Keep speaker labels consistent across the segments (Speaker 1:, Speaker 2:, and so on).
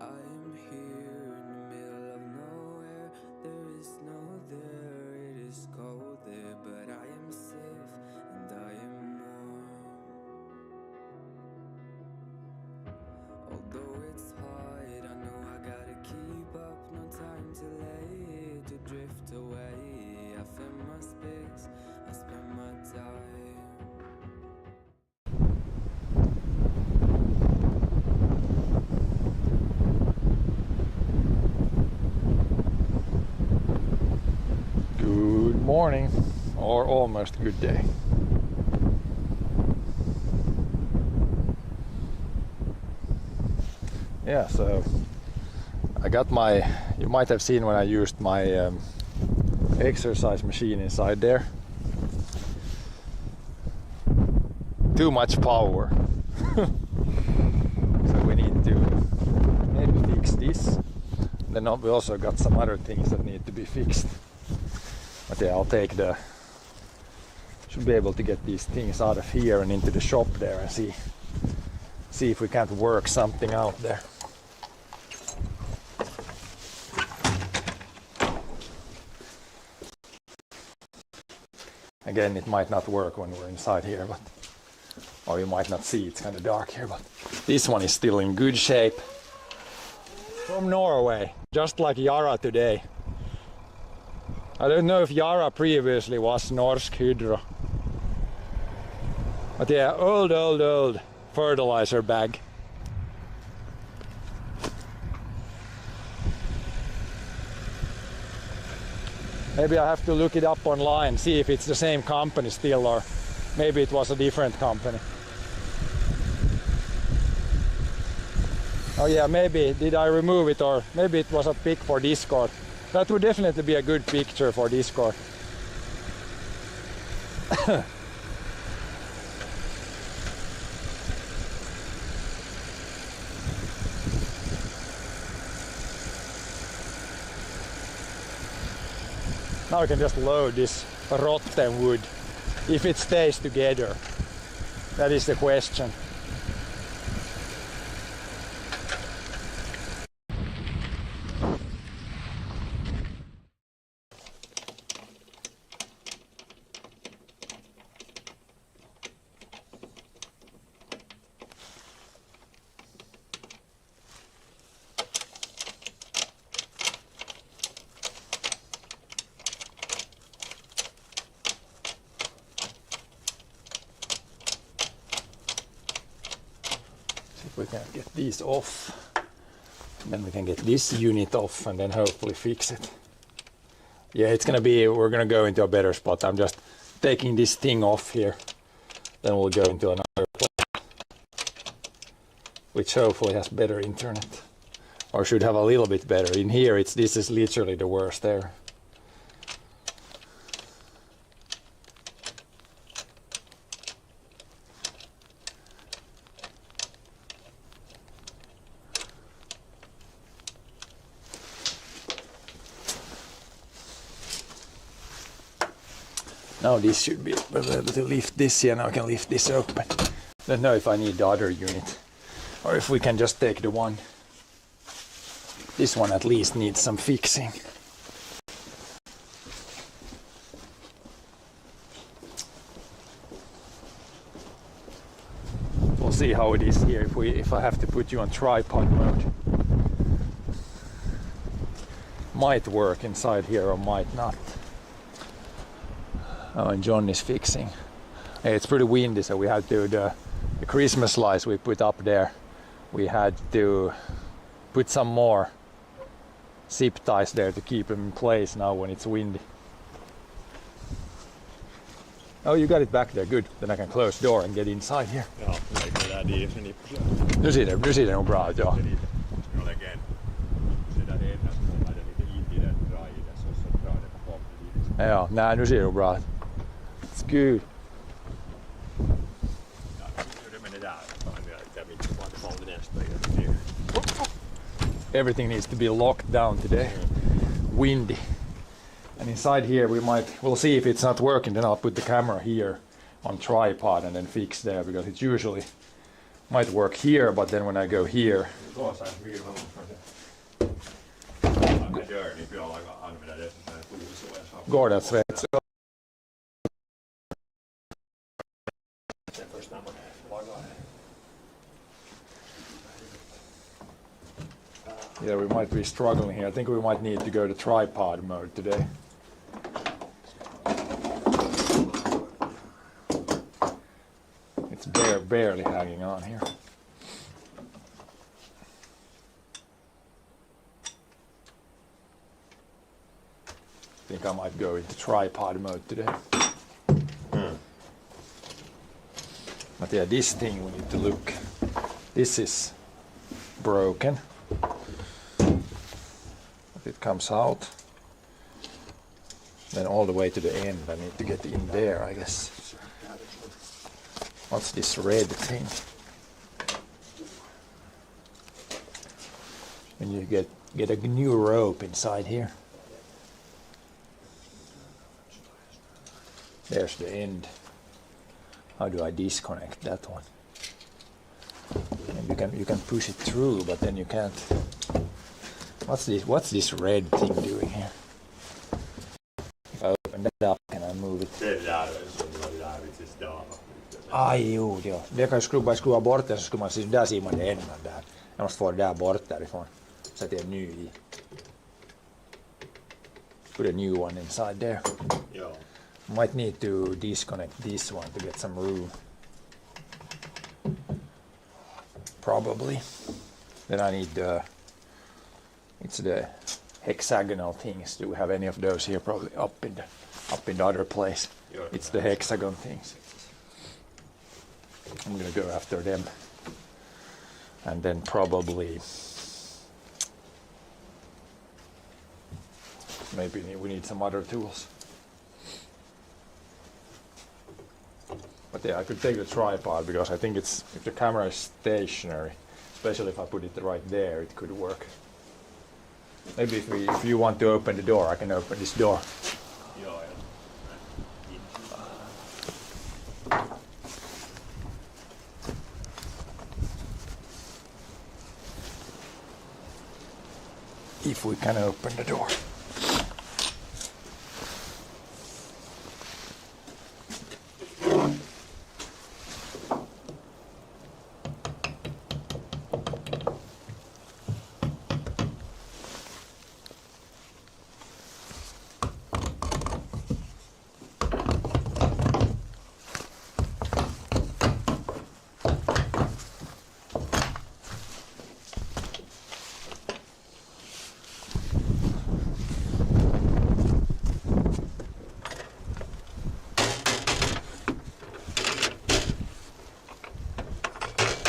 Speaker 1: I am here in the middle of nowhere. There is no there, it is cold there, but I am safe and I am warm. Although it's hard, I know I gotta keep up. No time to lay, to drift away. I find my space, I spend my time.
Speaker 2: Good morning, or almost good day. Yeah, so I got you might have seen when I used my exercise machine inside there. Too much power. So we need to maybe fix this. Then we also got some other things that need to be fixed. But yeah, I'll take should be able to get these things out of here and into the shop there and see if we can't work something out there. Again, it might not work when we're inside here, or you might not see, it's kind of dark here, but this one is still in good shape. From Norway, just like Yara today. I don't know if Yara previously was Norsk Hydro. But yeah, old fertilizer bag. Maybe I have to look it up online, see if it's the same company still, or maybe it was a different company. Oh yeah, maybe did I remove it, or maybe it was a pic for Discord. That would definitely be a good picture for Discord. Now we can just load this rotten wood, if it stays together. That is the question. If we can get these off, then we can get this unit off and then hopefully fix it. Yeah, we're gonna go into a better spot. I'm just taking this thing off here, then we'll go into another place, which hopefully has better internet, or should have a little bit better. In here, this is literally the worst area. Now this should be able to lift this here. Now I can lift this open. Don't know if I need the other unit, or if we can just take the one. This one at least needs some fixing. We'll see how it is here if I have to put you on tripod mode. Might work inside here or might not. Oh, and John is fixing. Hey, it's pretty windy, so we had to the Christmas lights we put up there. We had to put some more zip ties there to keep them in place now when it's windy. Oh, you got it back there. Good. Then I can close the door and get inside here.
Speaker 3: Ja, det där det är så ni.
Speaker 2: Nu ser det nog bra ut, ja. Ja, nej, nu ser det nog bra ut. It's good. Everything needs to be locked down today. Windy. And inside here we'll see if it's not working, then I'll put the camera here on tripod and then fix there, because it's usually Might work here, but then when I go here,
Speaker 3: Tuossa virvalla med dörren i pyöllä använda det som en tuusua ja saa.
Speaker 2: går det att svetsa?
Speaker 3: Sen först när man lagar det.
Speaker 2: Yeah, we might be struggling here. I think we might need to go to tripod mode today. It's barely hanging on here. I think I might go into tripod mode today. But yeah, this thing we need to look. This is broken. It comes out, then all the way to the end. I need to get in there, I guess. What's this red thing? And you get a new rope inside here. There's the end. How do I disconnect that one? And you can push it through, but then you can't. What's this red thing doing here? If I open that up, can I move it?
Speaker 3: Det där som var där vid sista dagen.
Speaker 2: Aj jo, ja. Det kan jag skruva bort den så skulle man se, där ser man det ändan där. Jag måste få det där bort därifrån. Sätta en ny i. Put a new one inside there.
Speaker 3: Ja.
Speaker 2: Might need to disconnect this one to get some room. Probably. Then I need it's the hexagonal things. Do we have any of those here? Probably up in the other place. It's the hexagon things. I'm gonna go after them. And then probably maybe we need some other tools. But yeah, I could take the tripod because I think it's, if the camera is stationary, especially if I put it right there, it could work. Maybe if you want to open the door, I can open this door.
Speaker 3: Ja, ja.
Speaker 2: If we can open the door.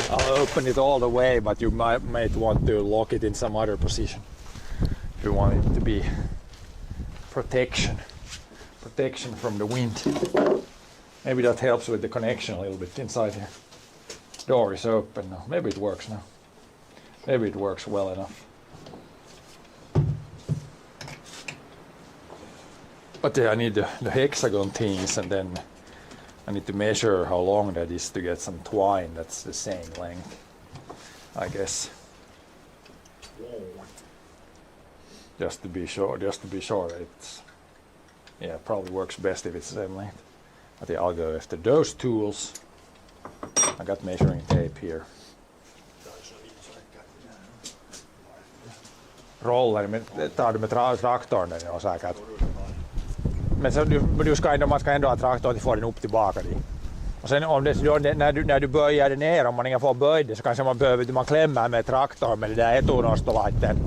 Speaker 2: I'll open it all the way, but you might want to lock it in some other position if you want it to be protection from the wind. Maybe that helps with the connection a little bit inside here. Door is open now. Maybe it works now. Maybe it works well enough. But yeah, I need the hexagon things, and then I need to measure how long that is to get some twine that's the same length, I guess. Just to be sure it's, yeah, probably works best if it's the same length. But yeah, I'll go after those tools. I got measuring tape here. Roller, tar du med traktorn den och säkert. Men man ska ändå ha traktorn till få den upp tillbaka dit. Och sen om det, när du böjer det ner, om man inte får böj det, så kanske man klämmer med traktorn med det där etunostolaiten.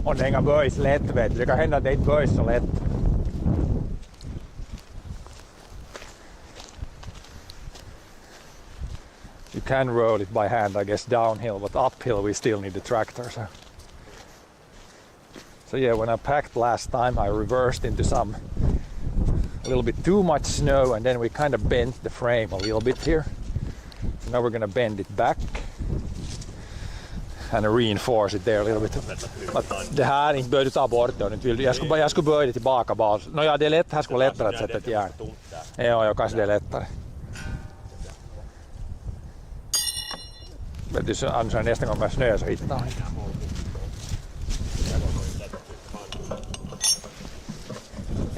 Speaker 2: Om det inte böjs lätt, vet du. Det kan hända att det inte böjs så lätt. You can roll it by hand, I guess, downhill, but uphill we still need the tractor. So yeah, when I packed last time, I reversed into a little bit too much snow, and then we kind of bent the frame a little bit here. So now we're gonna bend it back and reinforce it there a little bit. But det här inte bör du ta bort då. Jag skulle böja det tillbaka bara. No ja, det är lätt, här skulle vara lättare att sätta ett järn. Ja, kanske det är lättare. Men du anser nästa gång med snö så hittar han inte.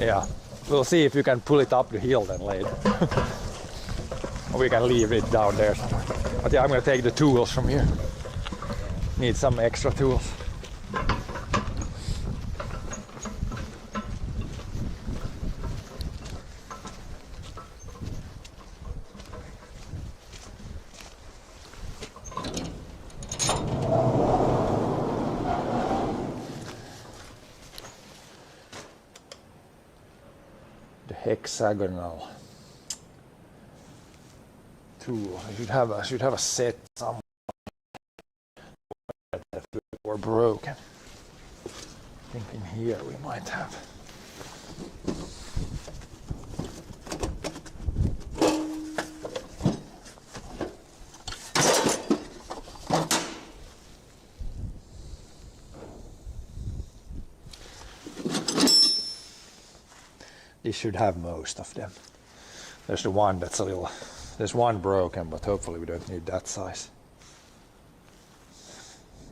Speaker 2: Yeah, we'll see if you can pull it up the hill then later. Or we can leave it down there somewhere. But yeah, I'm gonna take the tools from here. Need some extra tools. The hexagonal tool. I should have a set somewhere that were broken. I think in here we might have. This should have most of them. There's the one that's a little, there's one broken, but hopefully we don't need that size.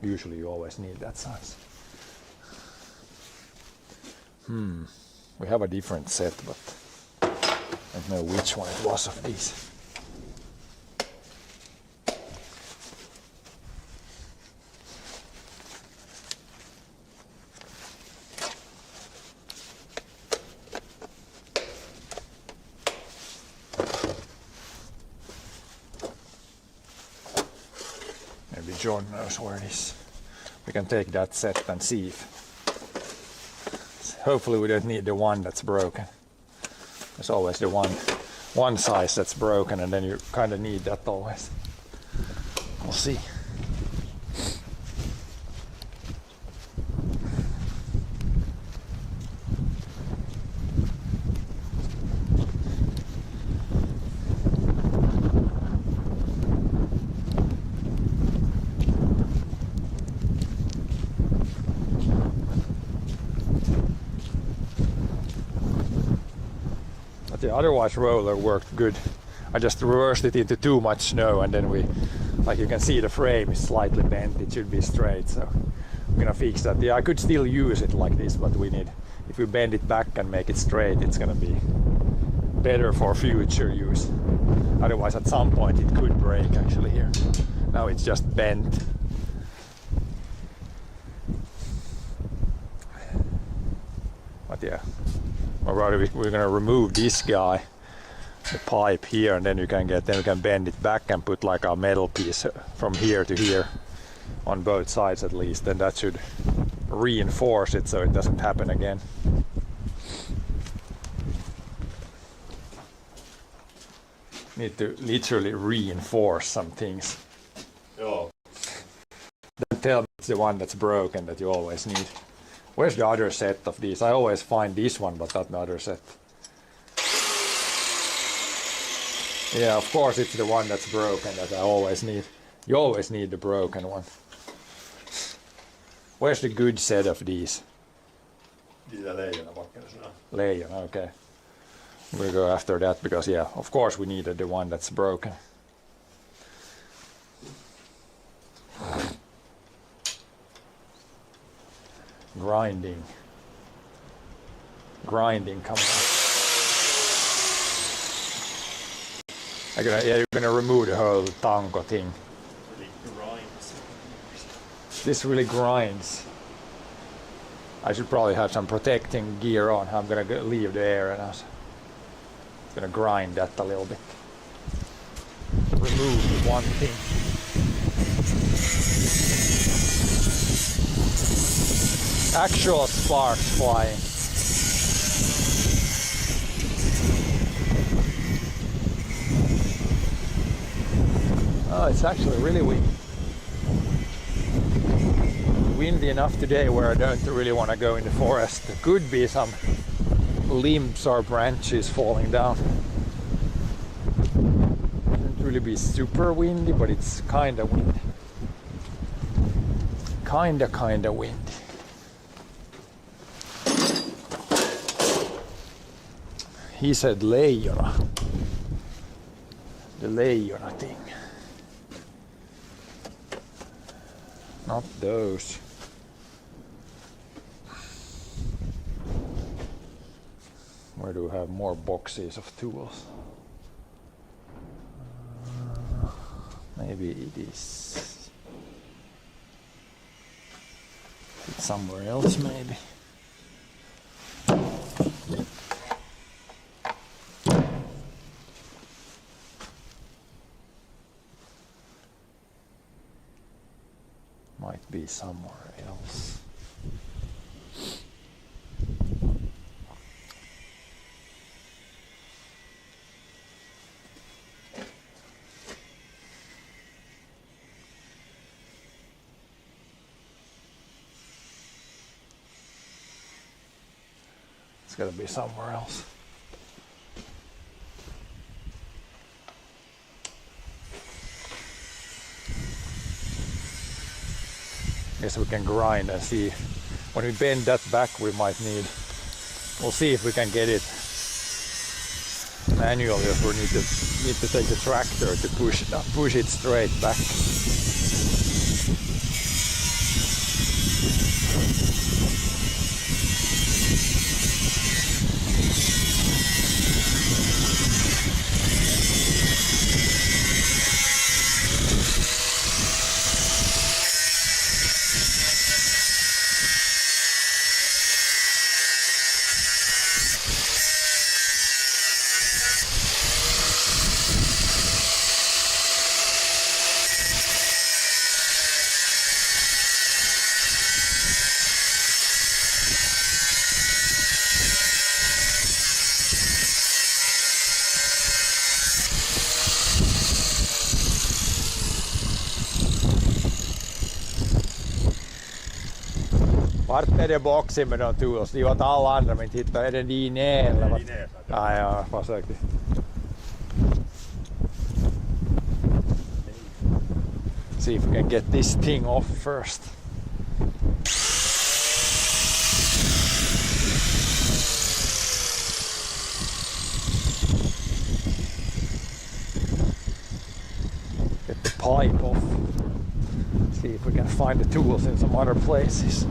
Speaker 2: Usually you always need that size. We have a different set, but I don't know which one it was of these. Maybe John knows where it is. We can take that set and see if. Hopefully we don't need the one that's broken. There's always the one size that's broken, and then you kind of need that always. We'll see. The otherwise roller worked good. I just reversed it into too much snow, and then like you can see, the frame is slightly bent. It should be straight, so I'm gonna fix that. Yeah, I could still use it like this, but if we bend it back and make it straight, it's gonna be better for future use. Otherwise at some point it could break actually here. Now it's just bent. But yeah, or rather we're gonna remove this guy, the pipe here, and then we can bend it back and put like a metal piece from here to here on both sides at least. Then that should reinforce it so it doesn't happen again. Need to literally reinforce some things.
Speaker 3: Joo.
Speaker 2: Don't tell me it's the one that's broken that you always need. Where's the other set of these? I always find this one, but not the other set. Yeah, of course it's the one that's broken that I always need. You always need the broken one. Where's the good set of these?
Speaker 3: Niitä leijonapakkeja sanoo.
Speaker 2: Leijon, okay. We'll go after that because yeah, of course we needed the one that's broken. Grinding, come on. You're gonna remove the whole tanko thing.
Speaker 3: Really grinds.
Speaker 2: This really grinds. I should probably have some protecting gear on. I'm gonna leave the air and it's gonna grind that a little bit. Remove the one thing. Actual sparks flying. Oh, it's actually really windy. Windy enough today where I don't really want to go in the forest. There could be some limbs or branches falling down. It wouldn't really be super windy, but it's kinda windy. Kinda windy. He said leijona. The leijona thing. Not those. Where do we have more boxes of tools? Maybe it is. It's somewhere else, maybe. Might be somewhere else. It's gotta be somewhere else. Guess we can grind and see. When we bend that back, we might need. We'll see if we can get it manually, if we need to take the tractor to push it straight back. Vart är det boxen med de tools? Det var att alla andra, men titta, är det din eller vad? Ja, försökte. See if we can get this thing off first. Get the pipe off. See if we can find the tools in some other places.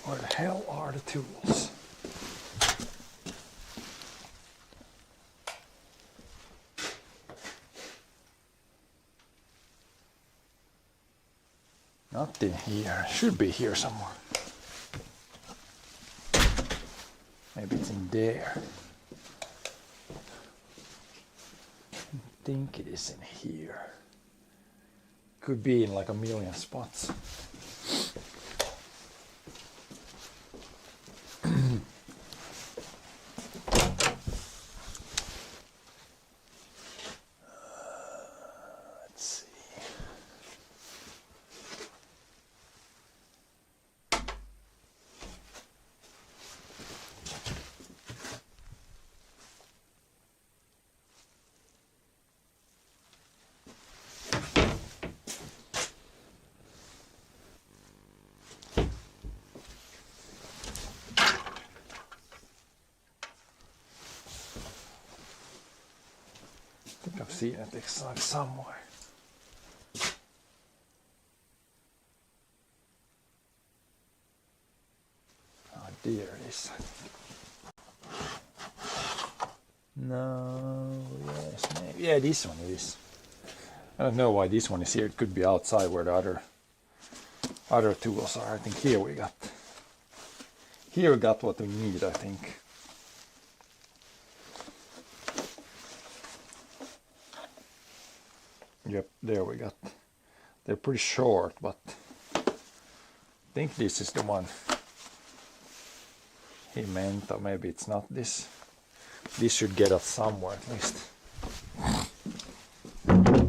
Speaker 2: Where the hell are the tools? Not in here. Should be here somewhere. Maybe it's in there. I think it is in here. Could be in like a million spots. I've seen it, it's like somewhere. Oh dear, it is. No, yes, maybe. Yeah, this one it is. I don't know why this one is here. It could be outside where the other tools are. I think here we got what we need, I think. Yep, there we got they're pretty short, but I think this is the one he meant, or maybe it's not this. This should get us somewhere at least.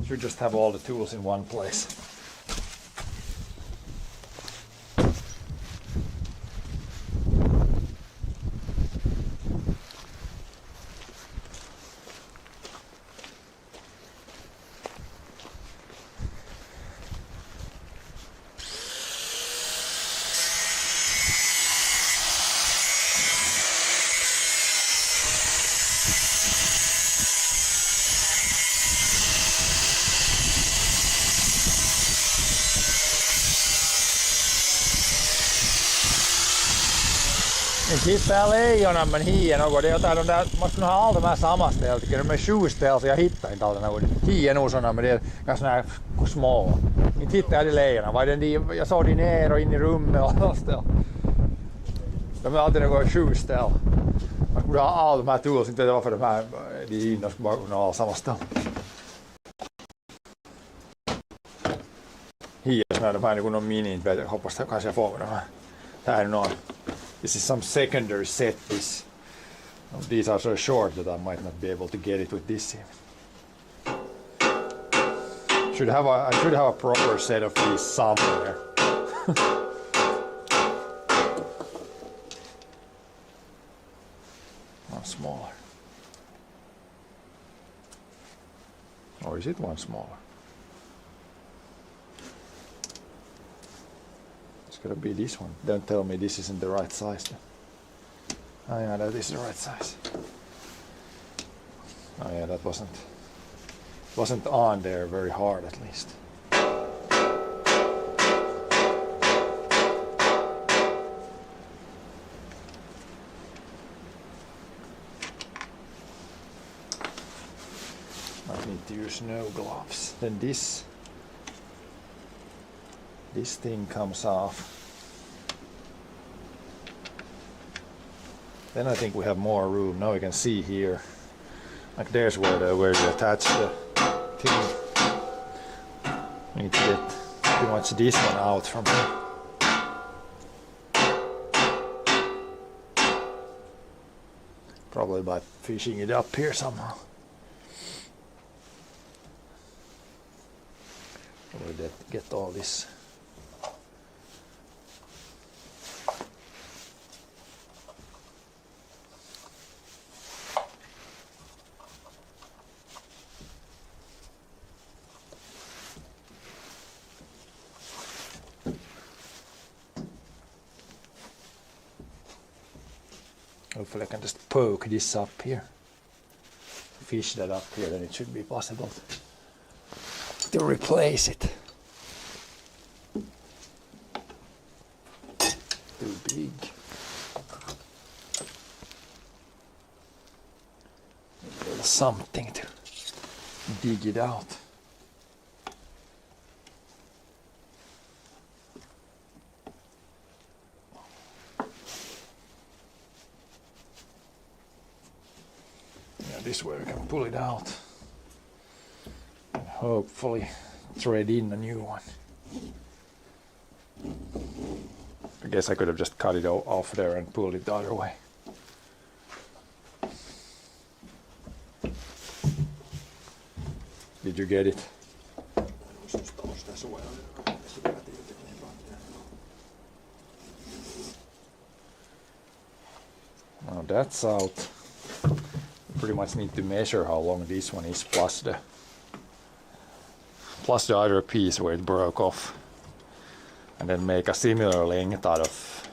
Speaker 2: Should just have all the tools in one place. Niin siis tää leijonammen hieno, det är att de där måste ha allt de här sammanställt, tycker de är sjuställda, jag hittar inte alla något. Hienosarna med det ganska såna här små. Inte hittar jag de lejonen, var den jag såg de ner och in i rummet och allt det. De är alltid något sjuställ. Man skulle ha alla de här tools, inte varför de här de inne skulle bara kunna ha sammanställt. Hienoa, de här är någon mini, inte vet jag, hoppas att kanske jag får med de här. Tää är någon. This is some secondary set. These are so short that I might not be able to get it with this even. I should have a proper set of these somewhere. One smaller. Or is it one smaller? It's gonna be this one. Don't tell me this isn't the right size then. Oh yeah, that is the right size. Oh yeah, that wasn't on there very hard at least. Might need to use no gloves. Then this thing comes off. Then I think we have more room. Now we can see here. Like there's where you attach the thing. We need to get pretty much this one out from here. Probably by fishing it up here somehow. Probably get all this. Hopefully I can just poke this up here. Fish that up here, then it should be possible to replace it. Too big. A little something to dig it out. This way we can pull it out and hopefully thread in a new one. I guess I could have just cut it off there and pulled it the other way. Did you get it? Now that's out. Pretty much need to measure how long this one is plus the other piece where it broke off, and then make a similar length out of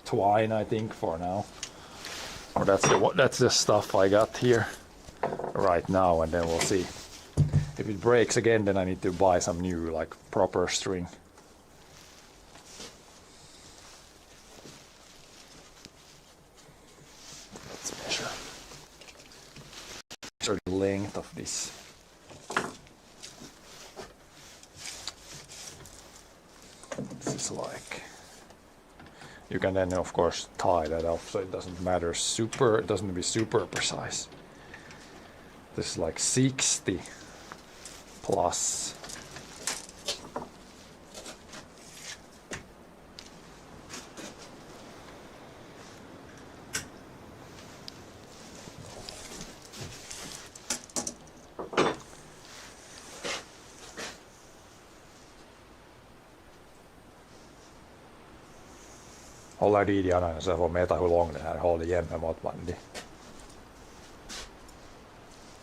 Speaker 2: twine, I think, for now. Or that's the stuff I got here right now, and then we'll see. If it breaks again, then I need to buy some new, like, proper string. The length of this. This is like, you can then of course tie that off so it doesn't matter it doesn't be super precise. This is like 60 plus Håller i den så jag får mäta hur lång den här håller igen med måttbandet.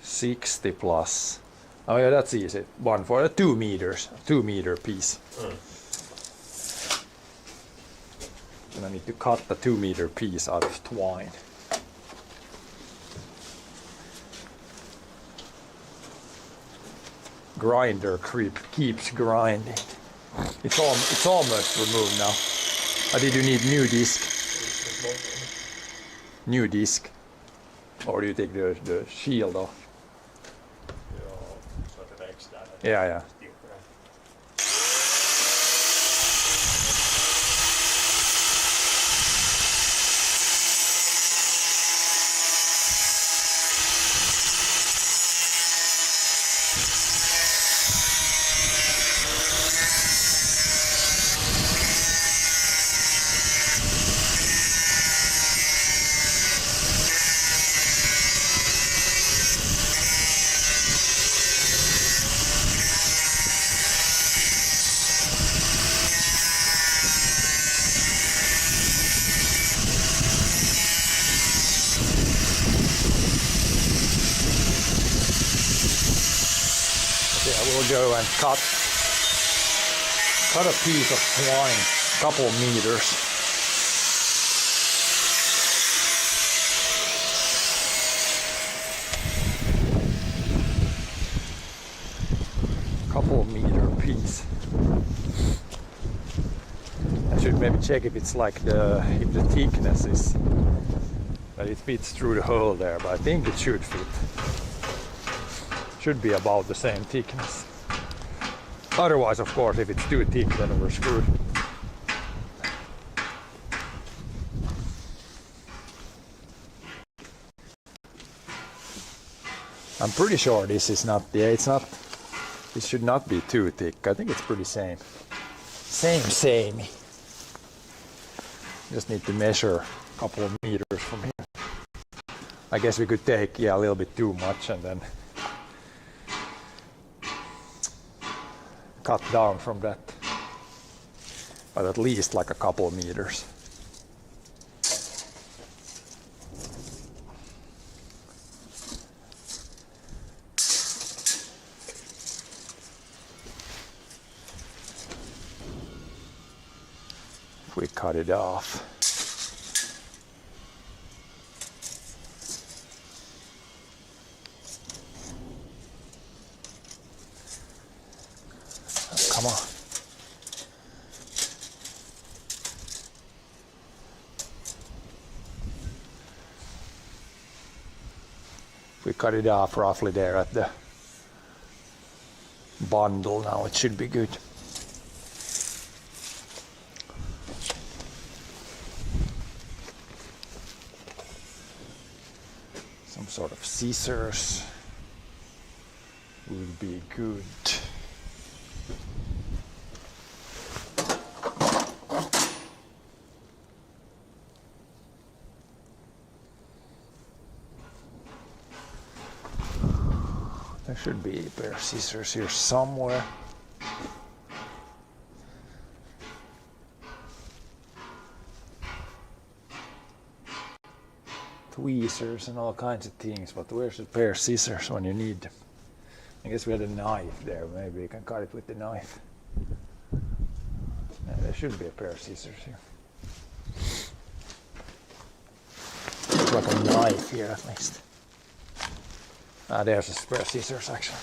Speaker 2: 60 plus. Oh yeah, that's easy. One for a 2 meters, 2 meter piece. And I need to cut the 2 meter piece out of twine. Grinder keeps grinding. It's almost removed now. Did you need new disc? New disc? Or do you take the shield off?
Speaker 3: Joo, så att det växer där.
Speaker 2: Yeah. We'll go and cut a piece of twine, a couple of meters. Couple of meter piece. I should maybe check if it's like if the thickness is that it fits through the hole there, but I think it should fit. Should be about the same thickness. Otherwise, of course, if it's too thick, then we're screwed. I'm pretty sure this is not, it should not be too thick. I think it's pretty same. Same. Just need to measure a couple of meters from here. I guess we could take, a little bit too much and then cut down from that, but at least like a couple of meters. If we cut it off. Come on. We cut it off roughly there at the bundle now, it should be good. Some sort of scissors would be good. There should be a pair of scissors here somewhere. Tweezers and all kinds of things, but where's the pair of scissors when you need them? I guess we had a knife there, maybe you can cut it with the knife. Yeah, there should be a pair of scissors here. Looks like a knife here at least. There's a pair of scissors actually.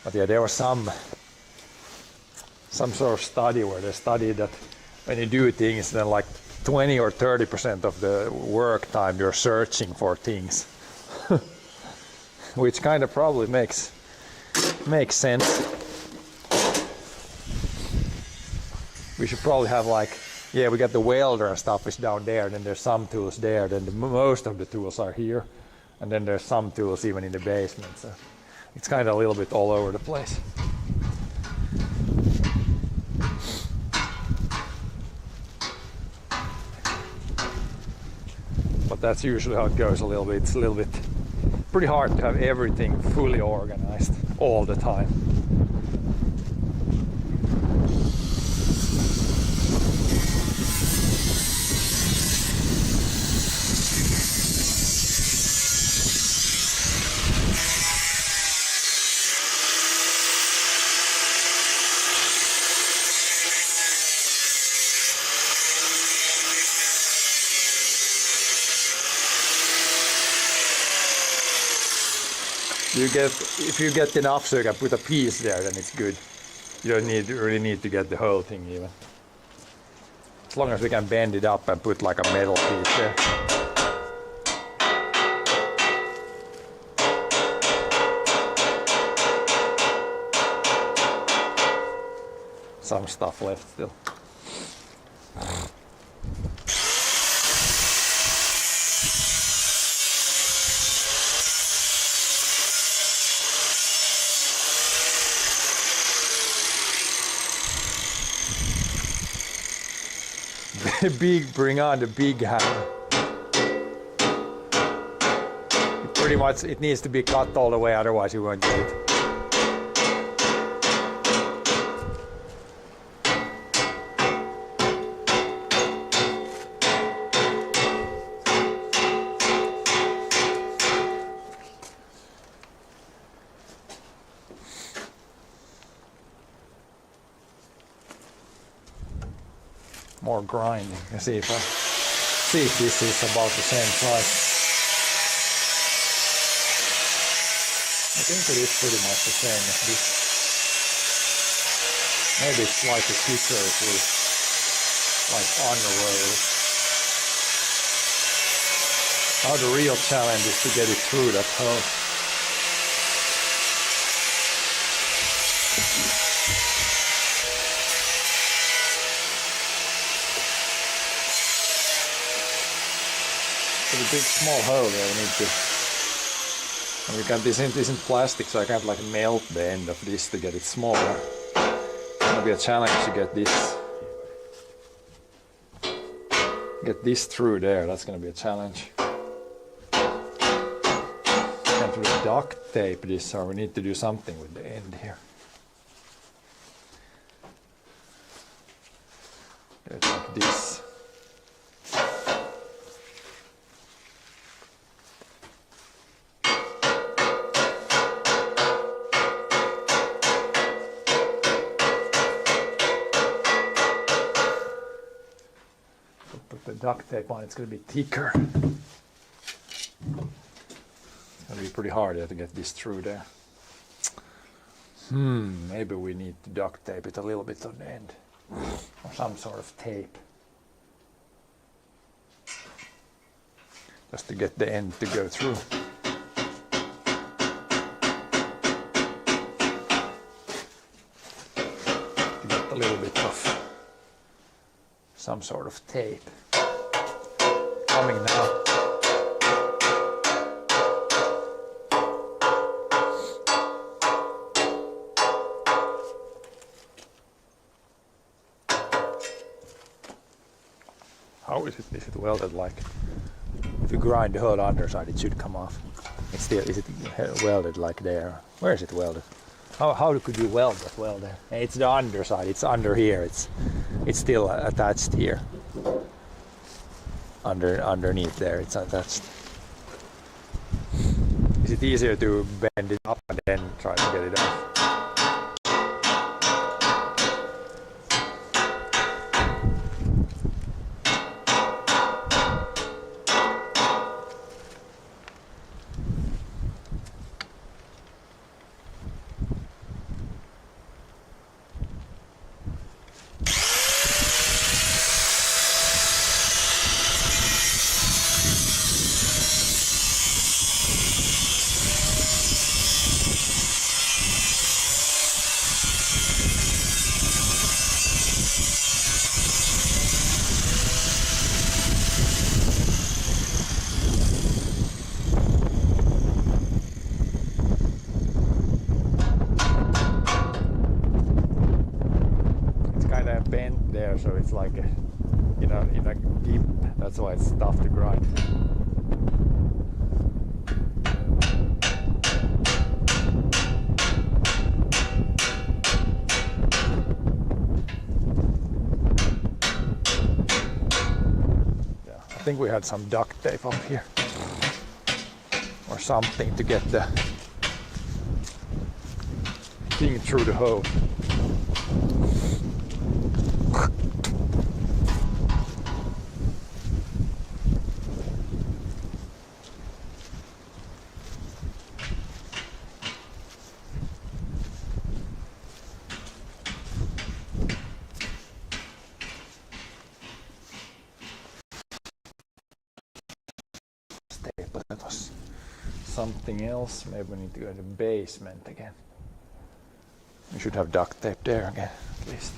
Speaker 2: But yeah, there was some sort of study where they studied that when you do things, then like 20 or 30% of the work time you're searching for things, which kind of probably makes sense. We should probably have like, we got the welder and stuff is down there, then there's some tools there, then most of the tools are here, and then there's some tools even in the basement, so it's kind of a little bit all over the place. But that's usually how it goes a little bit. It's a little bit pretty hard to have everything fully organized all the time. If you get enough so you can put a piece there, then it's good. You don't really need to get the whole thing even. As long as we can bend it up and put like a metal piece there. Some stuff left still. Bring on the big hammer. Pretty much it needs to be cut all the way, otherwise you won't get it. More grinding. Let's see if this is about the same size. I think it is pretty much the same as this. Maybe it's slightly thicker if we like unroll. Now the real challenge is to get it through that hole. A big small hole there, we need to, and we got this isn't plastic, so I can't like melt the end of this to get it smaller. It's gonna be a challenge to get this through there. That's gonna be a challenge. Can't really duct tape this, so we need to do something with the end here. Do it like this. Duct tape on, it's going to be thicker. It's going to be pretty hard to get this through there. Maybe we need to duct tape it a little bit on the end, or some sort of tape, just to get the end to go through. To get a little bit of some sort of tape. Coming now. How is it? Is it welded like? If you grind the whole underside, it should come off. It's still, is it welded like there? Where is it welded? How could you weld that weld there? It's the underside. It's under here. It's still attached here. Underneath there, it's attached. Is it easier to bend it up and then try to get it off? Bent there, so it's like a, in a gimp. That's why it's tough to grind. think we had some duct tape up here or something to get the thing through the hole. But that was something else. Maybe we need to go to the basement again. We should have duct tape there again, at least.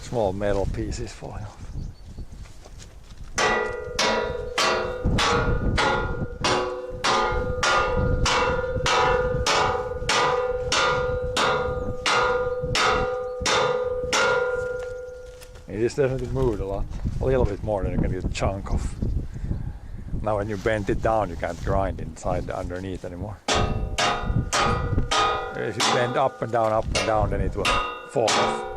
Speaker 2: Small metal pieces falling off. It is definitely moved a lot. A little bit more than you can get a chunk of. Now when you bend it down, you can't grind inside underneath anymore. If you bend up and down, then it will fall off.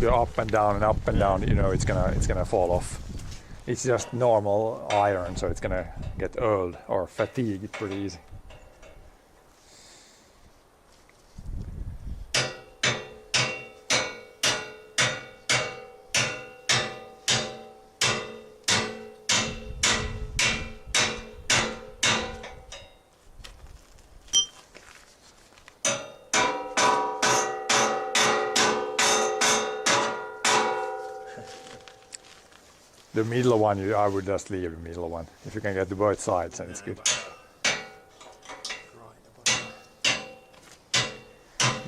Speaker 2: You're up and down, you know it's gonna fall off. It's just normal iron, so it's gonna get old or fatigued pretty easy. The middle one, I would just leave the middle one. If you can get to both sides, then it's good.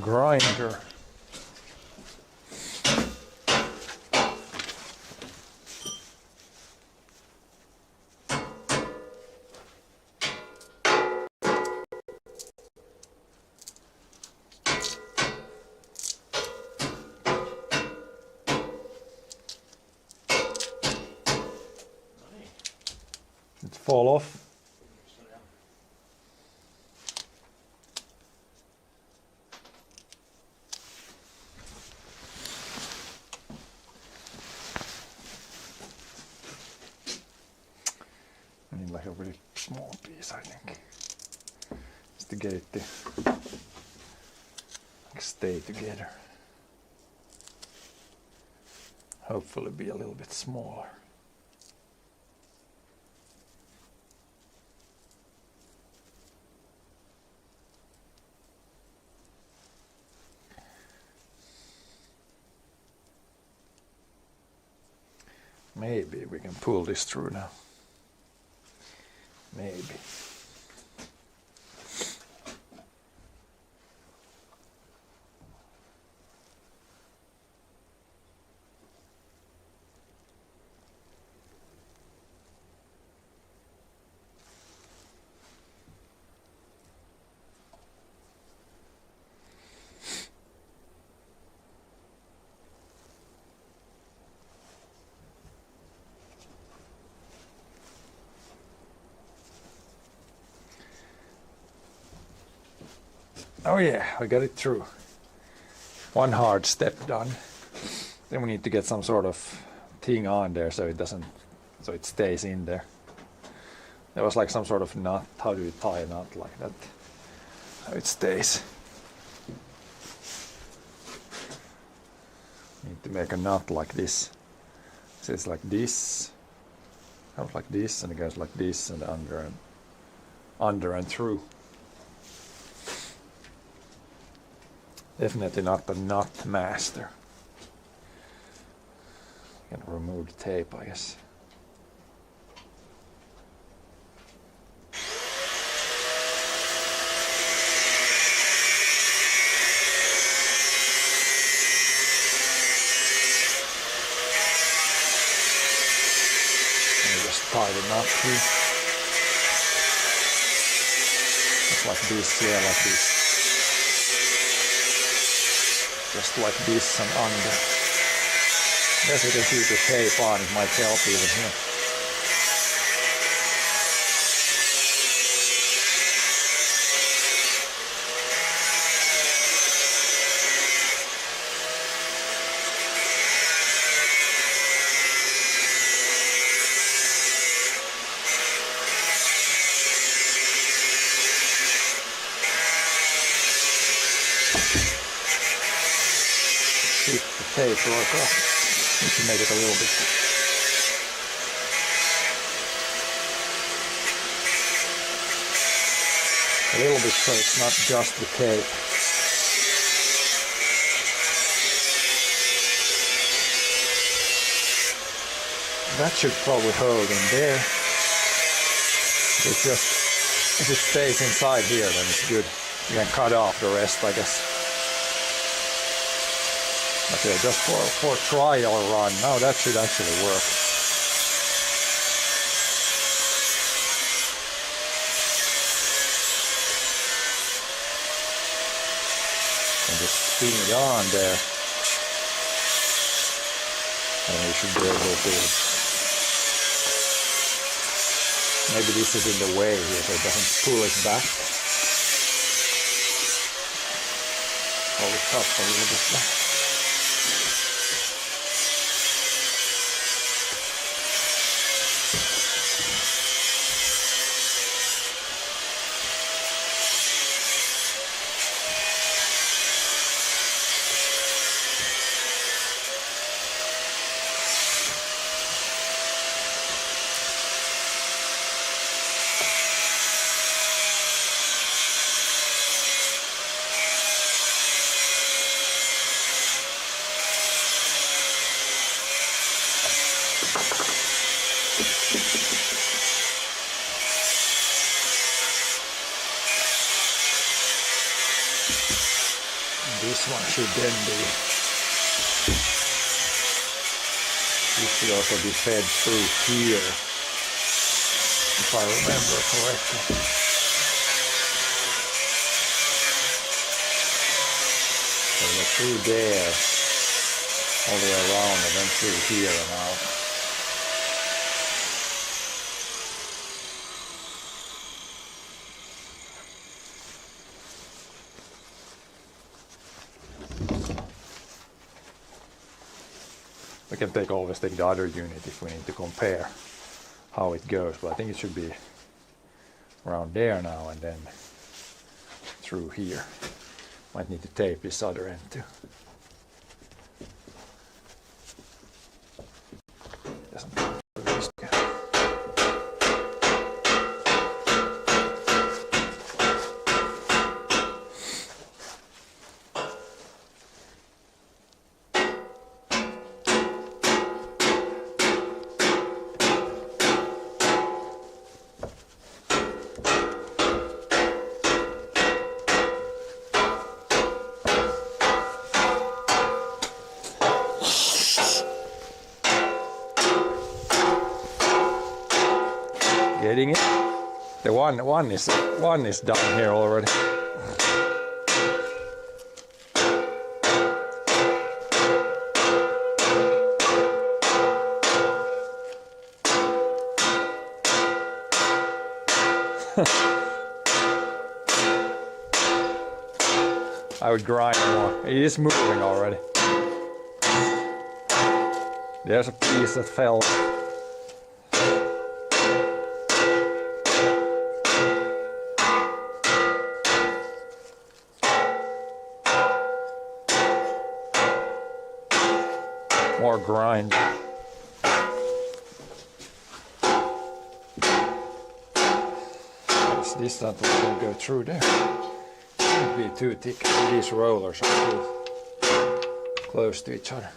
Speaker 2: Grinder. It fall off. I need like a really small piece, I think, just to get it to stay together. Hopefully be a little bit smaller. Maybe we can pull this through now. Maybe. Oh yeah, we got it through. One hard step done. Then we need to get some sort of thing on there so it stays in there. There was like some sort of knot. How do you tie a knot like that? So it stays. Need to make a knot like this. So it's like this, comes like this, and it goes like this, and under and through. Definitely not the knot master. Can remove the tape, I guess. Tie the knot here. Just like this, yeah, like this. Just like this and under. Guess we can keep the tape on, it might help even here. Keep the tape work off. Need to make it a little bit. A little bit so it's not just the tape. That should probably hold in there. It's just, if it stays inside here, then it's good. You can cut off the rest, I guess. Okay, just for trial run. Now that should actually work. And just spin it on there. And you should be able to. Maybe this is in the way here, so it doesn't pull it back. Hold it up a little bit back. This one should then be, this should also be fed through here, if I remember correctly. So we're through there, all the way around, and then through here and out. We can always take the other unit if we need to compare how it goes, but I think it should be around there now and then through here. Might need to tape this other end too. Getting it? The one is done here already. I would grind more. It is moving already. There's a piece that fell. More grind. This that will go through there. Shouldn't be too thick. These rollers are too close to each other.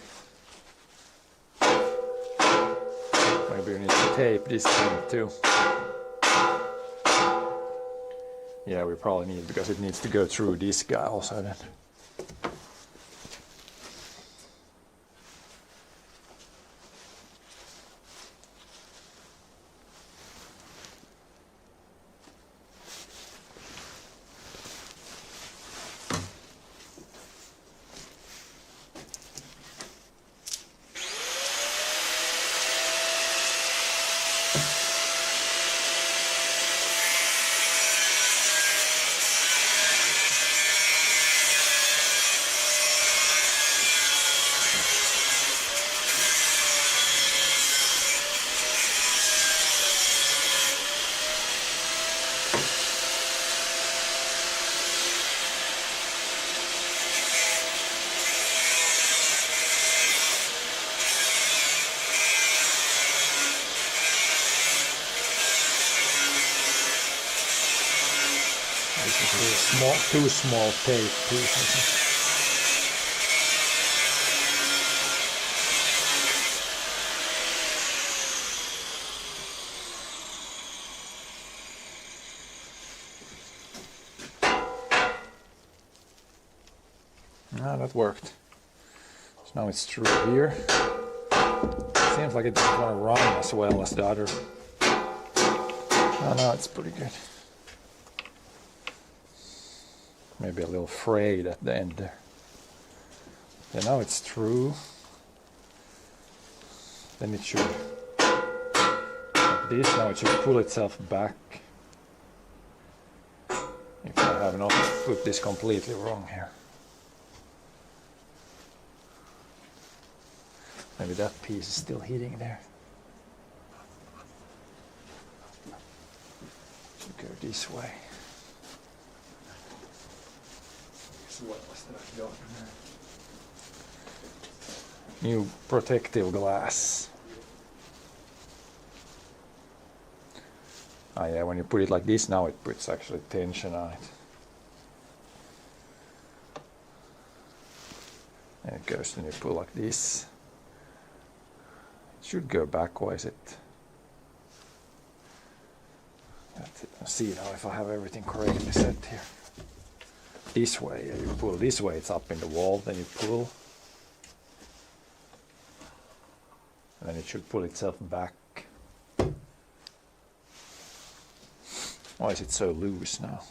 Speaker 2: Maybe we need to tape this thing too. Yeah, we probably need, because it needs to go through this guy also then. Too small tape pieces. Ah, that worked. So now it's through here. Seems like it doesn't want to run as well as the other. Oh no, it's pretty good. Maybe a little frayed at the end there. Yeah, now it's through. Then it should, like this, now it should pull itself back. If I have not put this completely wrong here. Maybe that piece is still hitting there. Should go this way. New protective glass. Ah yeah, when you put it like this now it puts actually tension on it. And it goes, and you pull like this. It should go back, why is it? Let's see now if I have everything correctly set here. This way, you pull this way, it's up in the wall, then you pull. And then it should pull itself back. Why is it so loose now?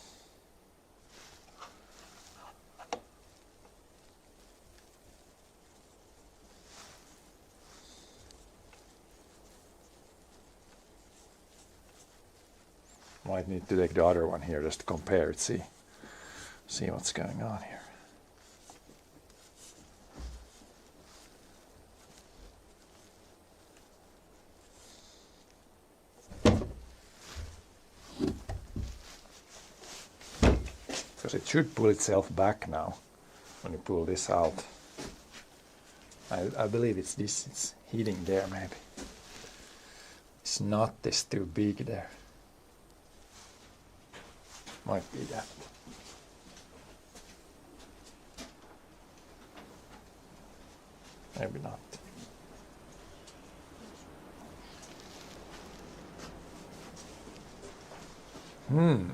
Speaker 2: Might need to take the other one here just to compare it, see what's going on here. Because it should pull itself back now when you pull this out. I believe it's this, it's heating there maybe. It's not this too big there. Might be that. Maybe not. Need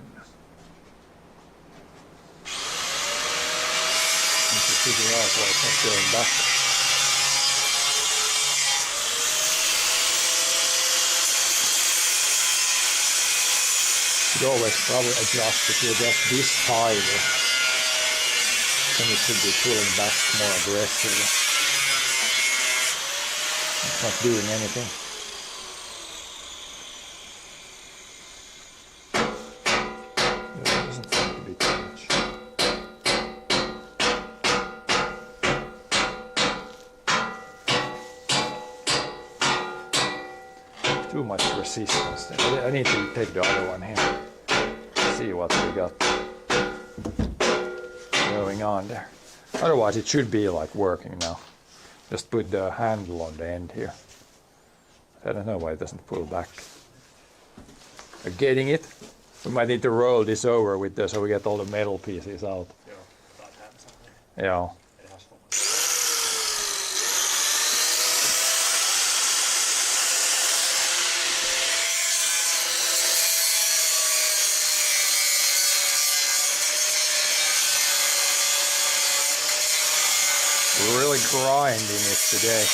Speaker 2: to figure out why it's not going back. You always probably adjust, if you adjust this higher, then it should be pulling back more aggressively. It's not doing anything. There doesn't seem to be too much. too much resistance there. I need to take the other one here. See what we got going on there. Otherwise it should be like working now. Just put the handle on the end here. I don't know why it doesn't pull back. Are you getting it? We might need to roll this over with this so we get all the metal pieces out. Yeah. We're really grinding it today.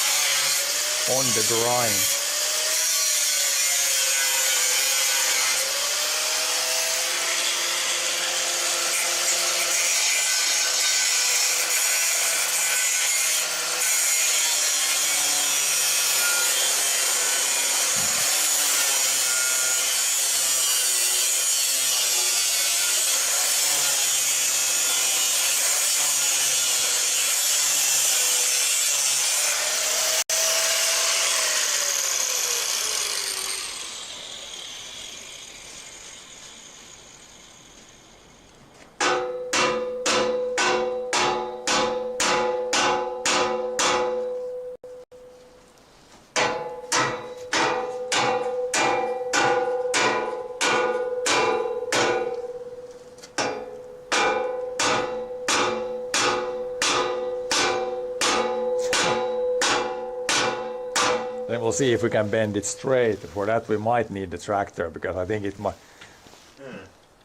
Speaker 2: On the grind. Then we'll see if we can bend it straight. For that we might need the tractor because I think it might.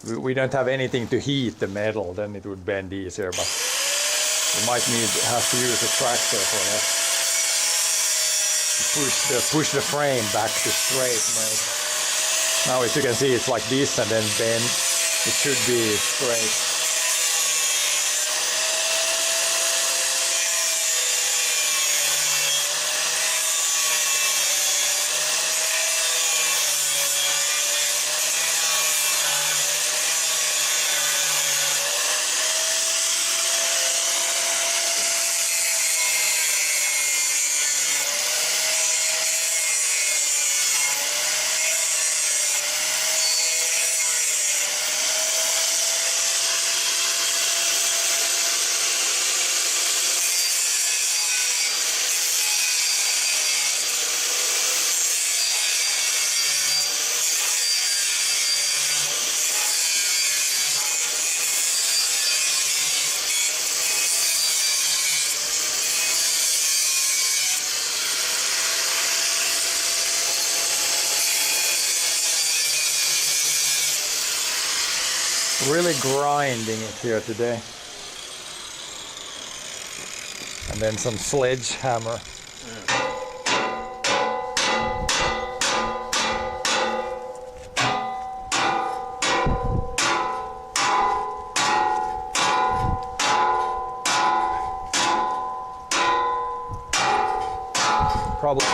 Speaker 2: We don't have anything to heat the metal, then it would bend easier. But we might have to use a tractor for that. Push the frame back to straight mode. Now as you can see it's like this and then bend. It should be straight. Really grinding it here today. And then some sledgehammer. Probably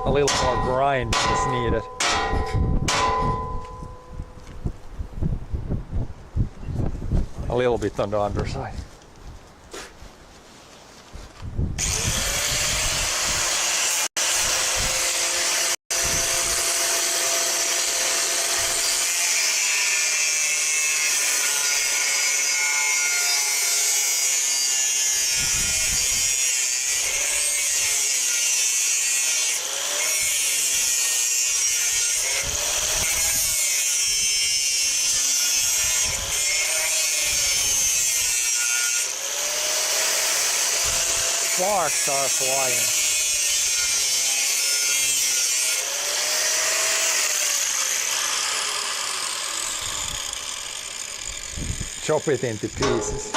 Speaker 2: a little more grind is needed. A little bit on the underside. Sparks are flying. Chop it into pieces.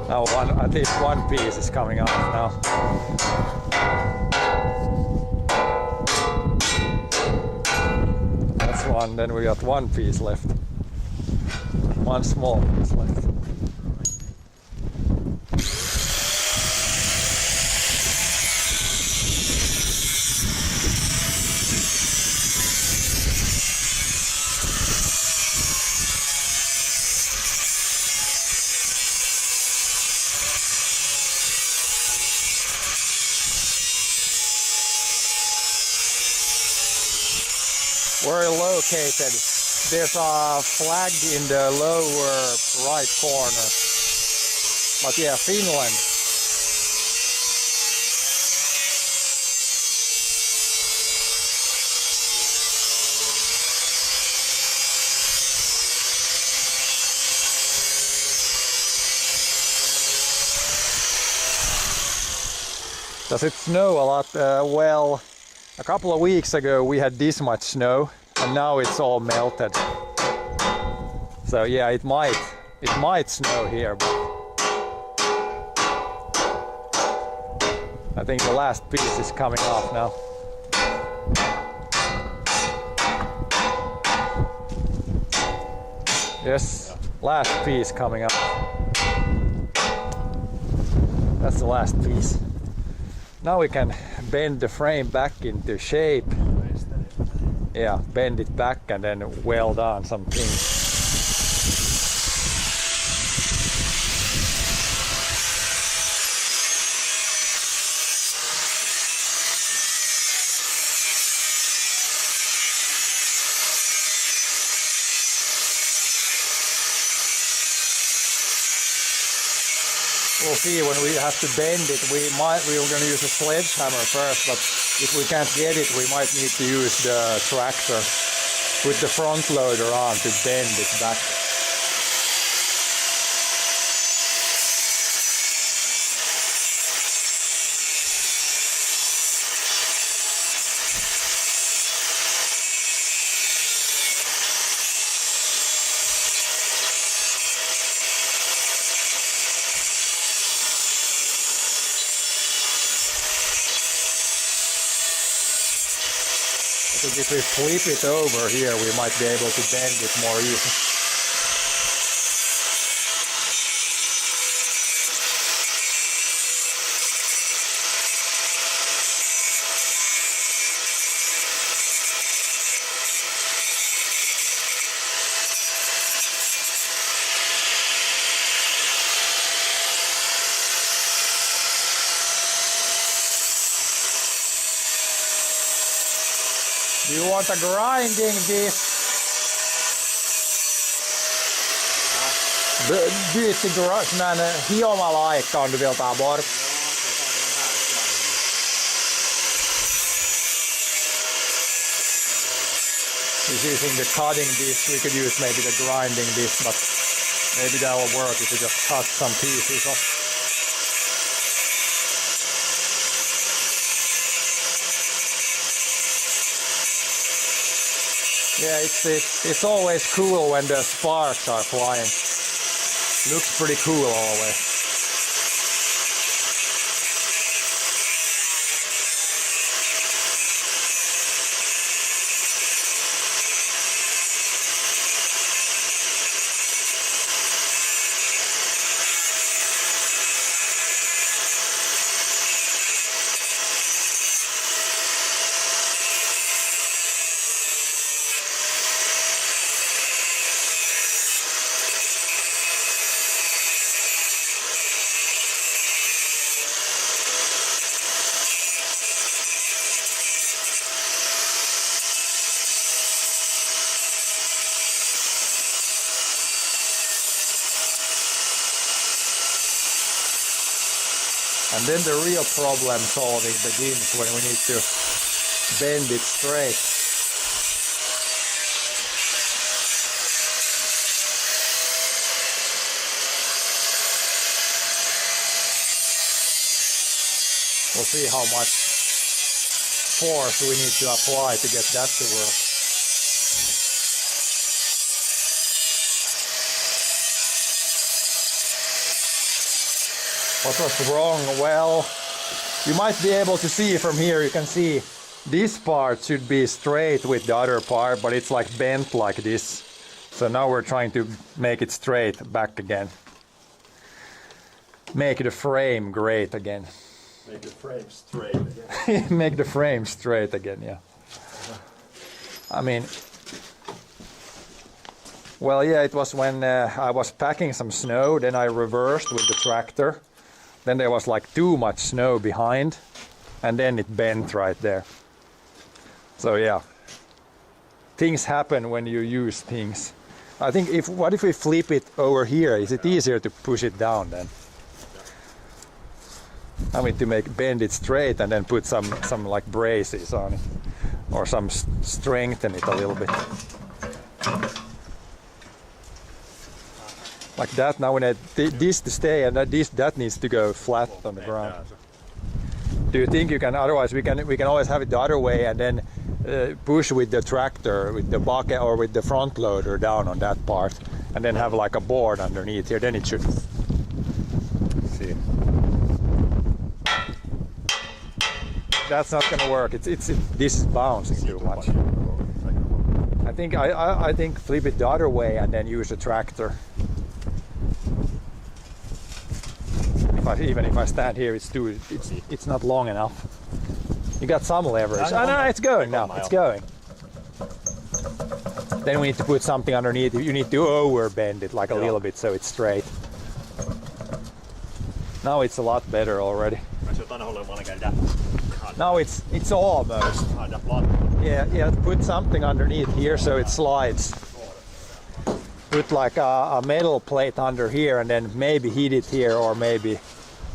Speaker 2: Now at least one piece is coming off now. That's one, then we got one piece left. One small piece left. Where are you located? There's a flag in the lower right corner. But yeah, Finland. Does it snow a lot? Well, a couple of weeks ago we had this much snow and now it's all melted. So yeah, it might snow here, but I think the last piece is coming off now. Yes, last piece coming up. That's the last piece. Now we can bend the frame back into shape. Yeah, bend it back and then weld on some things. We'll see when we have to bend it. We're going to use a sledgehammer first, but if we can't get it, we might need to use the tractor with the front loader on to bend it back. I think if we flip it over here, we might be able to bend it more easily. Do you want a grinding disc? Byyti näin hiomalla aikaan du vill ta bort. He's using the cutting disc. We could use maybe the grinding disc, but maybe that will work if you just cut some pieces off. Yeah, it's always cool when the sparks are flying. Looks pretty cool always. And then the real problem solving begins when we need to bend it straight. We'll see how much force we need to apply to get that to work. What was wrong? Well, you might be able to see from here, you can see this part should be straight with the other part, but it's like bent like this. So now we're trying to make it straight back again. Make the frame great again.
Speaker 3: Make the frame straight again.
Speaker 2: Make the frame straight again, yeah. I mean, well, yeah, it was when I was packing some snow, then I reversed with the tractor. Then there was like too much snow behind, and then it bent right there. So yeah, things happen when you use things. I think what if we flip it over here? Is it easier to push it down then? I mean, to bend it straight and then put some like braces on it, or some strengthen it a little bit. Like that. Now when this to stay and that needs to go flat on the ground. Do you think you can? Otherwise, we can always have it the other way and then push with the tractor, with the bucket or with the front loader down on that part, and then have like a board underneath here. Then it should. See. That's not gonna work. This is bouncing too much. I think flip it the other way and then use the tractor. Even if I stand here, it's not long enough. You got some leverage. Oh no, it's going now. It's going. Then we need to put something underneath. You need to overbend it like a little bit so it's straight. Now it's a lot better already. Now it's almost. Yeah, put something underneath here so it slides. Put like a metal plate under here and then maybe heat it here or maybe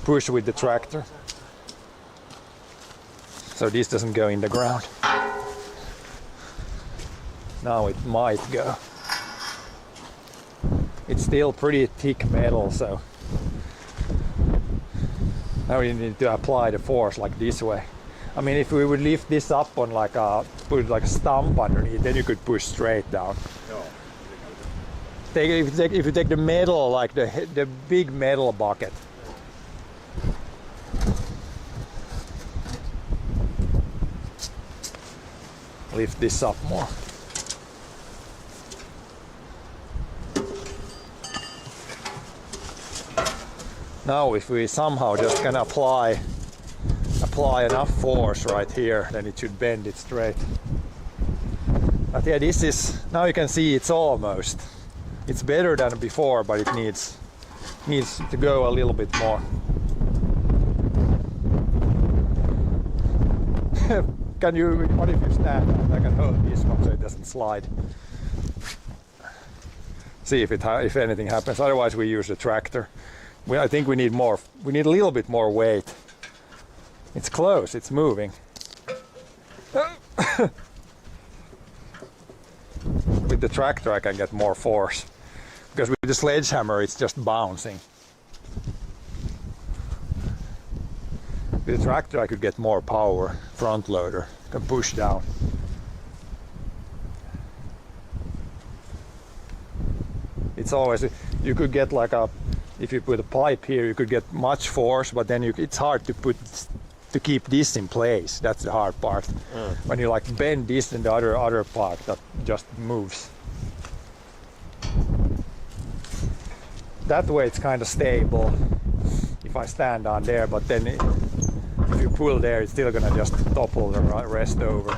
Speaker 2: push with the tractor. So this doesn't go in the ground. Now it might go. It's still pretty thick metal, so now we need to apply the force like this way. I mean, if we would lift this up on put like a stump underneath, then you could push straight down. If you take the metal, like the big metal bucket. Lift this up more. Now if we somehow just can apply enough force right here, then it should bend it straight. But yeah, this is, now you can see it's almost. It's better than before, but it needs to go a little bit more. What if you stand and I can hold this one so it doesn't slide? See if anything happens. Otherwise we use the tractor. I think we need a little bit more weight. It's close, it's moving. With the tractor I can get more force. Because with the sledgehammer it's just bouncing. With the tractor I could get more power. Front loader can push down. It's always, you could get like if you put a pipe here you could get much force, but then it's hard to keep this in place. That's the hard part. When you like bend this and the other part that just moves. That way it's kind of stable if I stand on there, but then if you pull there it's still gonna just topple the rest over.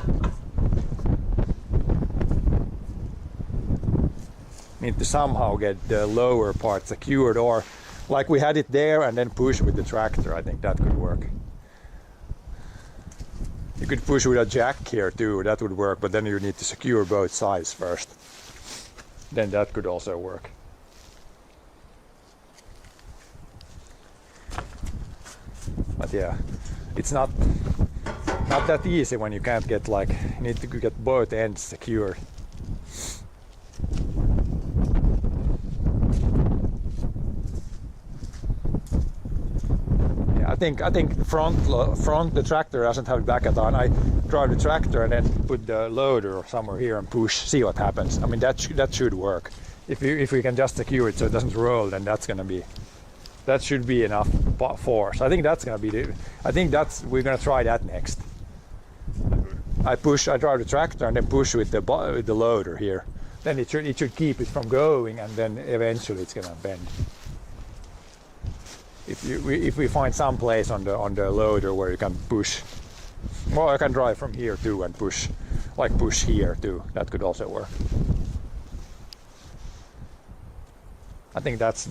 Speaker 2: Need to somehow get the lower part secured, or like we had it there and then push with the tractor. I think that could work. You could push with a jack here too, that would work, but then you need to secure both sides first. Then that could also work. But yeah, it's not that easy when you can't get you need to get both ends secured. I think the tractor doesn't have the bucket on. I drive the tractor and then put the loader somewhere here and push, see what happens. I mean that should work. If we can just secure it so it doesn't roll, then that should be enough force. I think that's gonna be we're gonna try that next. I drive the tractor and then push with the loader here. Then it should keep it from going, and then eventually it's gonna bend. If we find some place on the loader where you can push, well, I can drive from here too and push here too. That could also work. I think that's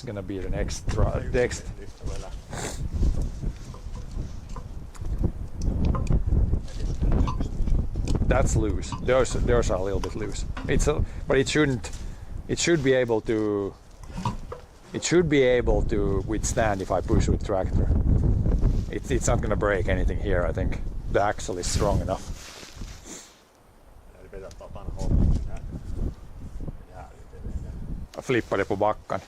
Speaker 2: gonna be the next. That's loose. Those are a little bit loose. But it shouldn't. It should be able to. It should be able to withstand if I push with tractor. It's not gonna break anything here. I think the axle is strong enough.
Speaker 3: Eli vetää Tapan homma sitä. Ja
Speaker 2: Flippade på backen.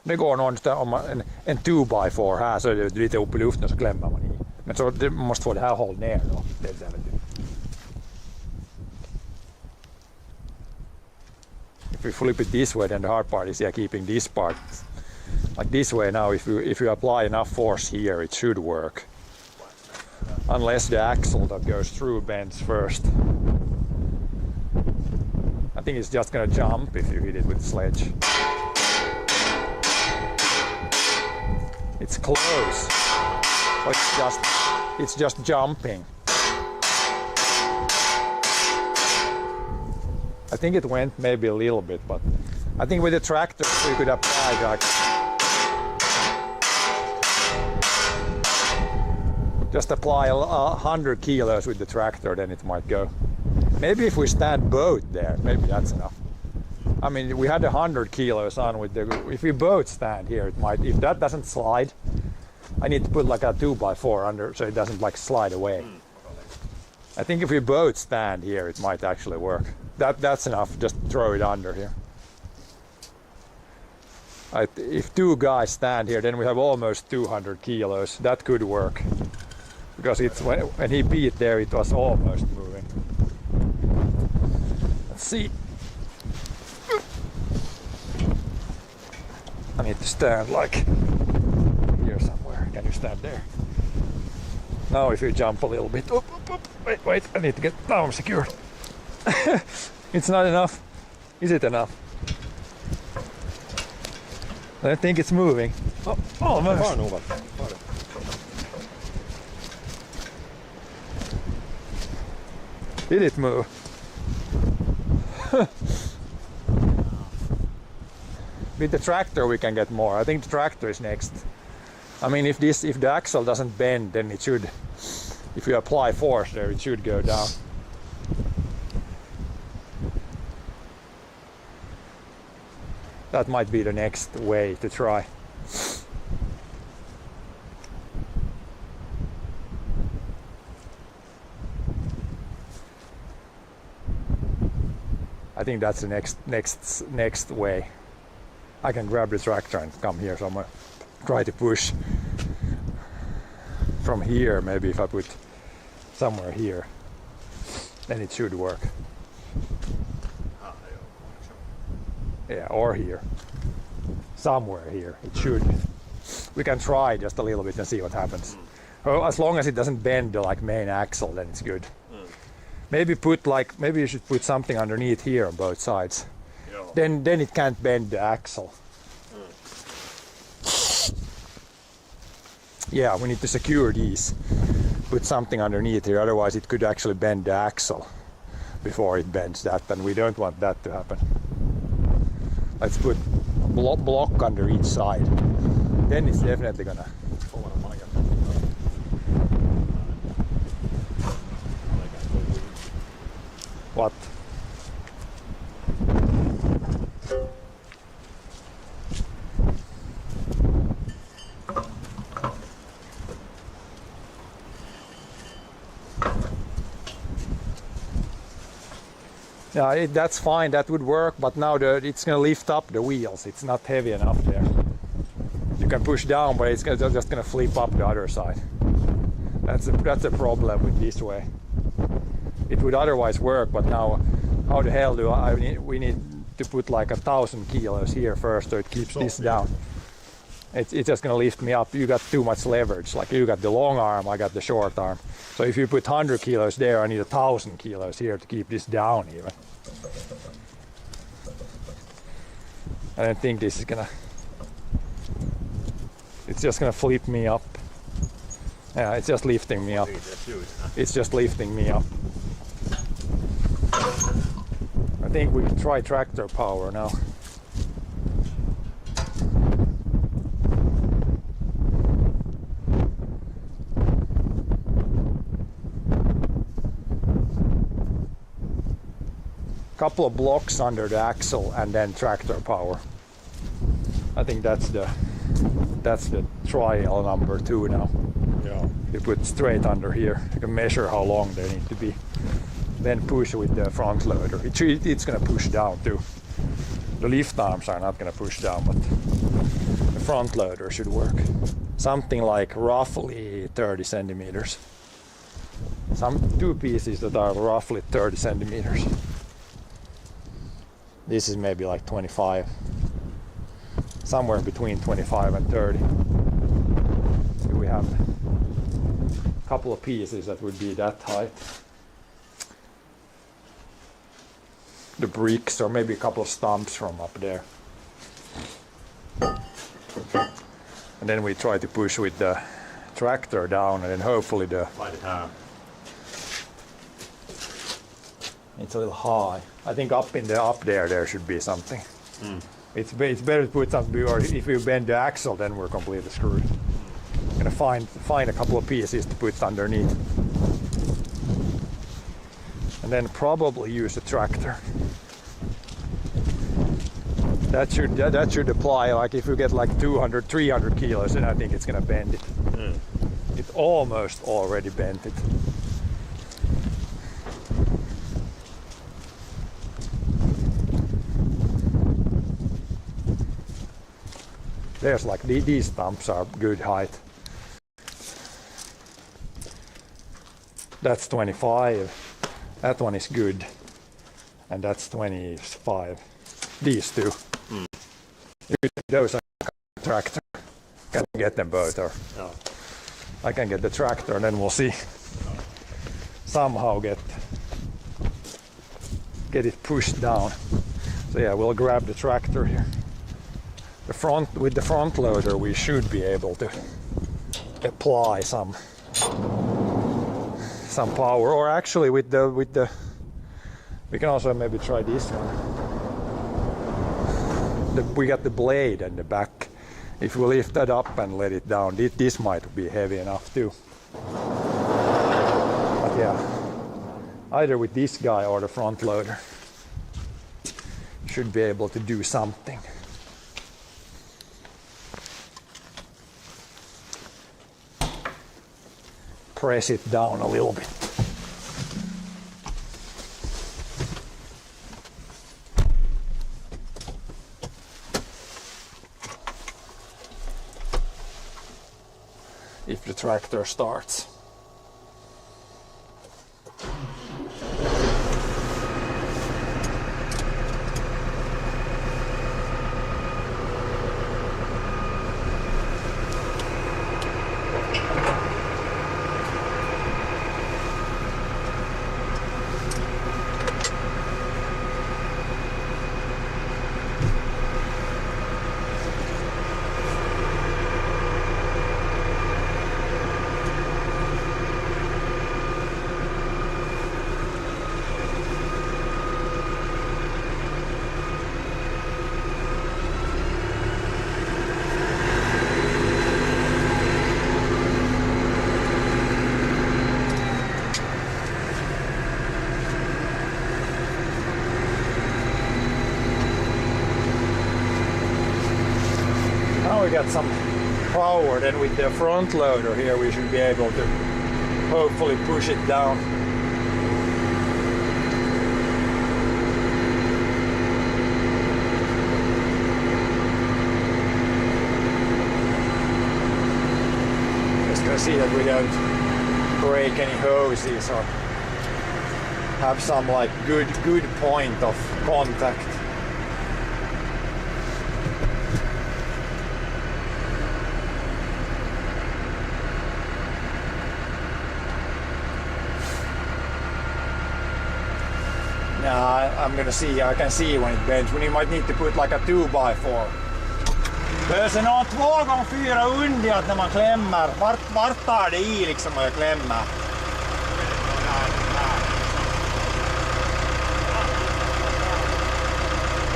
Speaker 2: Det går någonstans om man, en 2x4 här så är det lite upp i luften så klämmer man i. Men så det måste få det här håll ner då. Det är väldigt. If we flip it this way, then the hard part is keeping this part like this way. Now if you apply enough force here, it should work. Unless the axle that goes through bends first. I think it's just gonna jump if you hit it with the sledge. It's close. But it's just jumping. I think it went maybe a little bit, but I think with the tractor we could apply like just apply 100 kilos with the tractor, then it might go. Maybe if we stand both there, maybe that's enough. I mean, we had 100 kilos on with the. If we both stand here, it might. If that doesn't slide, I need to put like a 2x4 under so it doesn't like slide away. I think if we both stand here, it might actually work. That's enough. Just throw it under here. If two guys stand here, then we have almost 200 kilos. That could work. Because it's when he beat there, it was almost moving. Let's see. I need to stand like here somewhere. Can you stand there? Now if you jump a little bit. Oop, oop, oop. Wait, I need to get. Now I'm secured. It's not enough. Is it enough? I don't think it's moving. Oh, almost. Did it move? With the tractor we can get more. I think the tractor is next. I mean, if the axle doesn't bend, then it should. If you apply force there, it should go down. That might be the next way to try. I think that's the next way. I can grab the tractor and come here somewhere. Try to push from here. Maybe if I put somewhere here, then it should work. Yeah, or here. Somewhere here. It should. We can try just a little bit and see what happens. Well, as long as it doesn't bend the like main axle, then it's good. Maybe you should put something underneath here on both sides. Then it can't bend the axle. Yeah, we need to secure these. Put something underneath here, otherwise it could actually bend the axle before it bends that, and we don't want that to happen. Let's put block under each side. Then it's definitely gonna. What? Yeah, that's fine, that would work, but now it's going to lift up the wheels. It's not heavy enough there. You can push down, but it's just going to flip up the other side. That's a problem with this way. It would otherwise work, but now how the hell we need to put like 1,000 kilos here first so it keeps this down. It's just going to lift me up. You got too much leverage. Like you got the long arm, I got the short arm. So if you put 100 kilos there, I need 1,000 kilos here to keep this down even. I don't think this is gonna. It's just gonna flip me up. Yeah, it's just lifting me up. It's just lifting me up. I think we can try tractor power now. couple of blocks under the axle and then tractor power. I think that's the trial number 2 now.
Speaker 3: Joo.
Speaker 2: You put straight under here. You can measure how long they need to be. Then push with the front loader. It's gonna push down too. The lift arms are not gonna push down, but the front loader should work. Something like roughly 30 centimeters. Some 2 pieces that are roughly 30 centimeters. This is maybe like 25. Somewhere between 25 and 30. So we have a couple of pieces that would be that height. The bricks, or maybe a couple of stumps from up there. And then we try to push with the tractor down, and then hopefully
Speaker 3: Laitetaan.
Speaker 2: it's a little high. I think up there should be something. It's better to put something, or if we bend the axle, then we're completely screwed. Gonna find a couple of pieces to put underneath, and then probably use a tractor. That should apply. Like if you get like 200, 300 kilos, then I think it's gonna bend it. It almost already bent it. There's like these stumps are good height. That's 25. That one is good, and that's 25. These two. Those are tractor. Can I get them both, or
Speaker 3: Joo.
Speaker 2: I can get the tractor, and then we'll see. Somehow get it pushed down. So yeah, we'll grab the tractor here. With the front loader, we should be able to apply some power, or actually with the we can also maybe try this one. We got the blade in the back. If we lift that up and let it down, this might be heavy enough too. But yeah, either with this guy or the front loader, should be able to do something. Press it down a little bit. If the tractor starts. We got some power, then with the front loader here we should be able to hopefully push it down. Just gonna see that we don't break any hoses or have some like good point of contact. I'm gonna see, I can see when it bends. We might need to put like a 2x4. Löser någon 2x4 undiat när man klämmer. Vart tar det i liksom när jag klämmer?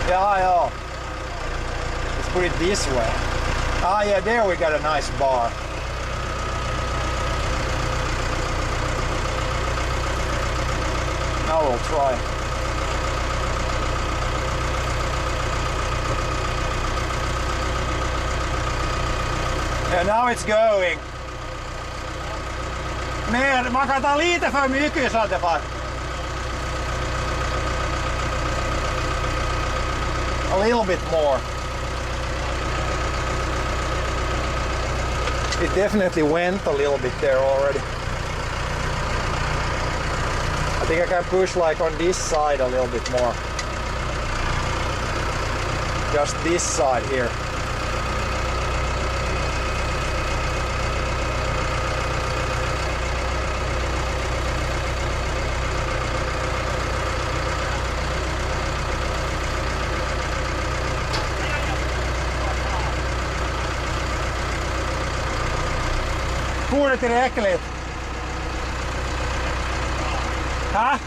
Speaker 2: Ja. Let's put it this way. Ah yeah, there we got a nice bar. Now we'll try. Yeah, now it's going. Mer, man kan ta lite för mycket så att det far. A little bit more. It definitely went a little bit there already. I think I can push like on this side a little bit more. Just this side here. Får det tillräckligt? Huh?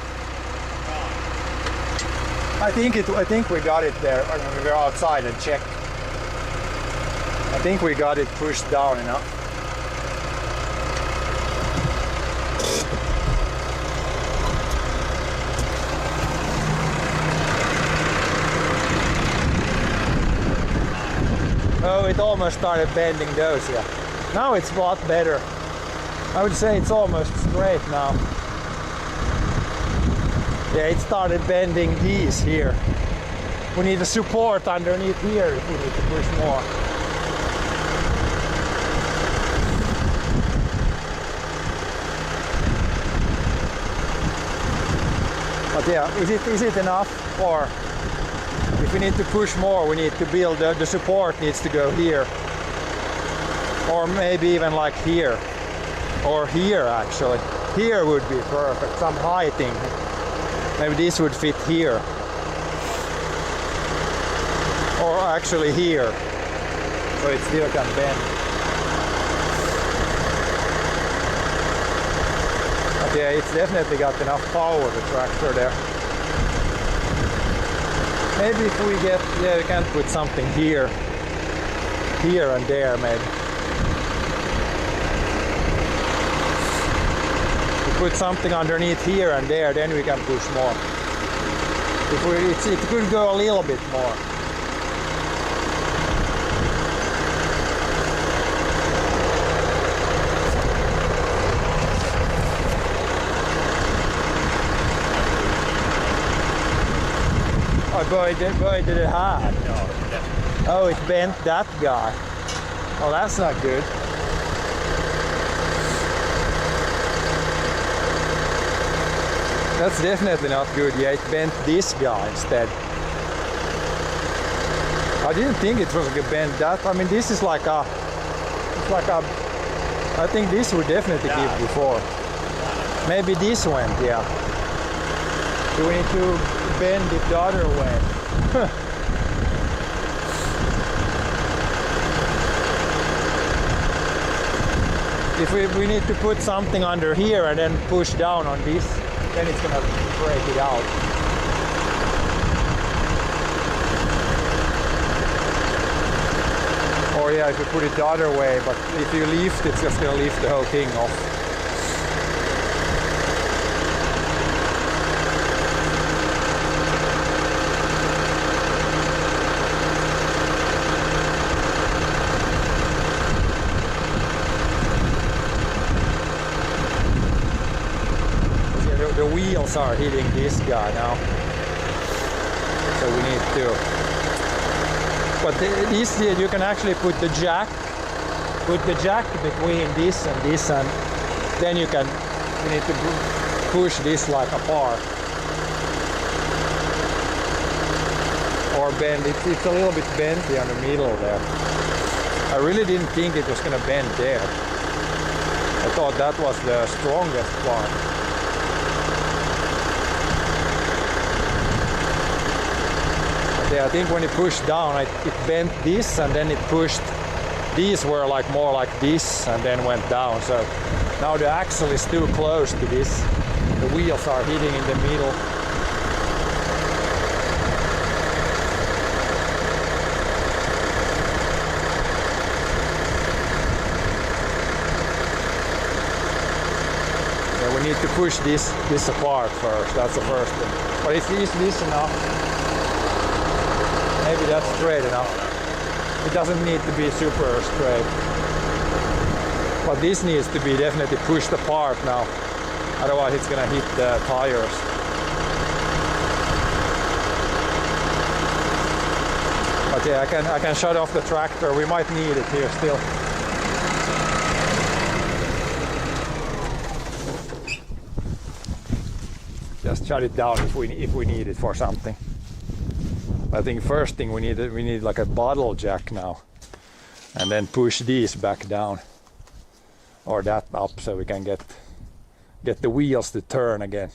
Speaker 2: I think we got it there when we were outside and checked. I think we got it pushed down enough. Oh, it almost started bending those, yeah. Now it's a lot better. I would say it's almost straight now. Yeah, it started bending these here. We need a support underneath here if we need to push more. But yeah, is it enough? Or if we need to push more, we need to build the support needs to go here. Or maybe even like here. Or here actually. Here would be perfect, some heighting. Maybe this would fit here. Or actually here. So it still can bend. But yeah, it's definitely got enough power, the tractor there. Maybe if we get, yeah, we can put something here. Here and there maybe. Put something underneath here and there, then we can push more. It could go a little bit more. Oh boy, did it hard. Oh, it bent that guy. Oh, that's not good. That's definitely not good. Yeah, it bent this guy instead. I didn't think it was going to bend that. I mean, this is like a, it's like a, I think this would definitely give before. Only this went, yeah. Do we need to bend it the other way? If we need to put something under here and then push down on this, then it's gonna break it out. Or yeah, if you put it the other way, but if you lift, it's just gonna lift the whole thing off. The wheels are hitting this guy now, so we need to. But this you can actually put the jack between this, and then you need to push this like apart or bend. It's a little bit bendy on the middle there. I really didn't think it was gonna bend there. I thought that was the strongest part. Yeah, I think when you pushed down, it bent this, and then it pushed. These were like more like this, and then went down. So now the axle is too close to this. The wheels are hitting in the middle. Yeah, we need to push this apart first. That's the first thing. But is this enough? Maybe that's straight enough. It doesn't need to be super straight. But this needs to be definitely pushed apart now, otherwise it's gonna hit the tires. But yeah, I can shut off the tractor. We might need it here still. Just shut it down if we need it for something. I think first thing we need like a bottle jack now, and then push these back down, or that up, so we can get the wheels to turn again.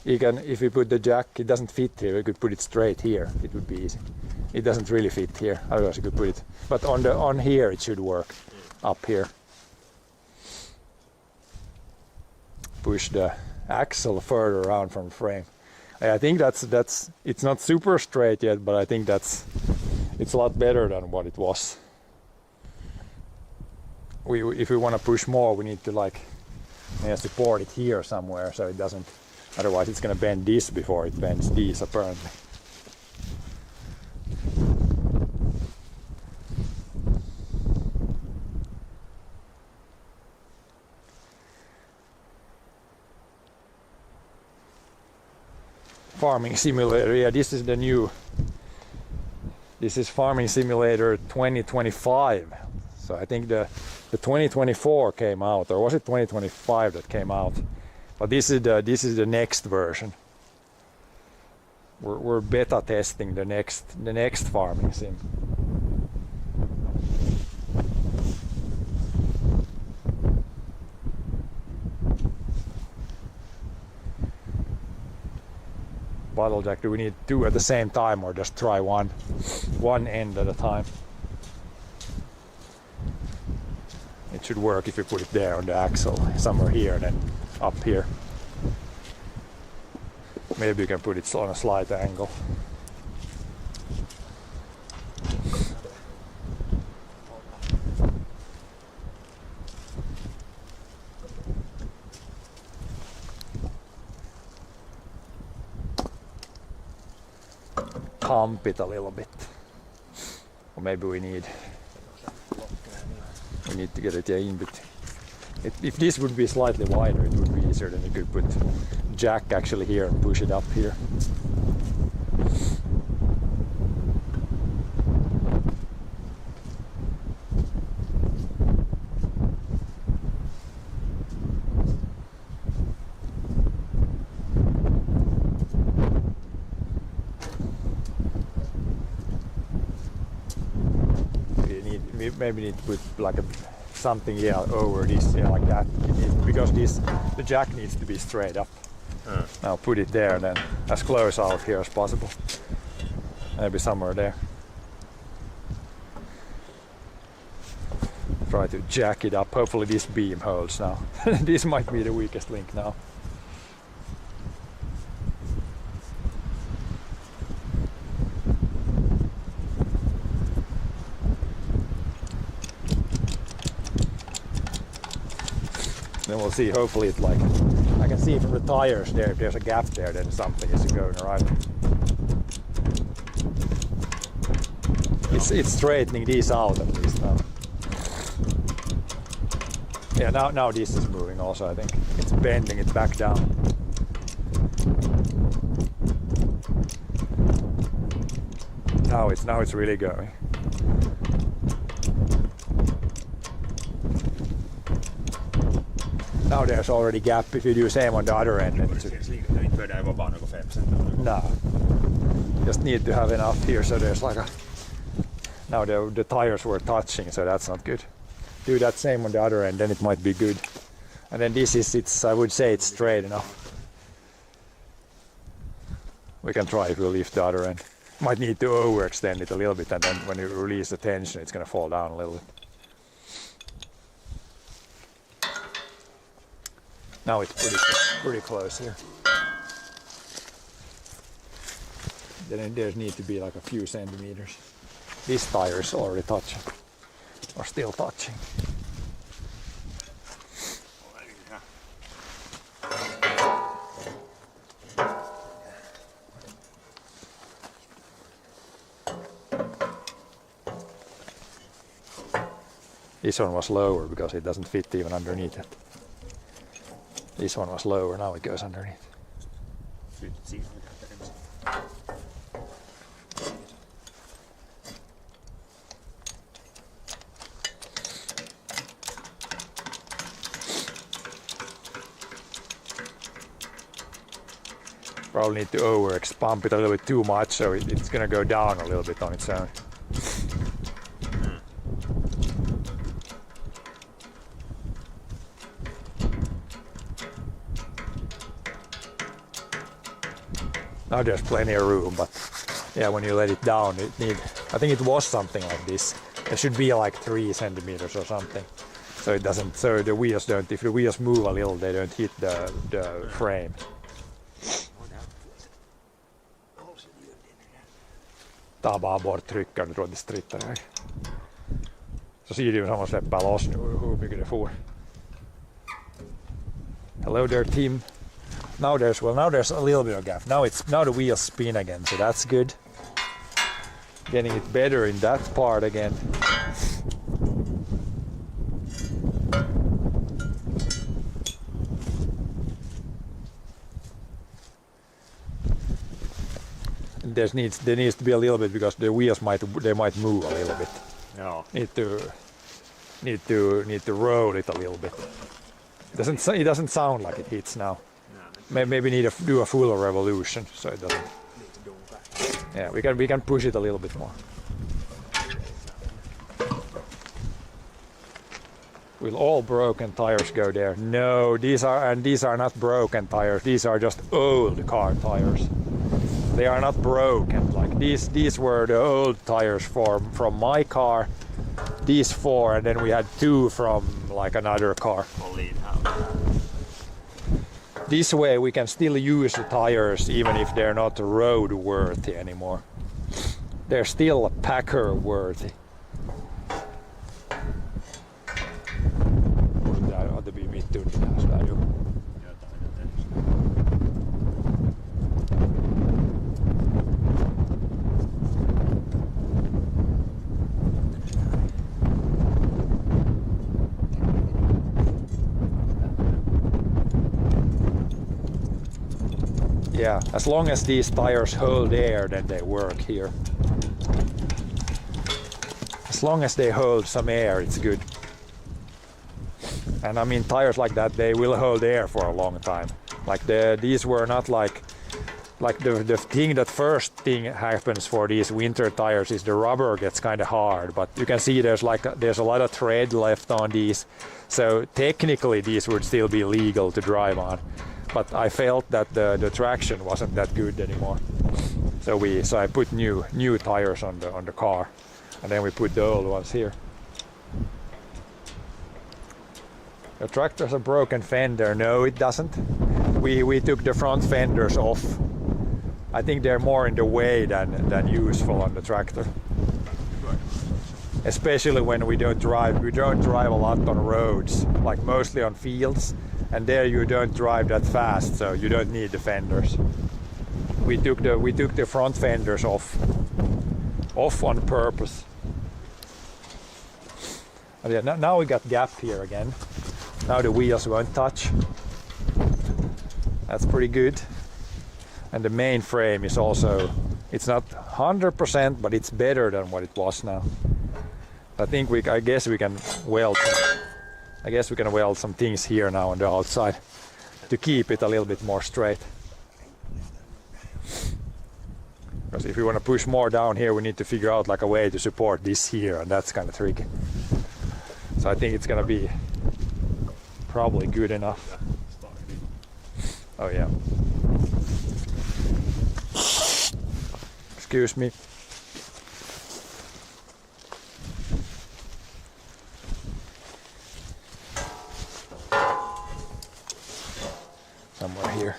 Speaker 2: If we put the jack, it doesn't fit here. We could put it straight here. It would be easy. It doesn't really fit here. Otherwise, you could put it. But on here, it should work. Up here. Push the axle further around from the frame. I think that's. It's not super straight yet, but I think it's a lot better than what it was. If we want to push more, we need to support it here somewhere so it doesn't. Otherwise it's going to bend this before it bends these, apparently. Farming Simulator, yeah, this is the new. This is Farming Simulator 2025. So I think the 2024 came out, or was it 2025 that came out? But this is the next version. We're beta testing the next farming sim. Bottle jack, do we need two at the same time or just try one end at a time? It should work if you put it there on the axle, somewhere here and then up here. Maybe you can put it on a slight angle. Pump it a little bit. Or maybe we need to get it in between. If this would be slightly wider, it would be easier. Then you could put jack actually here and push it up here. Maybe need to put like something over this, like that, because the jack needs to be straight up. Now put it there, then as close out here as possible. Maybe somewhere there. Try to jack it up. Hopefully this beam holds now. This might be the weakest link now. Then we'll see, hopefully it's like, I can see from the tires there, if there's a gap there, then something is going right. It's straightening these out at least now. Yeah, now this is moving also, I think. It's bending it back down. Now it's really going. Now there's already gap if you do same on the other end. No. Just need to have enough here so there's like a... Now the tires were touching, so that's not good. Do that same on the other end, then it might be good. And then I would say it's straight enough. We can try if we lift the other end. Might need to overextend it a little bit, and then when you release the tension it's gonna fall down a little bit. Now it's pretty close here. Then there need to be like a few centimeters. This tire is already touching, or still touching. This one was lower because it doesn't fit even underneath it. This one was lower, now it goes underneath.
Speaker 3: Sytyt siinä mitään tekemistä.
Speaker 2: Probably need to pump it a little bit too much, so it's gonna go down a little bit on its own. Now there's plenty of room, but yeah, when you let it down, I think it was something like this. It should be like 3 centimeters or something. So it doesn't, so the wheels don't, if the wheels move a little, they don't hit the frame. Tää on bara borttryckaren, jag tror att det strittar här. Så ser det ut som att man släpper loss nu hur mycket det får. Hello there team. Now there's a little bit of gap. Now the wheels spin again, so that's good. Getting it better in that part again. There needs to be a little bit because the wheels might move a little bit.
Speaker 3: Joo.
Speaker 2: Need to roll it a little bit. It doesn't sound like it hits now. Maybe need to do a full revolution so it doesn't. Yeah, we can push it a little bit more. Will all broken tires go there? No, these are not broken tires. These are just old car tires. They are not broken. Like these were the old tires from my car. These 4, and then we had 2 from like another car. This way we can still use the tires even if they're not road worthy anymore. They're still Packer worthy. Hade vi mitt under det här sådär ju. Yeah, as long as these tires hold air, then they work here. As long as they hold some air, it's good. And I mean, tires like that, they will hold air for a long time. Like these were not like the thing that first thing happens for these winter tires is the rubber gets kind of hard, but you can see there's a lot of tread left on these. So technically these would still be legal to drive on. But I felt that the traction wasn't that good anymore. So I put new tires on the car, and then we put the old ones here. The tractor has a broken fender. No, it doesn't. We took the front fenders off. I think they're more in the way than useful on the tractor. Especially when we don't drive. We don't drive a lot on roads, like mostly on fields. And there you don't drive that fast, so you don't need the fenders. We took the front fenders off on purpose. And yeah, now we got gap here again. Now the wheels won't touch. That's pretty good. And the main frame is also, it's not 100%, but it's better than what it was now. I guess we can weld some things here now on the outside to keep it a little bit more straight. Because if we want to push more down here, we need to figure out like a way to support this here, and that's kind of tricky. So I think it's gonna be probably good enough. Oh yeah. Excuse me. Somewhere here.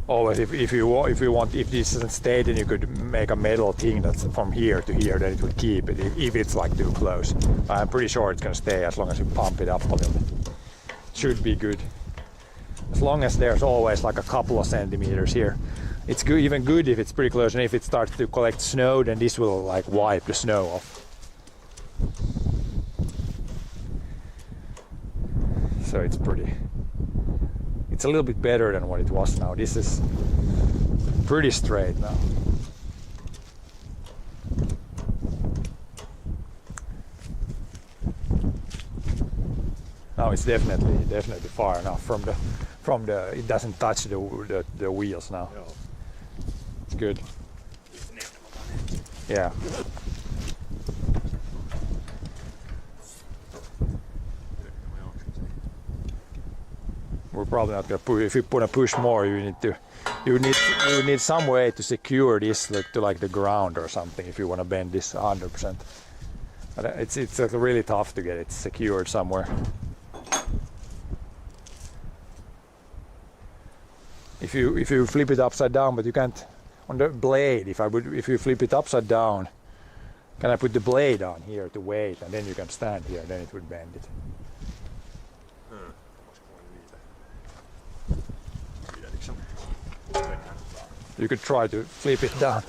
Speaker 2: always if this doesn't stay, then you could make a metal thing that's from here to here, then it would keep it if it's like too close. I'm pretty sure it's gonna stay as long as you pump it up a little bit. Should be good. As long as there's always like a couple of centimeters here. It's good, even good if it's pretty close, and if it starts to collect snow, then this will like wipe the snow off. So it's a little bit better than what it was now. This is pretty straight now. Now it's definitely far enough from the it doesn't touch the wheels now.
Speaker 3: Joo.
Speaker 2: It's good. Yeah. We're probably not gonna push. If you want to push more, you need some way to secure this to like the ground or something if you want to bend this 100%. But it's really tough to get it secured somewhere. If you flip it upside down, but you can't on the blade. If you flip it upside down, can I put the blade on here to wait, and then you can stand here, then it would bend it. You could try to flip it down.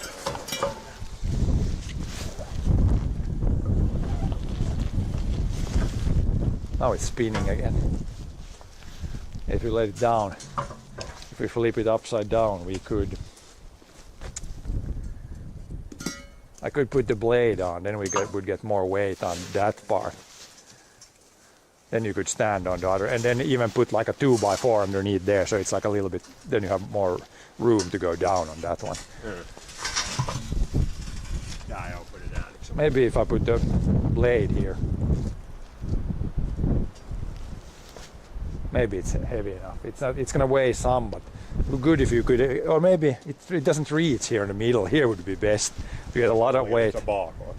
Speaker 2: Now it's spinning again. If you let it down, if we flip it upside down, I could put the blade on, then we would get more weight on that part. Then you could stand on the other, and then even put like a 2x4 underneath there, so it's like a little bit, then you have more room to go down on that one.
Speaker 3: Yeah, I'll put it down.
Speaker 2: Maybe if I put the blade here. Maybe it's heavy enough. It's gonna weigh some, but good if you could, or maybe it doesn't reach here in the middle. Here would be best. You get a lot of weight.
Speaker 3: It's a bakåt.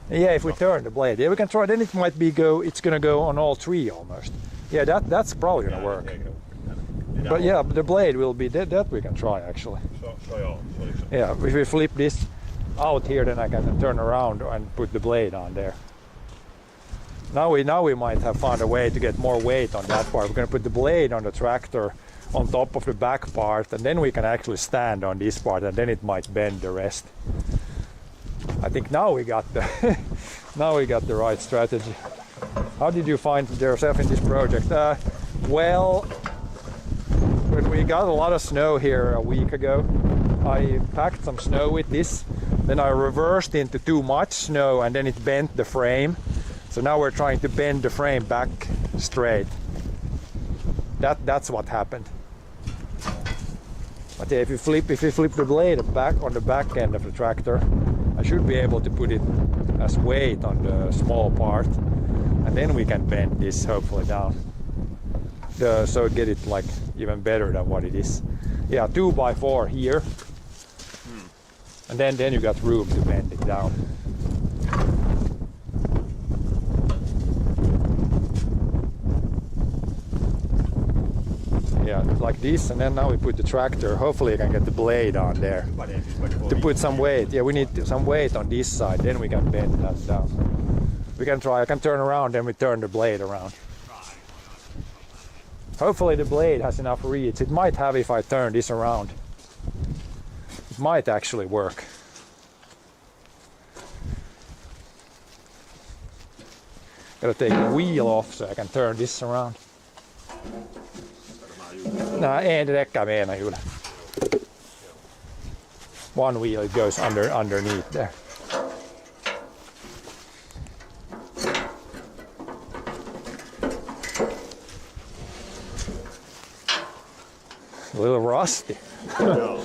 Speaker 2: Yeah, if we turn the blade, yeah, we can try. Then it might be it's gonna go on all three almost. Yeah, that's probably gonna work. But yeah, the blade will be that we can try actually.
Speaker 3: So joo,
Speaker 2: Yeah, if we flip this out here, then I can turn around and put the blade on there. Now we might have found a way to get more weight on that part. We're gonna put the blade on the tractor on top of the back part, and then we can actually stand on this part, and then it might bend the rest. I think now we got the right strategy. How did you find yourself in this project? Well, when we got a lot of snow here a week ago, I packed some snow with this. Then I reversed into too much snow, and then it bent the frame. So now we're trying to bend the frame back straight. That's what happened. But yeah, if you flip the blade back on the back end of the tractor, I should be able to put it as weight on the small part, and then we can bend this hopefully down. So get it like even better than what it is. Yeah, 2x4 here, and then you got room to bend it down. Yeah, like this, and then now we put the tractor. Hopefully I can get the blade on there to put some weight. Yeah, we need some weight on this side, then we can bend that down. We can try. I can turn around, then we turn the blade around. Hopefully the blade has enough reach. It might have if I turn this around. It might actually work. Gotta take the wheel off so I can turn this around. No, ei rekkä mene kyllä. One wheel, it goes underneath there. A little rusty.
Speaker 3: Joo.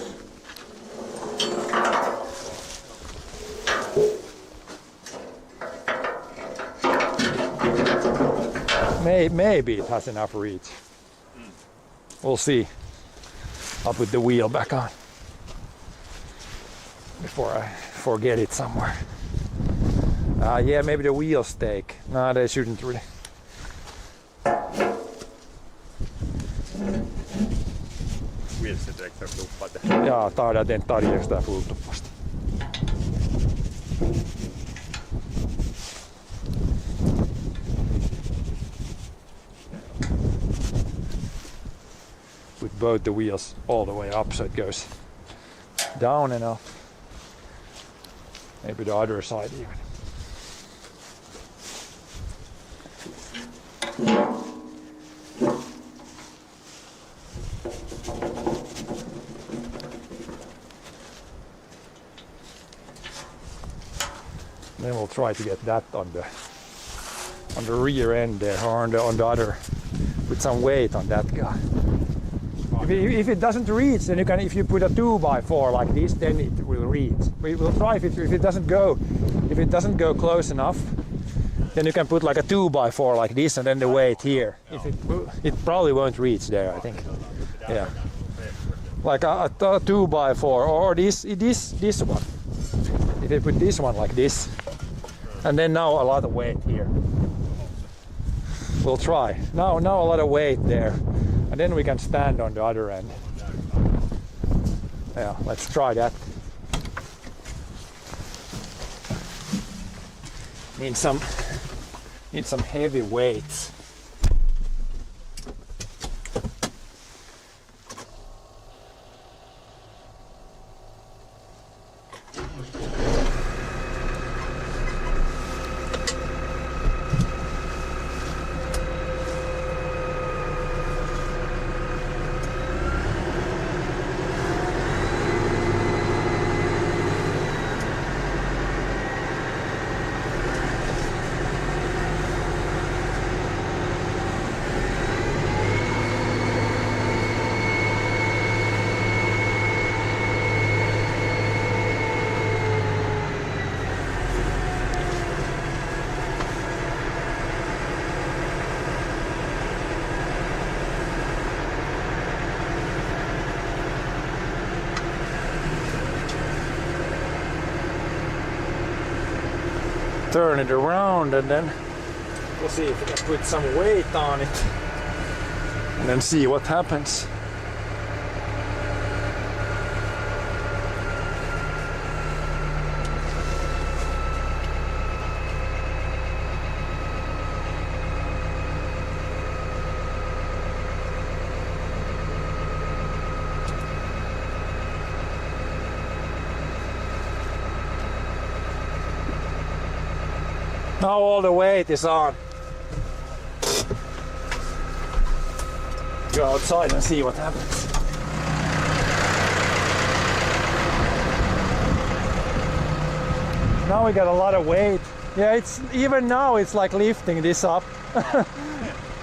Speaker 2: Maybe it has enough reach. We'll see. I'll put the wheel back on before I forget it somewhere. Yeah, maybe the wheels stake. No, they shouldn't really.
Speaker 3: wheelset extra tuppade.
Speaker 2: Ja, tar det den tar just där fullt upp fast. With both the wheels all the way up so it goes down and up. Maybe the other side even. Then we'll try to get that on the rear end there, or on the other, with some weight on that guy. If it doesn't reach, then you can. If you put a 2x4 like this, then it will reach. We will try if it doesn't go. If it doesn't go close enough, then you can put like a 2x4 like this, and then the weight here. If it probably won't reach there, I think. Yeah, like a 2x4 or this one. If you put this one like this, and then now a lot of weight here. We'll try. Now a lot of weight there. And then we can stand on the other end. Yeah, let's try that. Need some heavy weights. Turn it around and then we'll see if we can put some weight on it and then see what happens. Now all the weight is on. Go outside and see what happens. Now we got a lot of weight. Yeah, it's even now it's like lifting this up.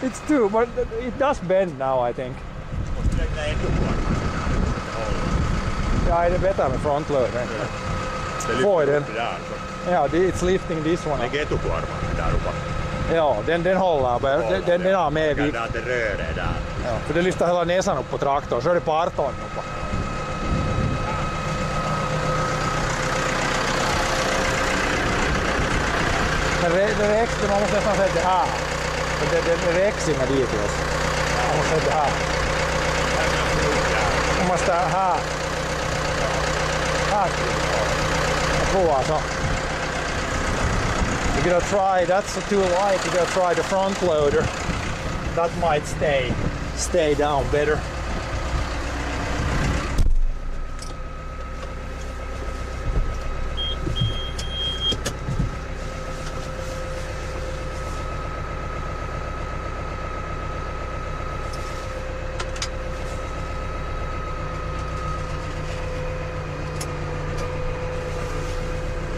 Speaker 2: It's too, but it does bend now, I think. Ja, är det bättre med frontloader? Får den? Ja, it's lifting this one.
Speaker 3: Det är etukuorma där uppe.
Speaker 2: Ja, den håller. Den har med vikt.
Speaker 3: Det rör det där.
Speaker 2: Ja, för det lyfter hela näsan upp på traktorn, så är det på 18 uppe. Men det växte, man måste nästan sätta det här. För det växer med dit just. Man måste sätta det här. Man måste här. Här. På alltså. You're gonna try, that's too light, you're gonna try the front loader. That might stay down better.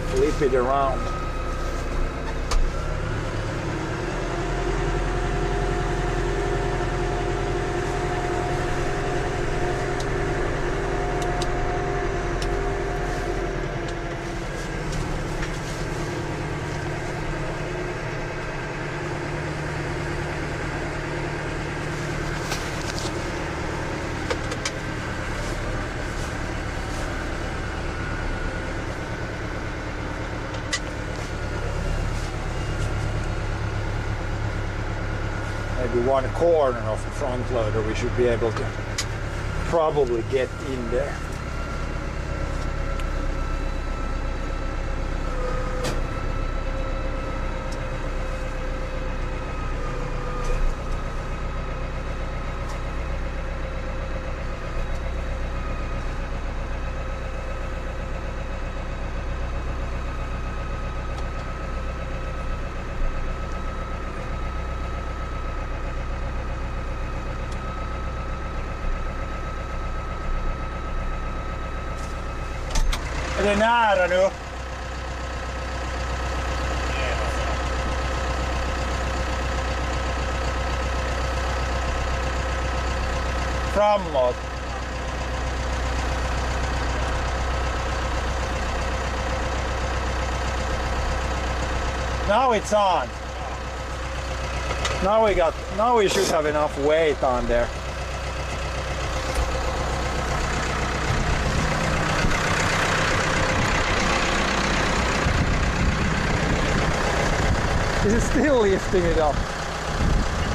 Speaker 2: Flip it around. Maybe one corner of the front loader we should be able to probably get in there. Är det nära nu? Framåt. Now it's on. Now we should have enough weight on there. Is it still lifting it up?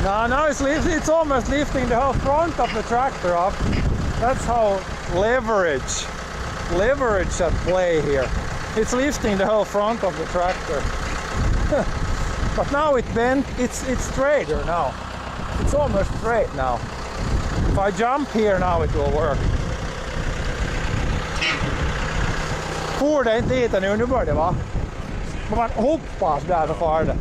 Speaker 2: No, now it's almost lifting the whole front of the tractor up. That's how leverage at play here. It's lifting the whole front of the tractor. But now it bent, it's straighter now. It's almost straight now. If I jump here now it will work. For det inte hit nu börjar det va? Man hoppas där så far det.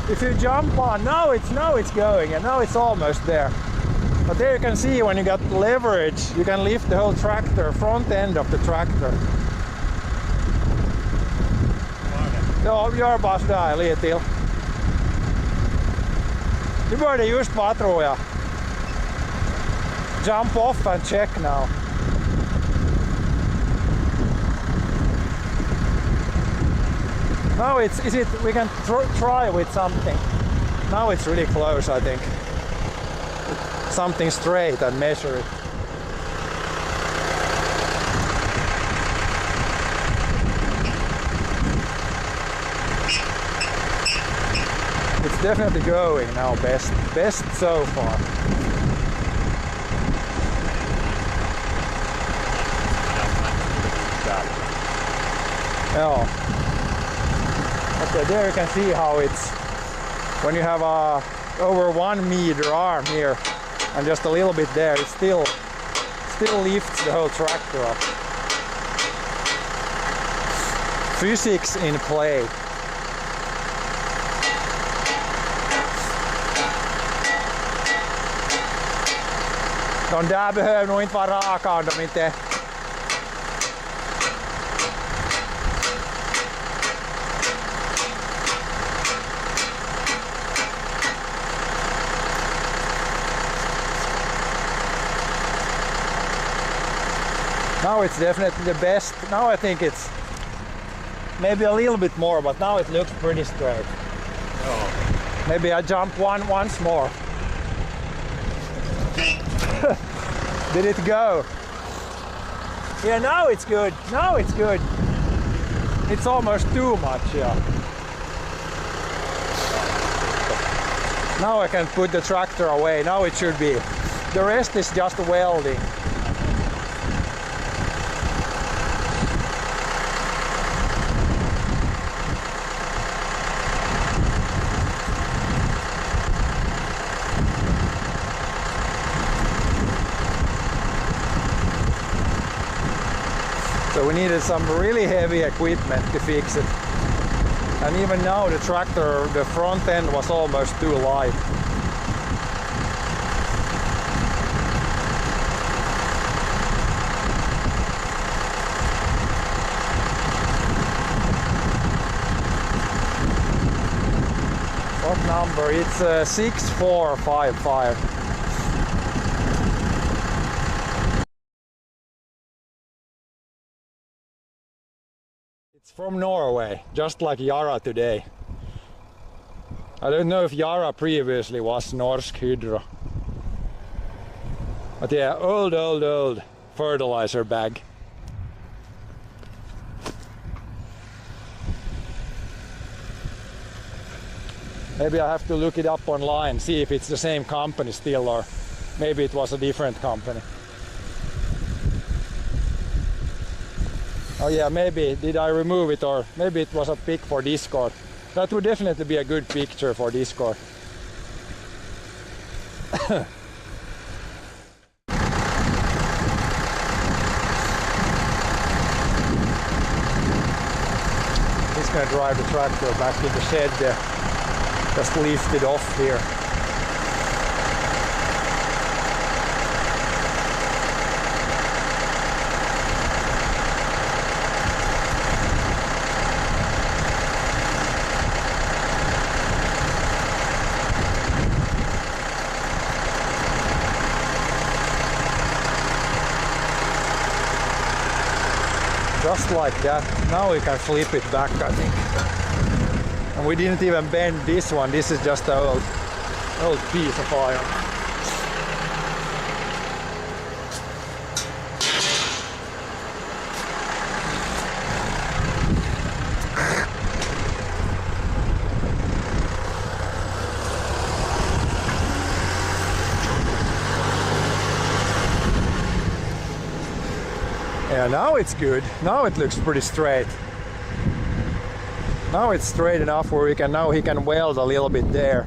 Speaker 2: If you jump on, now it's going and now it's almost there. But there you can see when you got leverage, you can lift the whole tractor, front end of the tractor. Ja, gör bara sådär lite till. Nu börjar det just bara tror jag. Jump off and check now. Now we can try with something. Now it's really close, I think. Something straight and measure it. It's definitely going now, best so far. Yeah. Okay, there you can see how it's when you have a over 1 meter arm here and just a little bit there, it still lifts the whole tractor up. Physics in play. De där behöver nog inte vara raka om de inte. Now it's definitely the best. Now I think it's maybe a little bit more, but now it looks pretty straight. Oh. Maybe I jump once more. Did it go? Yeah, now it's good. Now it's good. It's almost too much, yeah. Now I can put the tractor away. Now it should be. The rest is just welding. So we needed some really heavy equipment to fix it. And even now the tractor, the front end was almost too light. What number? It's 6455. It's from Norway, just like Yara today. I don't know if Yara previously was Norsk Hydro. But yeah, old fertilizer bag. Maybe I have to look it up online, see if it's the same company still or Maybe it was a different company. Oh yeah, maybe did I remove it, or maybe it was a pic for Discord. That would definitely be a good picture for Discord. He's gonna drive the tractor back in the shed there. Just lift it off here. Just like that. Now we can flip it back, I think. And we didn't even bend this one. This is just an old piece of iron. Yeah, now it's good. Now it looks pretty straight. Now it's straight enough where he can weld a little bit there,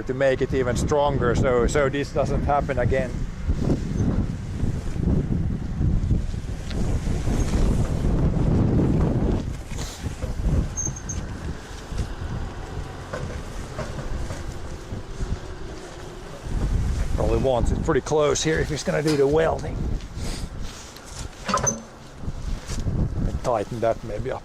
Speaker 2: to make it even stronger, so this doesn't happen again. Probably wants it pretty close here if he's gonna do the welding. Tighten that maybe up.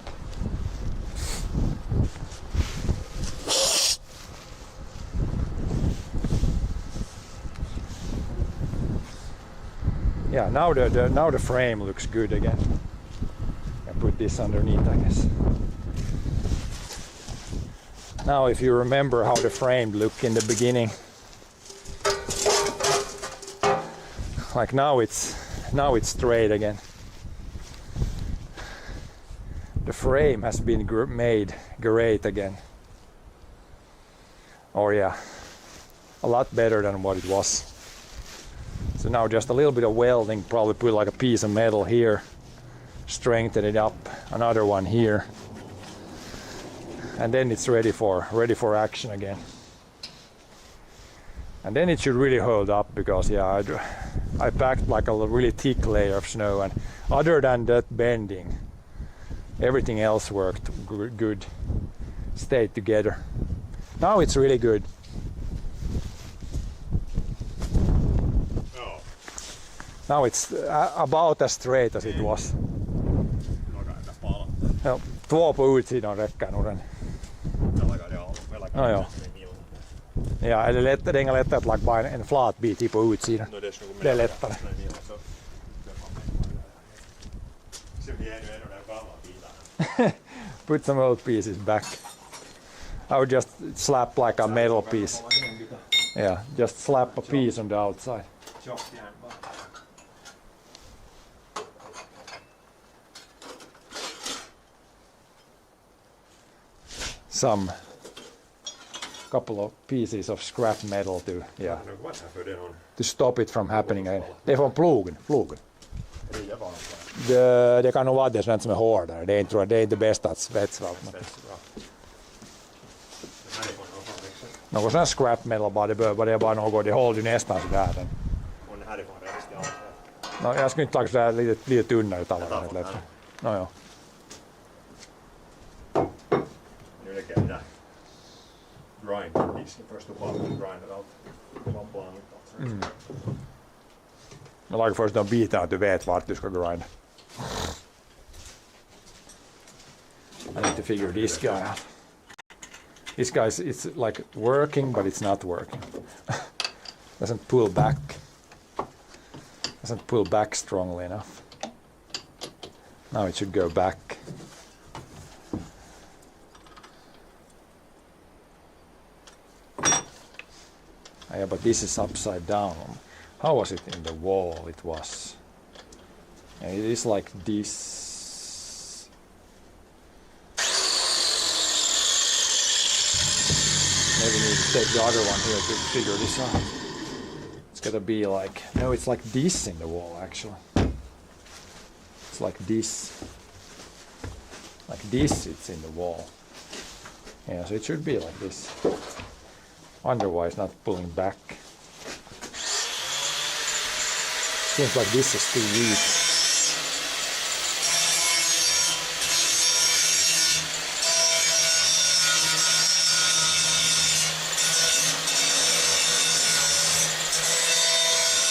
Speaker 2: Yeah, now the frame looks good again. I put this underneath, I guess. Now, if you remember how the frame looked in the beginning, like now it's straight again. The frame has been made great again. Or yeah, a lot better than what it was. So now just a little bit of welding, probably put like a piece of metal here, strengthen it up, another one here, and then it's ready for action again. And then it should really hold up, because yeah, I packed like a really thick layer of snow, and other than that bending, everything else worked good, stayed together. Now it's really good.
Speaker 3: Joo.
Speaker 2: Now it's about as straight as it was. Ja, två på utsidan räcker nog den. No joo. Ja, är det är inga lättare att lägga bara en flat bit på utsidan. Det är lättare. Put some old pieces back. I would just slap like a metal piece. Yeah, just slap a piece on the outside. Some couple of pieces of scrap metal to stop it from happening again. Det är från plogen. Det kan nog vara det sånt som är hårdare. Det är inte bäst att svetsa. Något sånt scrap metal bara, det är bara något, det håller ju nästan sådär. No, jag skulle inte laga sådär lite tunnare ut alla. No, joo.
Speaker 3: Nu lägger jag där. Grind disken först och bara grindar allt.
Speaker 2: Jag lagar först de bitarna att du vet vart du ska grinda. I need to figure this guy out. This guy, it's like working, but it's not working. Doesn't pull back strongly enough. Now it should go back. Yeah, but this is upside down. How was it in the wall? It was. Yeah, it is like this. Maybe we need to take the other one here to figure this out. gotta be like, no, it's like this in the wall actually. It's like this. Like this it's in the wall. Yeah, so it should be like this. Otherwise not pulling back. Seems like this is too weak.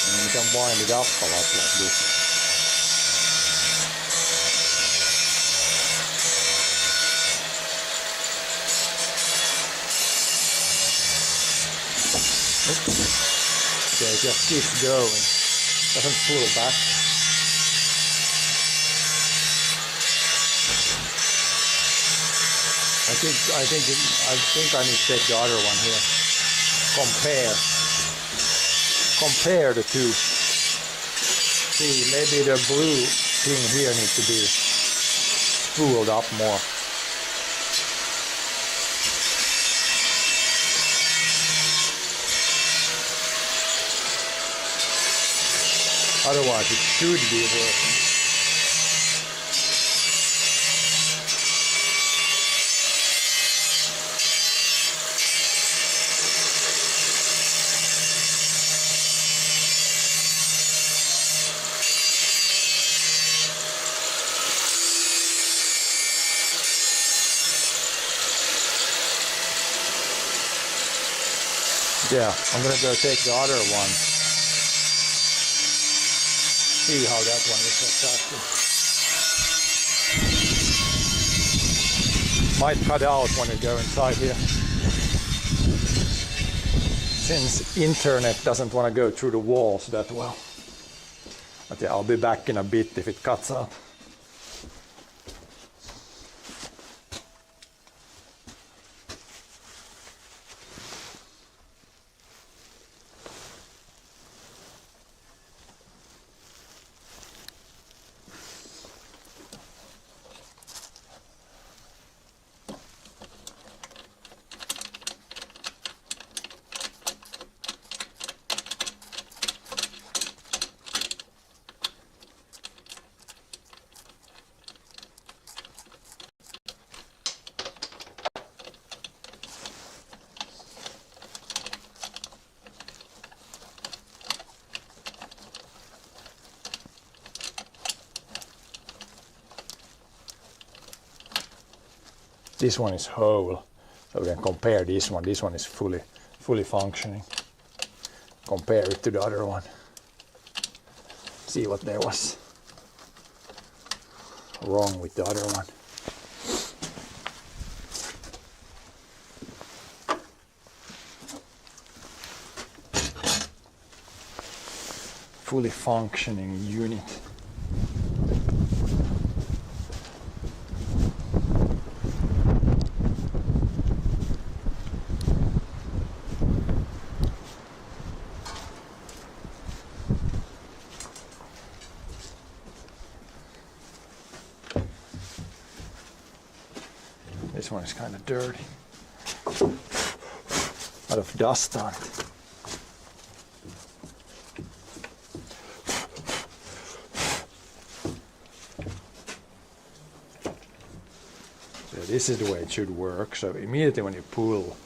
Speaker 2: And you can wind it up a lot like this. Okay, it just keeps going. Doesn't pull back. I think I need to take the other one here. Compare the two. See, maybe the blue thing here needs to be spooled up more. Otherwise it should be working. Yeah, I'm gonna go take the other one. See how that one is exactly. Might cut out when you go inside here. Since internet doesn't want to go through the walls that well. But yeah, I'll be back in a bit if it cuts out. This one is whole, so we can compare this one. This one is fully functioning. Compare it to the other one. See what there was wrong with the other one. Fully functioning unit. This one is kind of dirty. A lot of dust on it. So this is the way it should work. So immediately when you pull,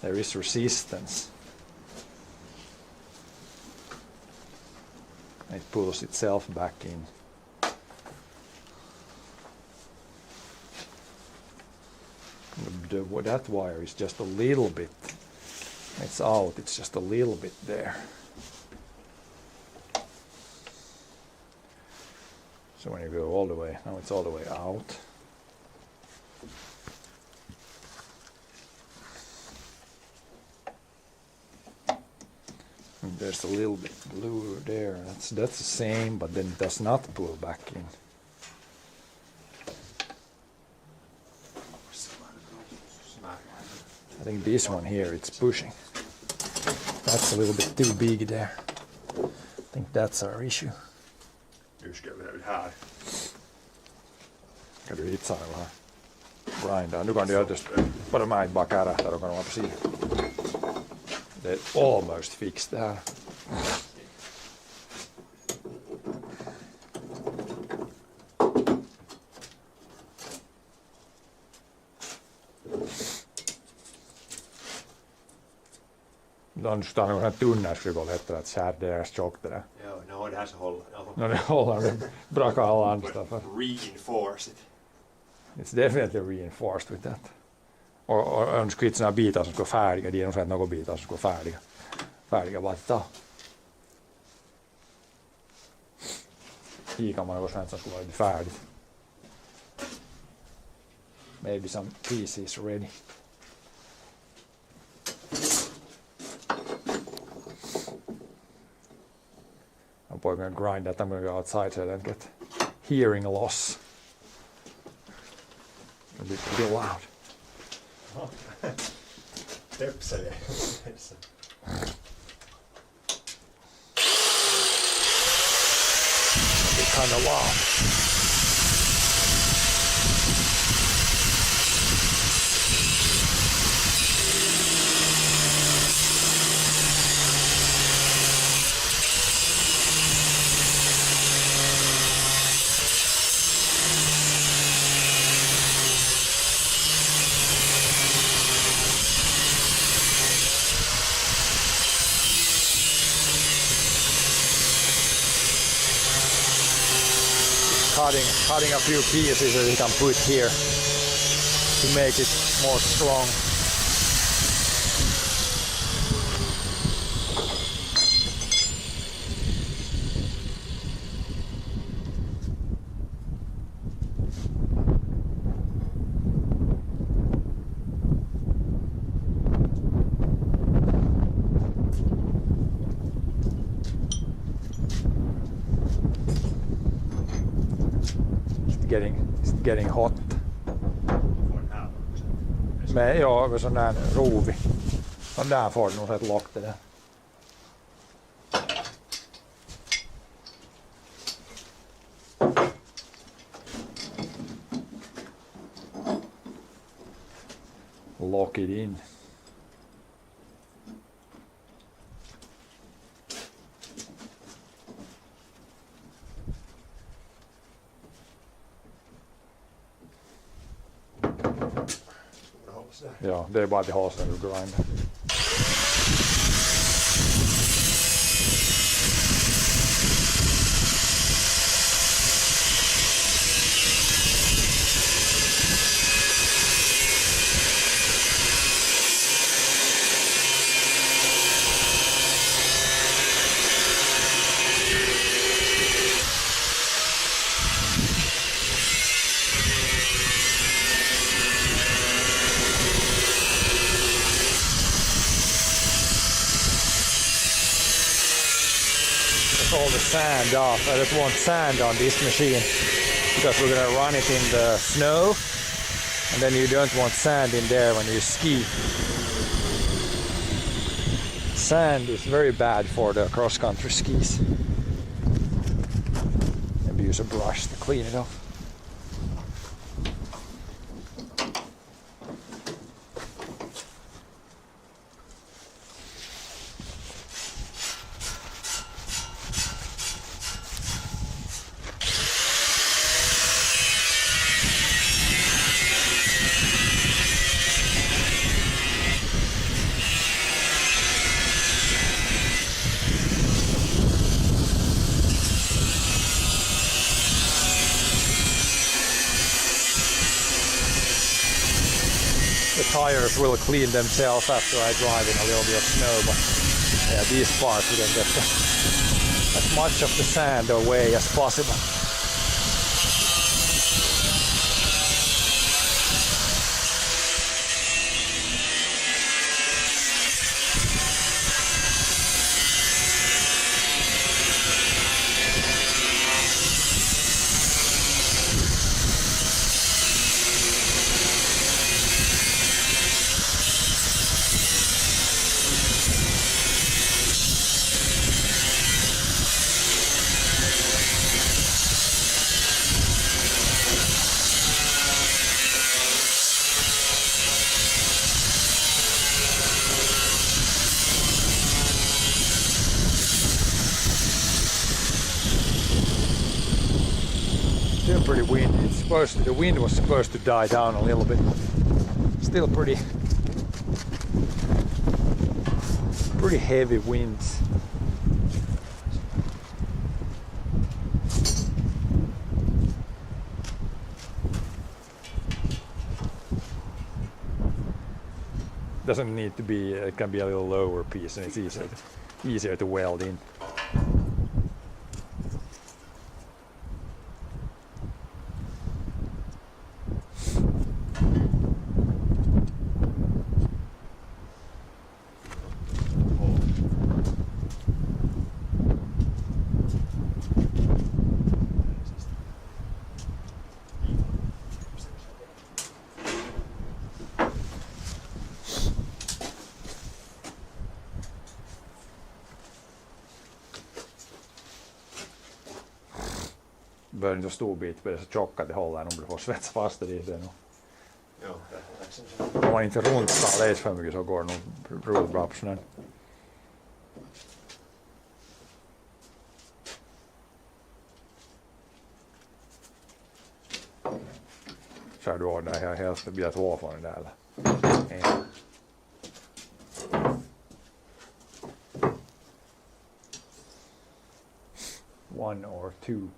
Speaker 2: there is resistance. It pulls itself back in. That wire is just a little bit, it's out, it's just a little bit there. So when you go all the way, now it's all the way out. And there's a little bit blue there, that's the same, but then it does not pull back in. I think this one here, it's pushing. That's a little bit too big there. I think that's our issue.
Speaker 3: Nu ska vi ut här.
Speaker 2: Ska du hitsailla här? Grindaa. Nu kan du just bara mäit bara kärähtää, då kan du vara på sidan. Det är almost fixed det här. De skulle ta någon tunnelskruv heter att skär deras tjockt det där.
Speaker 3: Ja, det här ska hålla.
Speaker 2: No, det håller det brakar alla andra för.
Speaker 3: Reinforce it.
Speaker 2: It's definitely reinforced with that. Och de skulle inte sådana bitar som ska färdiga, det är nog några bitar som ska färdiga. Färdiga bara att ta. Här kan man något sånt som skulle vara färdigt. Maybe some pieces ready. I'm going to grind that. I'm going to go outside so I don't get hearing loss. It'll be pretty loud.
Speaker 3: Töpseli.
Speaker 2: It'll be kind of loud. Cutting a few pieces that you can put here to make it more strong. It's getting hot. Men ja, med sån där rovig. Sån där får du nog rätt lock det där. Lock it in. Ja, det är bara att ha sen du grindar. All the sand off. I just want sand on this machine because we're gonna run it in the snow, and then you don't want sand in there when you ski. Sand is very bad for the cross-country skis. Maybe use a brush to clean it off. The tires will clean themselves after I drive in a little bit of snow, but yeah, these parts we can get as much of the sand away as possible. the wind was supposed to die down a little bit. Still pretty heavy winds. Doesn't need to be, it can be a little lower piece and it's easier to weld in. Bör inte stor bit, för det är så tjocka till hållen om du får svetsa fast det i det nu.
Speaker 3: Ja, det är liksom
Speaker 2: Om man inte runtar läs för mycket så går det nog roligt bra på snön. Kör du ordnar här helst, det blir 2 från den där eller? En. One or two.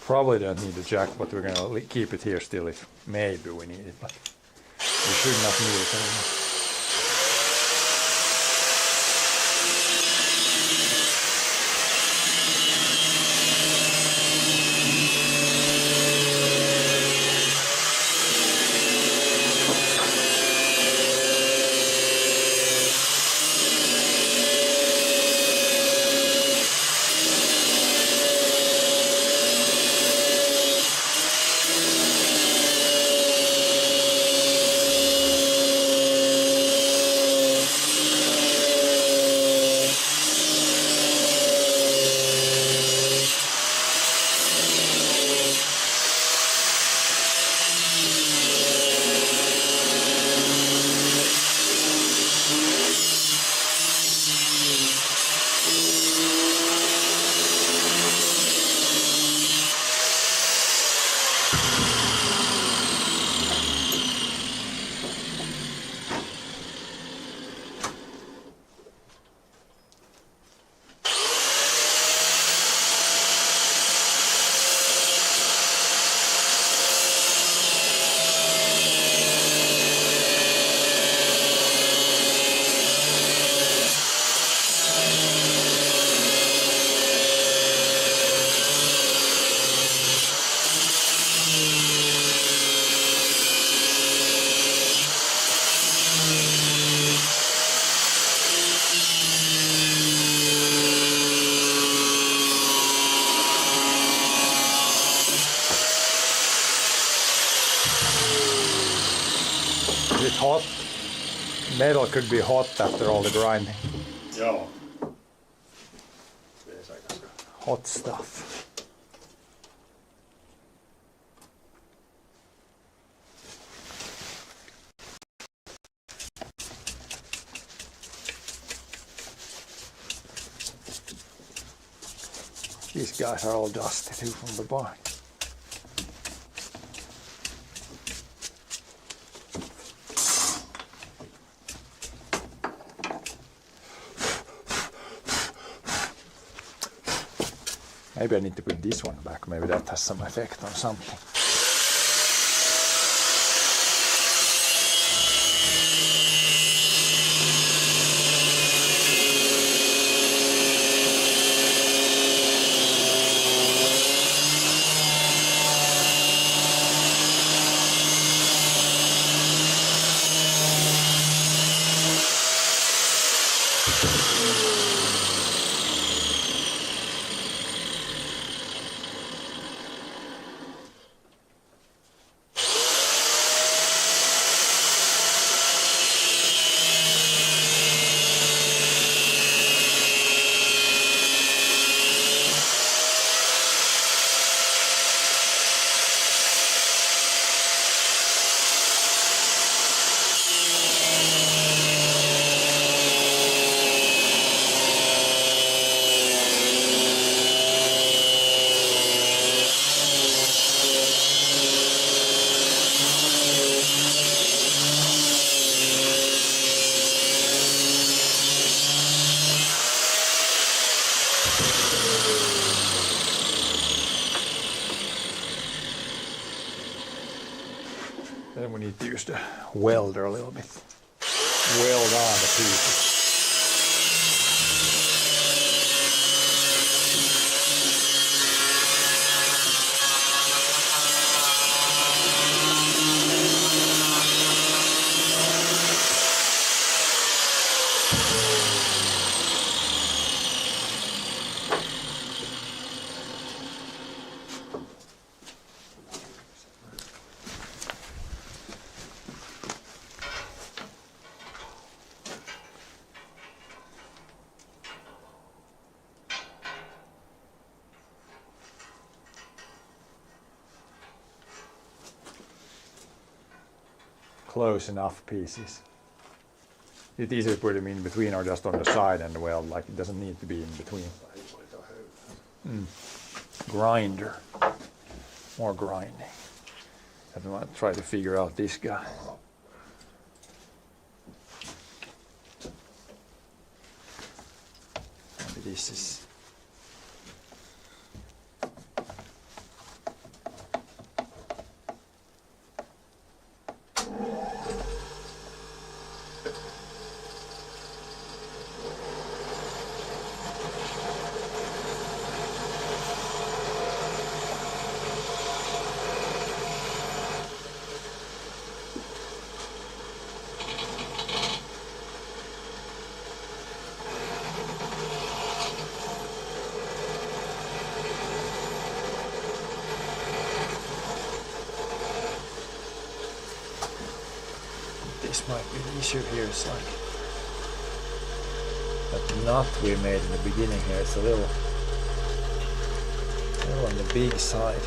Speaker 2: Probably don't need the jack, but we're gonna keep it here still if maybe we need it, but we should not need it anymore. It's hot. Metal could be hot after all the grinding.
Speaker 3: Ja. Det är så ganska.
Speaker 2: Hot stuff. These guys are all dusty too from the barn. Maybe I need to put this one back, maybe that has some effect on something. Then we need to use the welder a little bit. Weld on the pieces. Close enough pieces. It's easier to put them in between or just on the side and weld, like it doesn't need to be in between. Grinder. More grinding. I don't want to try to figure out this guy. Maybe this is. This might be the issue here. It's like that knot we made in the beginning here. It's a little on the big side.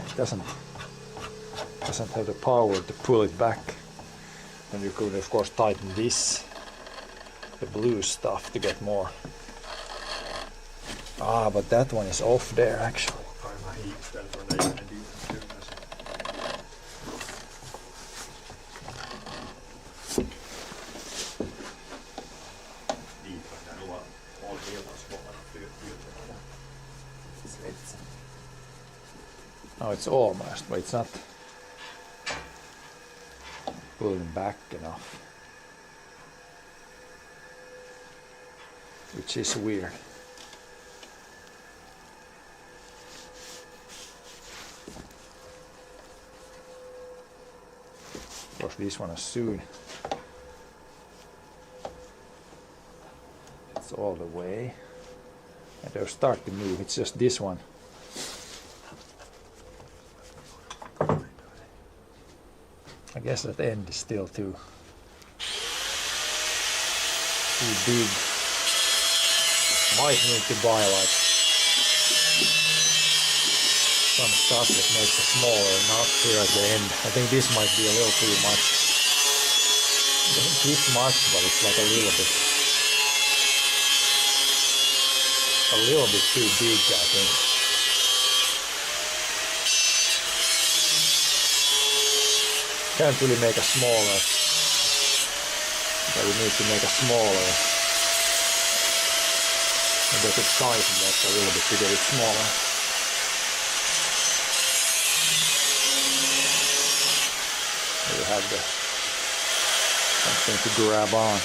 Speaker 2: It doesn't have the power to pull it back. And you could of course tighten this, the blue stuff, to get more. Ah, but that one is off there actually. Oh, it's almost, but it's not pulling back enough, which is weird. Of course, this one is soon. It's all the way, and they'll start to move. It's just this one. I guess that end is still too big. Might need to buy like some stuff that makes a smaller knot here at the end. I think this might be a little too much. It doesn't too much, but it's like a little bit too big, I think. Can't really make a smaller, but we need to make a smaller. And they could tighten that a little bit to get it smaller. There you have something to grab on.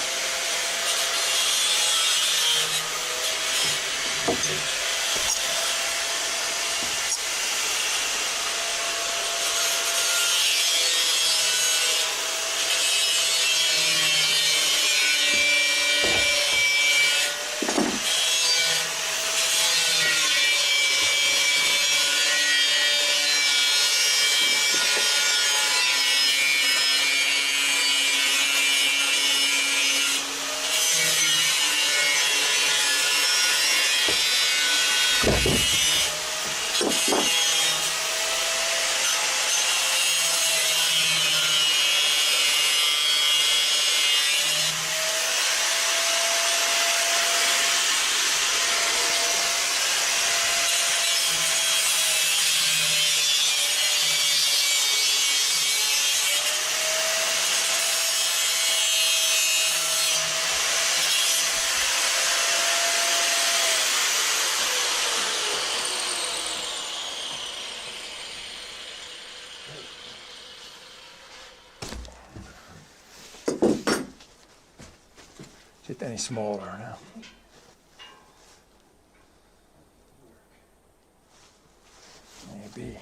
Speaker 2: Is it any smaller now? Maybe.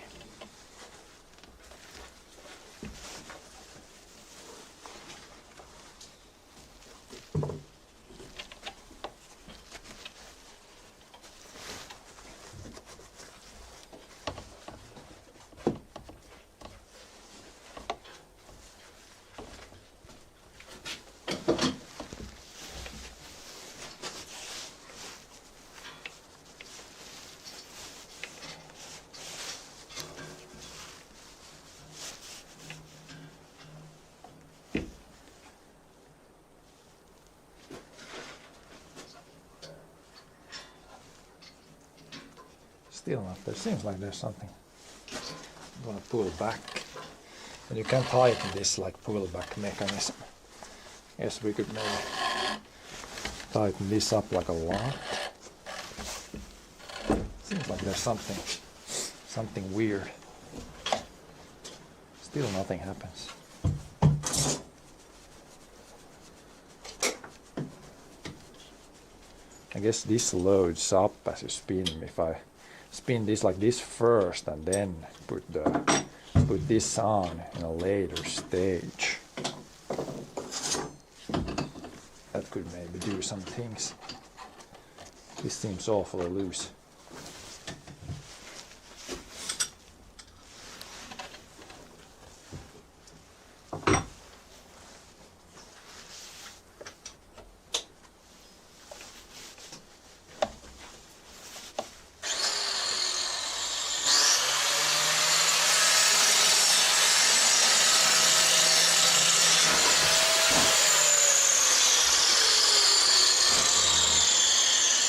Speaker 2: Still not. There seems like there's something. I'm gonna pull back. And you can tighten this like pull back mechanism. Yes, we could maybe tighten this up like a lot. Seems like there's something weird. Still nothing happens. I guess this loads up as you spin. If I spin this like this first and then put this on in a later stage, that could maybe do some things. This seems awfully loose.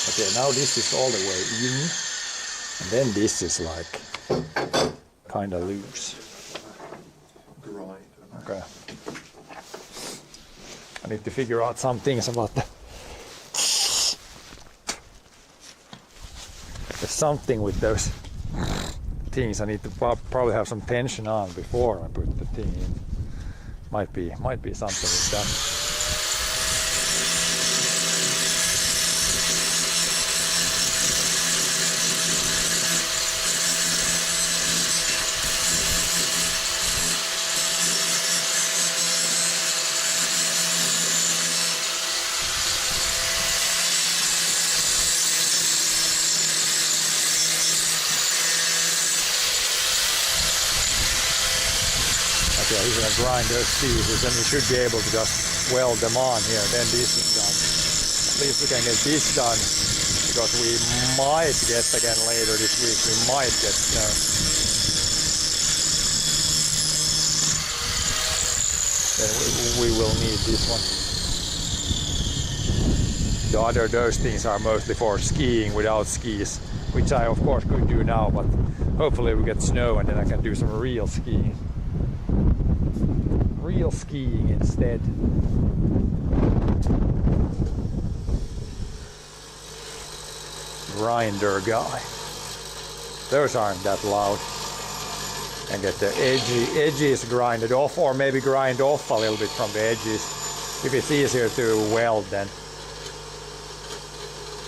Speaker 2: Okay, now this is all the way in, and then this is like kind of loose.
Speaker 3: Grind.
Speaker 2: Okay. I need to figure out some things about the... There's something with those things. I need to probably have some tension on before I put the thing in. Might be something with that. Yeah, he's gonna grind those pieces and we should be able to just weld them on here. Then this is done. At least we can get this done because we might get again later this week. We might get snow. Then we will need this one. Those things are mostly for skiing without skis, which I of course could do now, but hopefully we get snow and then I can do some real skiing. Real skiing instead. Grinder guy. Those aren't that loud. And get the edges grinded off, or maybe grind off a little bit from the edges. If it's easier to weld, then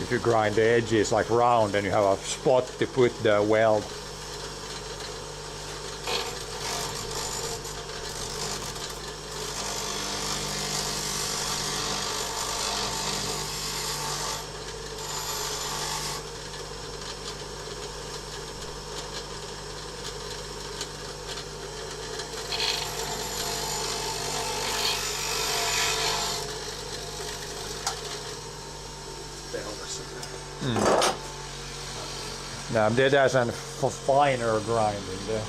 Speaker 2: if you grind the edges like round and you have a spot to put the weld. Now there's a finer grinding there.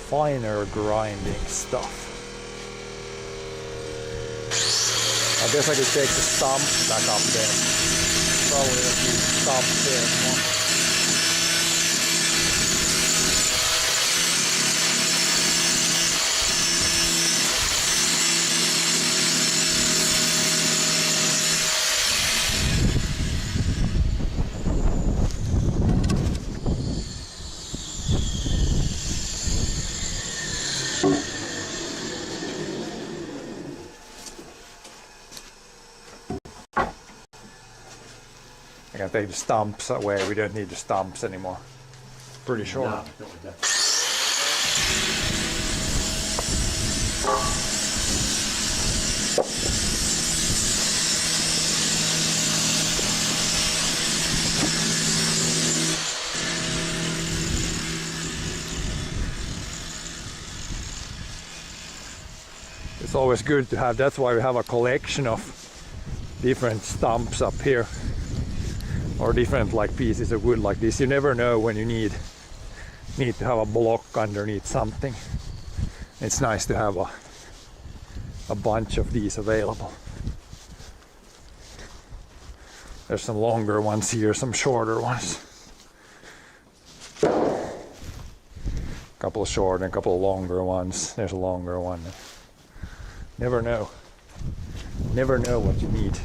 Speaker 2: Finer grinding stuff. I guess I could take the stump back up there. Probably a few stumps there. gonna take the stumps away. We don't need the stumps anymore. Pretty sure.
Speaker 3: No, not with that.
Speaker 2: It's always good to have, that's why we have a collection of different stumps up here, or different like pieces of wood like this. You never know when you need to have a block underneath something. It's nice to have a bunch of these available. There's some longer ones here, some shorter ones. A couple of short and a couple of longer ones. There's a longer one. Never know. Never know what you need.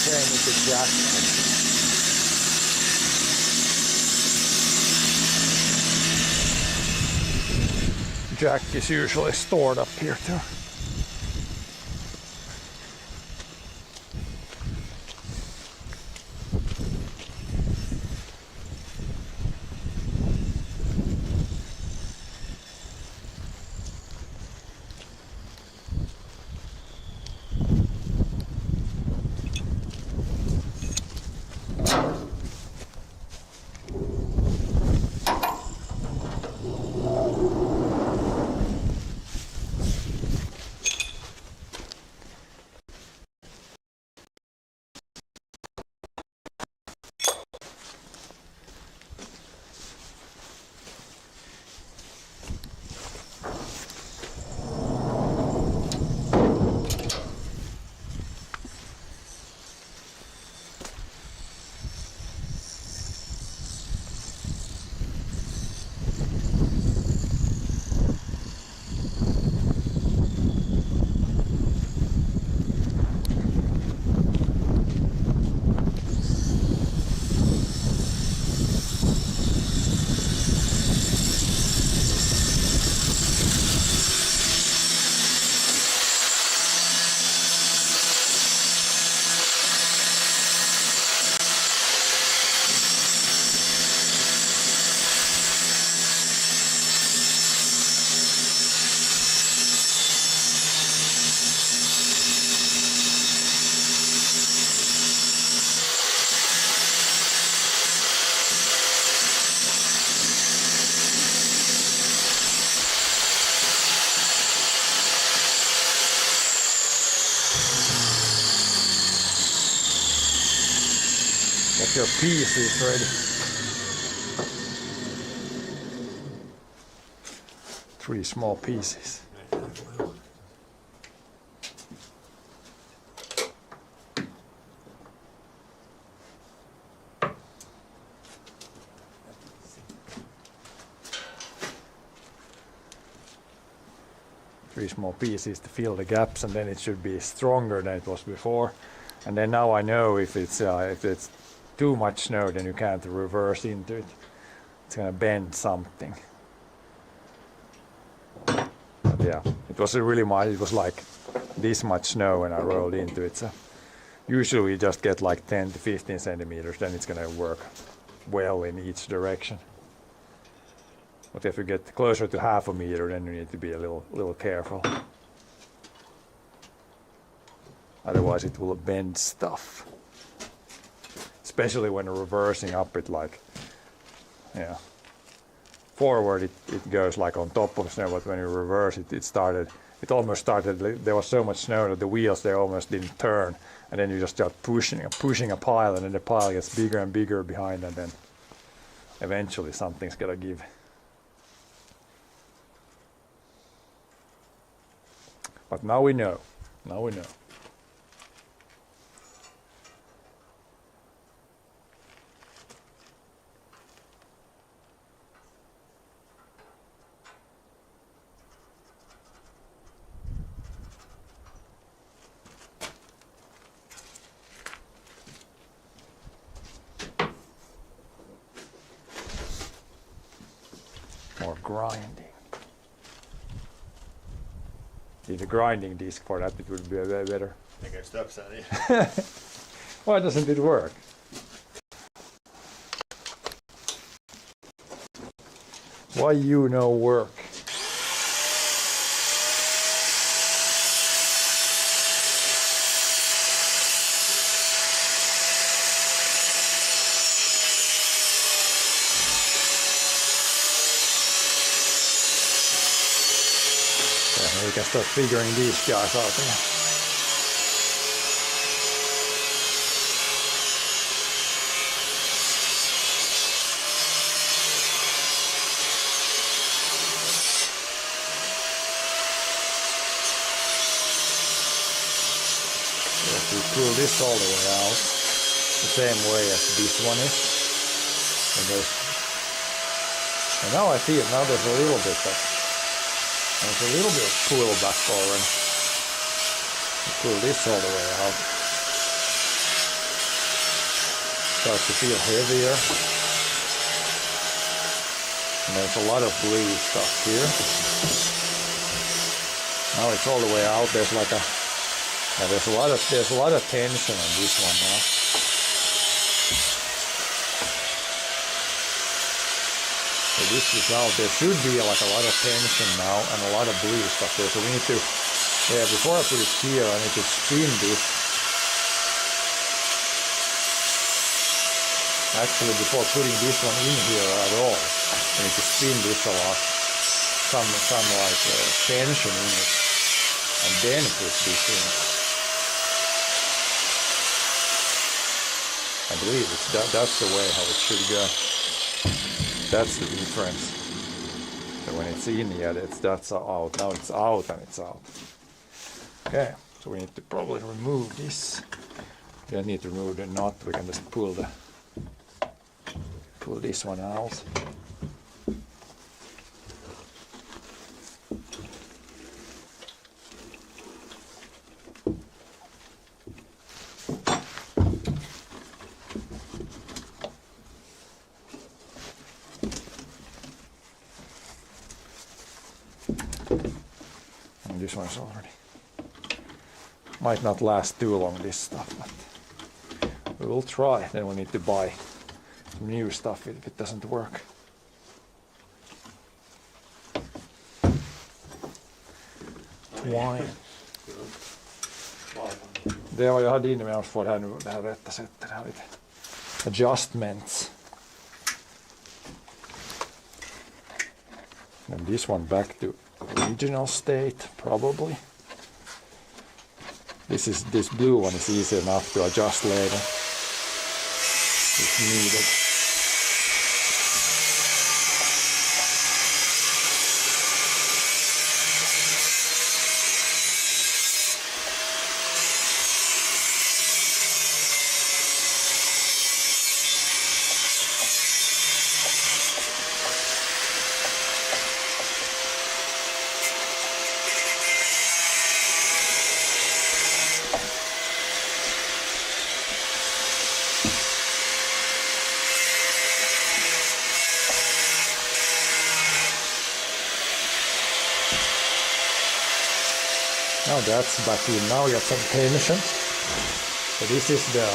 Speaker 2: Same with the jack. Jack is usually stored up here too. Get your pieces ready. 3 small pieces. Three small pieces to fill the gaps, and then it should be stronger than it was before. And then now I know if it's too much snow, then you can't reverse into it. It's gonna bend something. But yeah, it was really much. It was like this much snow when I rolled into it. So usually we just get like 10 to 15 centimeters. Then it's gonna work well in each direction. But if you get closer to half a meter, then you need to be a little careful. Otherwise, it will bend stuff. especially when reversing up it, like, yeah. Forward it goes like on top of snow, but when you reverse it, it almost started, there was so much snow that the wheels, they almost didn't turn, and then you just start pushing a pile, and then the pile gets bigger and bigger behind, and then eventually something's gotta give. But now we know. More grinding. Need a grinding disc for that, it would be way better.
Speaker 3: I guess that's it.
Speaker 2: Why doesn't it work? Why you no work? We can start figuring these guys out. If we pull this all the way out, the same way as this one is, and now I see it. Now there's a little bit of pull back already. Pull this all the way out. Starts to feel heavier. And there's a lot of blue stuff here. Now it's all the way out. There's like there's a lot of tension on this one now. So this is out. There should be like a lot of tension now and a lot of blue stuff there. So we need to, before I put it here, I need to spin this. Actually, before putting this one in here at all, I need to spin this a lot. Some like tension in it, and then put this in. I believe that's the way how it should go. That's the difference. So when it's in here, that's out. Now it's out and it's out. Okay, so we need to probably remove this. We don't need to remove the nut. We can just pull this one out. This one's already might not last too long, this stuff, but we will try. Then we need to buy some new stuff if it doesn't work. Twine. Det var jag hade inne med oss för det här nu, det här rätta sättet, det här lite adjustments. And this one back to original state, probably. This blue one is easy enough to adjust later if needed. Now that's back in. Now we have some tension. So this would then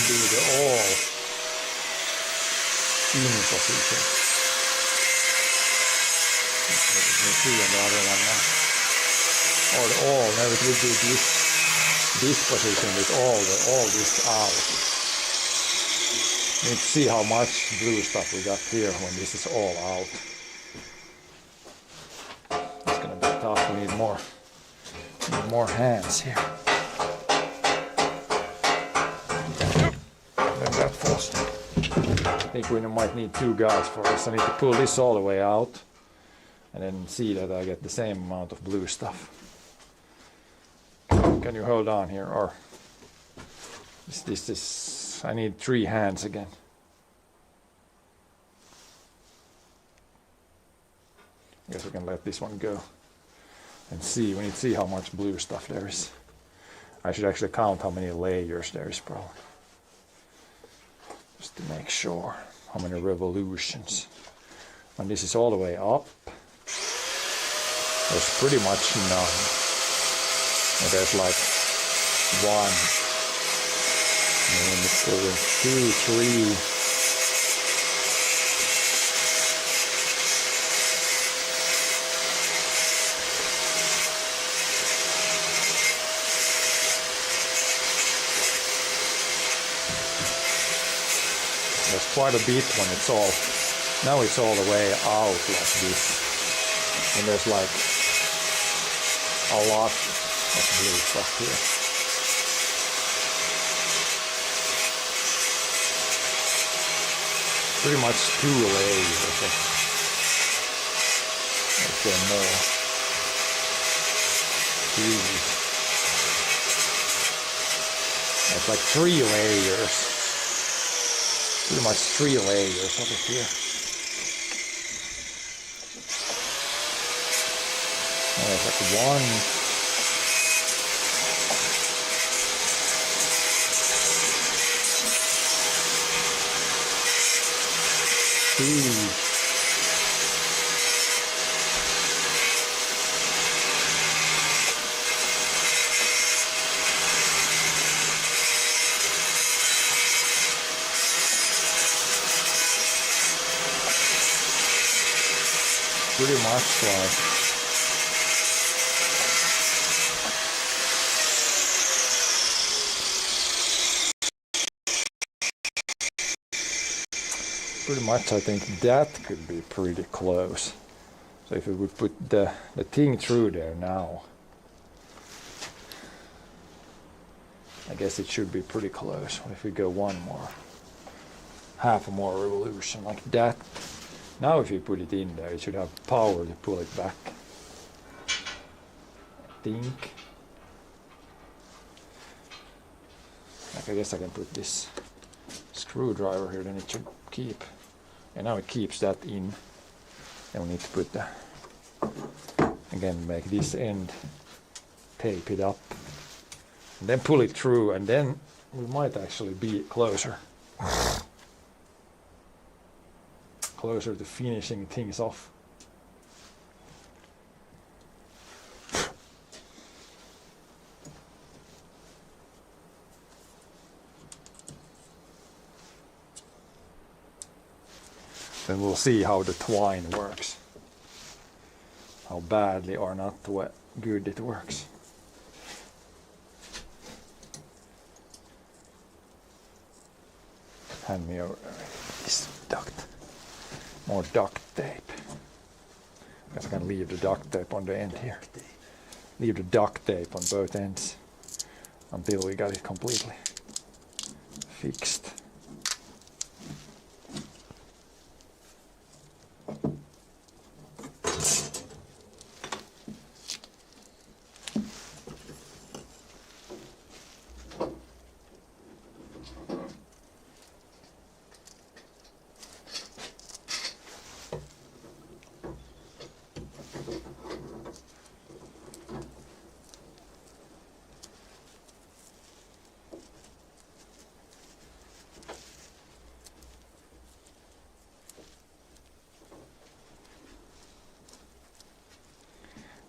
Speaker 2: be the all in position. You can see on the other one now. Or the all, now it would be this position with all this out. Need to see how much blue stuff we got here when this is all out. It's gonna be tough. We need more hands here. Then that falls. I think we might need 2 guys for this. I need to pull this all the way out and then see that I get the same amount of blue stuff. Can you hold on here, or this is, I need 3 hands again. I guess we can let this one go and see. We need to see how much blue stuff there is. I should actually count how many layers there is probably, just to make sure how many revolutions. When this is all the way up, there's pretty much none. And there's like 1, 2, 3. There's quite a bit when it's all, now it's all the way out like this. And there's like a lot of blue stuff here. Pretty much 2 layers of, let's say more. 3. It's like 3 layers. Pretty much 3 layers of it here. And there's like 1. 2. Pretty much like I think that could be pretty close. So if we would put the thing through there now, I guess it should be pretty close. If we go 1 more, half a more revolution like that. Now if you put it in there, it should have power to pull it back. I think. I guess I can put this screwdriver here, then it should keep. And now it keeps that in. And we need to put the, again, make this end, tape it up, and then pull it through, and then we might actually be closer. Closer to finishing things off. Then we'll see how the twine works. How badly or not good it works. Hand me over this duct. More duct tape. I guess I can leave the duct tape on the end here. Leave the duct tape on both ends until we got it completely fixed.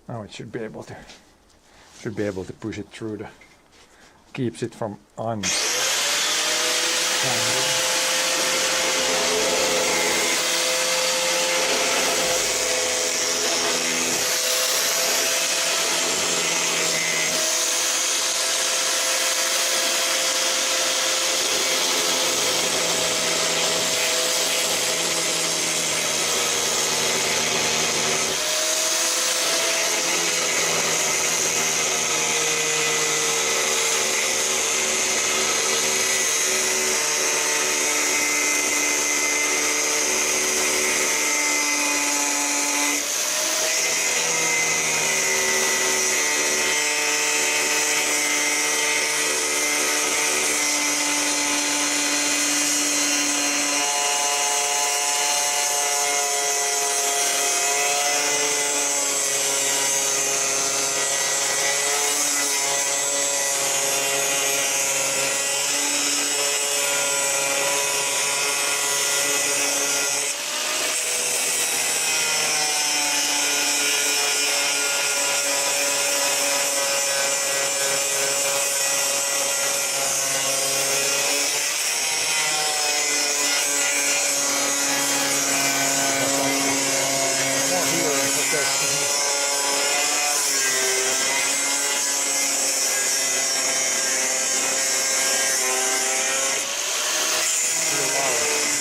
Speaker 2: Now it should be able to push it through the, keeps it from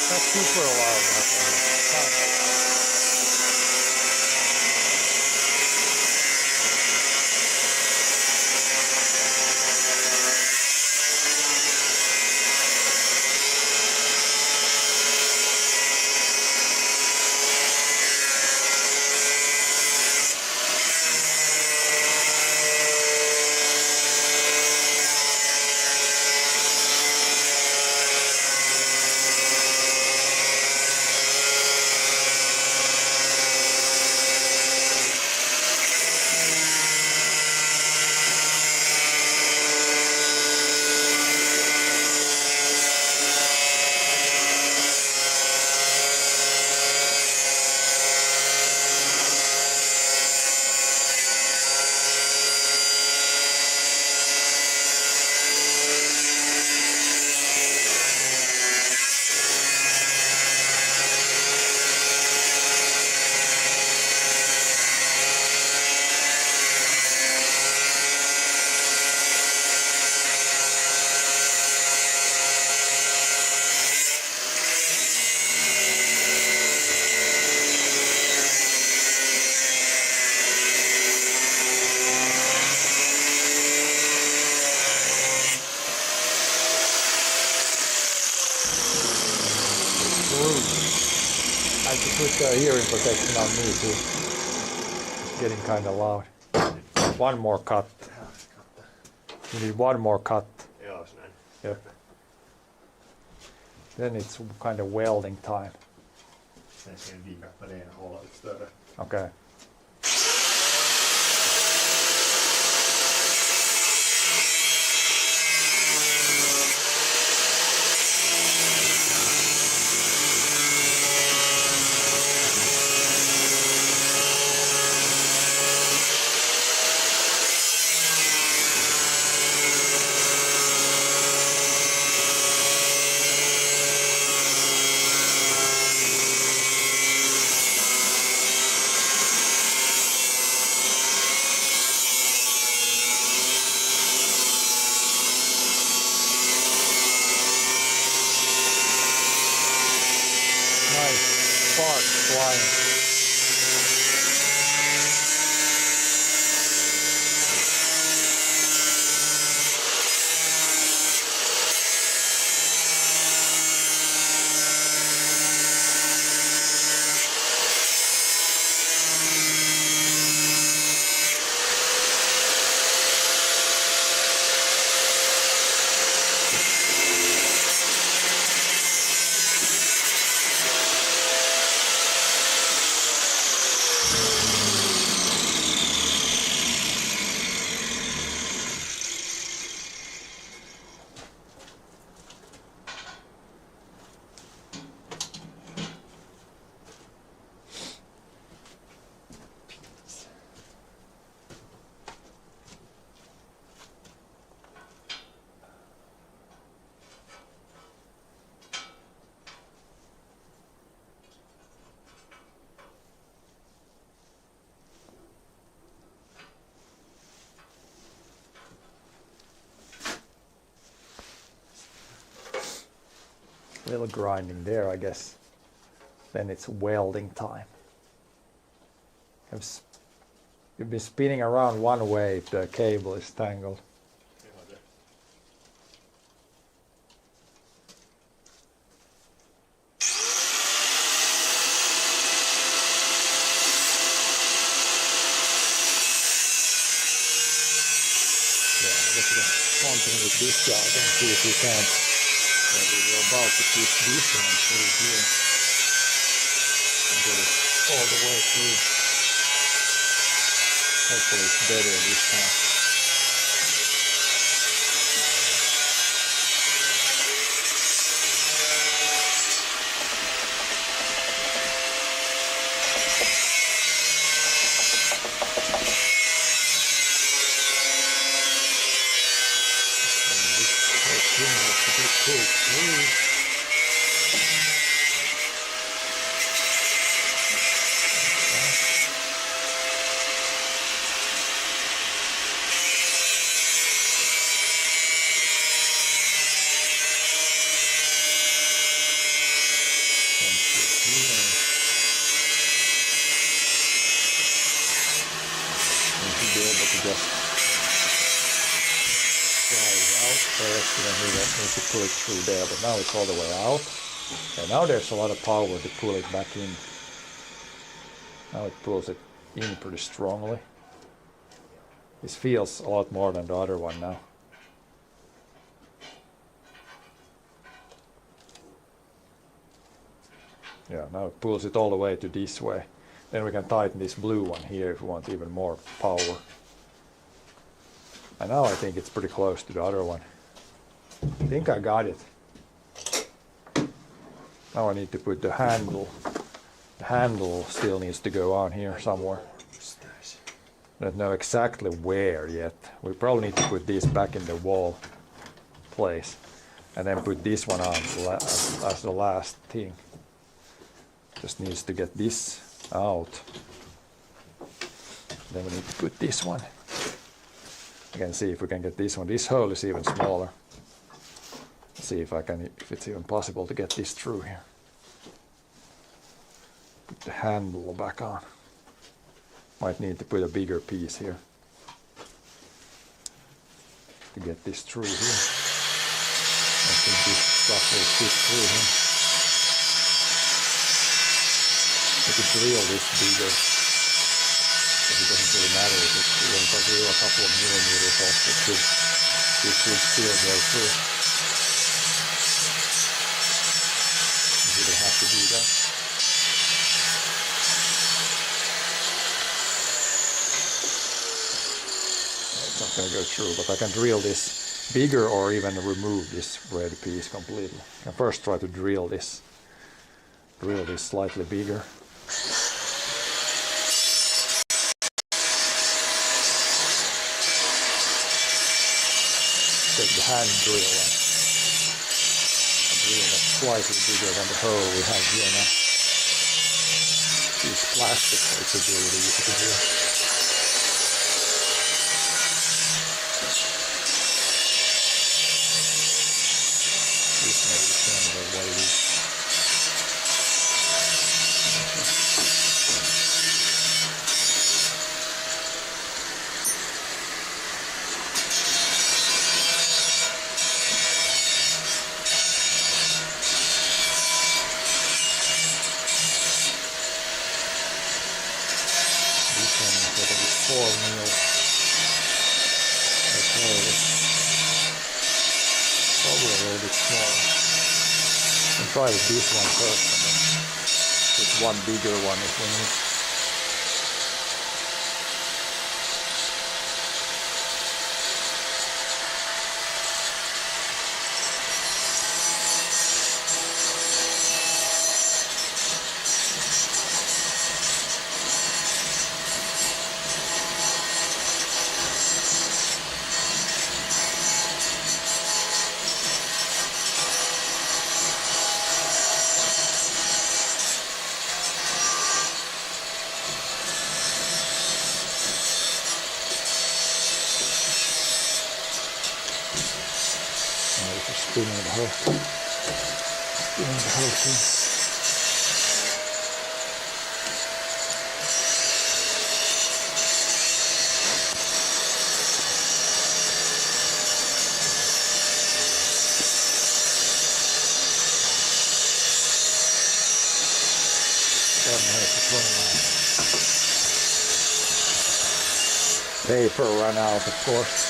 Speaker 2: Not super loud, but kind of loud. I have to put the hearing protection on me too. It's getting kind of loud. One more cut. You need one more cut.
Speaker 3: Joo, näin.
Speaker 2: Yep. Then it's kind of welding time.
Speaker 3: Sen siihen viikappaleen hålla lite större.
Speaker 2: Okay. Nice sparks flying. Little grinding there, I guess. Then it's welding time. You've been spinning around one way if the cable is tangled.
Speaker 3: Joo, se.
Speaker 2: Yeah, I guess we can continue with this job and see if we can't. We were about to keep this one through here and get it all the way through. Hopefully it's better this time. first, and then we need to pull it through there, but now it's all the way out. And now there's a lot of power to pull it back in. Now it pulls it in pretty strongly. This feels a lot more than the other one now. Yeah, now it pulls it all the way to this way. Then we can tighten this blue one here if we want even more power. And now I think it's pretty close to the other one. I think I got it. Now I need to put the handle. The handle still needs to go on here somewhere. I don't know exactly where yet. We probably need to put this back in the wall place. And then put this one on as the last thing. Just needs to get this out. Then we need to put this one. Again, see if we can get this one. This hole is even smaller. See if it's even possible to get this through here. Put the handle back on. Might need to put a bigger piece here to get this through here. I think this stuff will fit through here. I could drill this bigger, but it doesn't really matter if it's even if I drill a couple of millimeters off, it should still go through. You don't have to do that. It's not going to go through, but I can drill this bigger or even remove this red piece completely. I can first try to drill this slightly bigger. Take the hand drill and drill that's slightly bigger than the hole we have here now. Use plastic, so it's a really easy to drill. This may be similar to what it is. Try with this one first and then put one bigger one if we need. Spinning the whole thing. Paper run out, of course.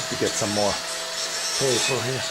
Speaker 2: To get some more paper here.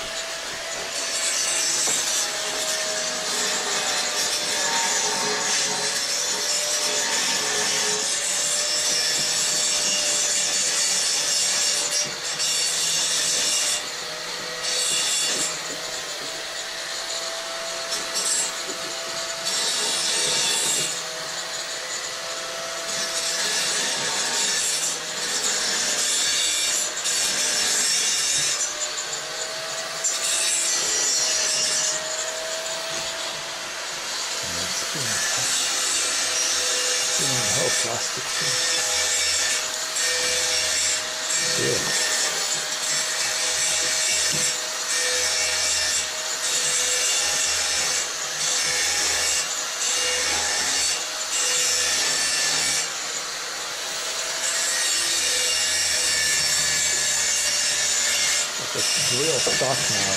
Speaker 2: Plastic thing. Yeah. stuck now.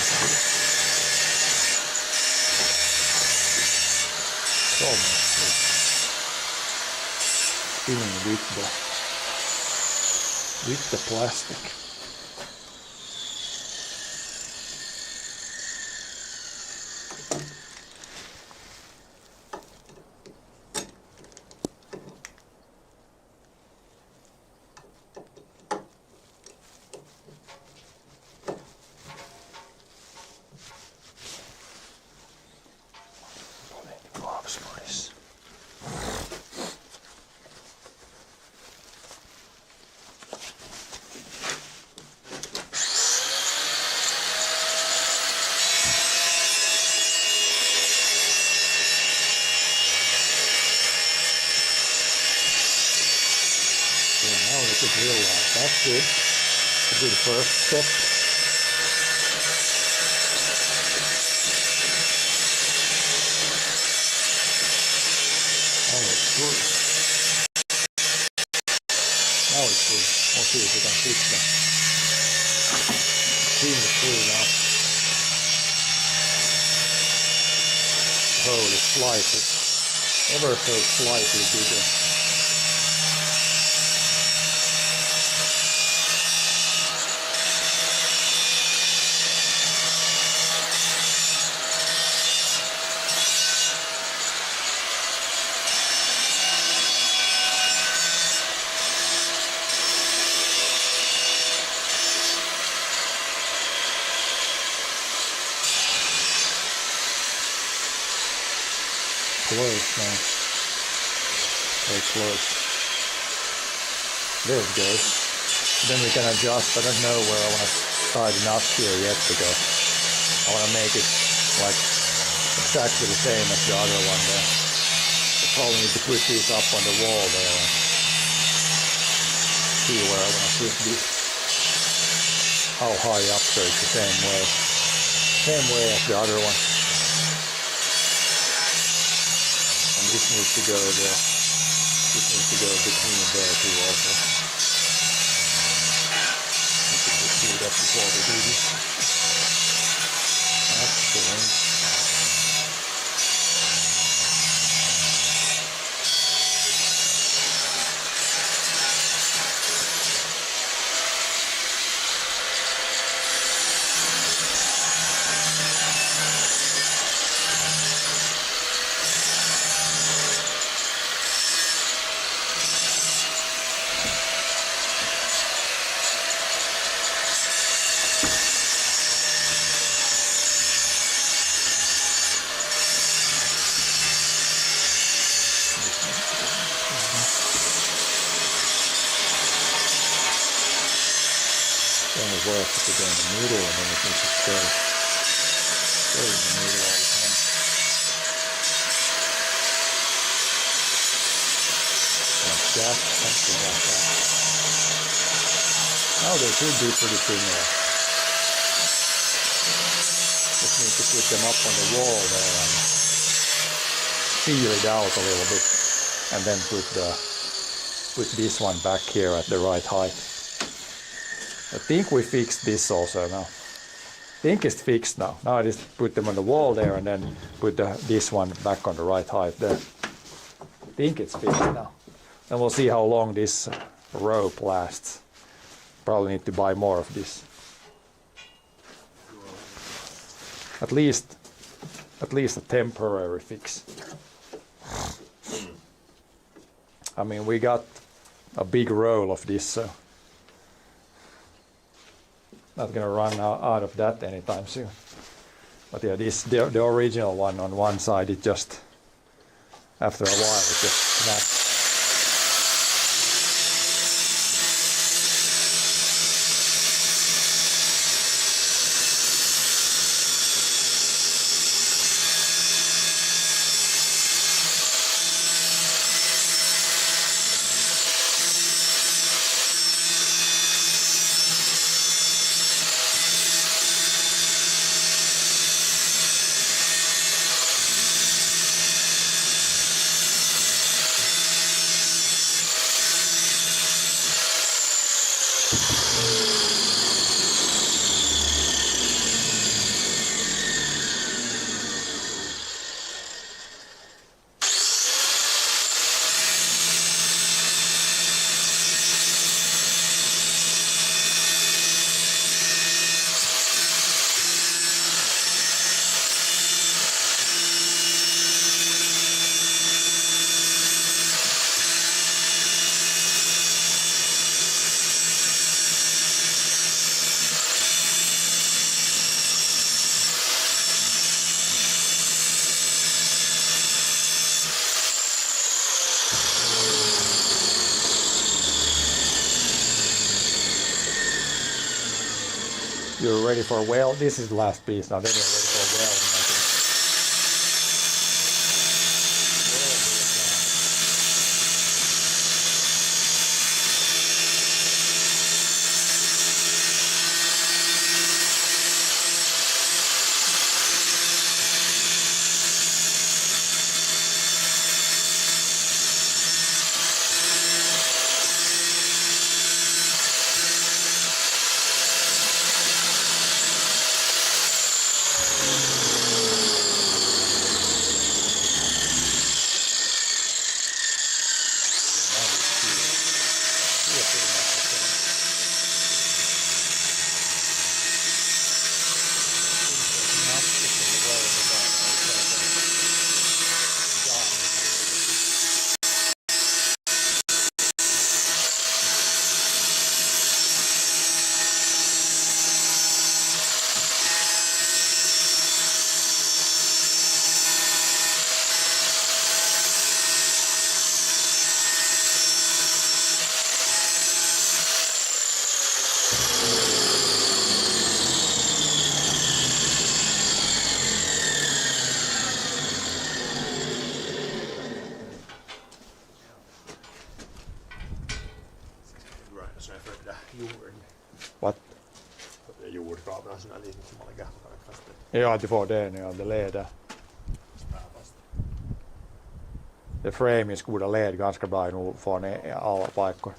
Speaker 2: It's almost spinning with the plastic. Gloves for this. Now we could realize that's good. A good first step. Now it's good. Now it's good. We'll see if we can fix that. Seam is full now. Hole is slightly, ever so slightly bigger. Close now. Very close. There it goes. Then we can adjust. I don't know where I want to tighten up here yet because I want to make it like exactly the same as the other one there. I probably need to put these up on the wall there and see where I want to put this. How high up so it's the same way. Same way as the other one. This needs to go there. This needs to go between there too also. We can just do that before we do this. Excellent. Only works if we go in the middle and then it needs to stay in the middle all the time. Like that, something like that. Now they should be pretty similar. Just need to put them up on the wall there and feel it out a little bit and then put this one back here at the right height. I think we fixed this also now. I think it's fixed now. Now I just put them on the wall there and then put this one back on the right height there. I think it's fixed now. And we'll see how long this rope lasts. Probably need to buy more of this. At least a temporary fix. I mean, we got a big roll of this, so not gonna run out of that anytime soon. But yeah, the original one on one side, it just after a while it just snapped. you're ready for weld, this is the last piece now, then you're ready for welding, I think.
Speaker 3: Så jag följde jorden.
Speaker 2: What?
Speaker 3: Jordkablarna såna lite som alla gamla fast
Speaker 2: Ja, du får det nu, ja, det leder. Det framing skulle led ganska bra nu från alla paikor.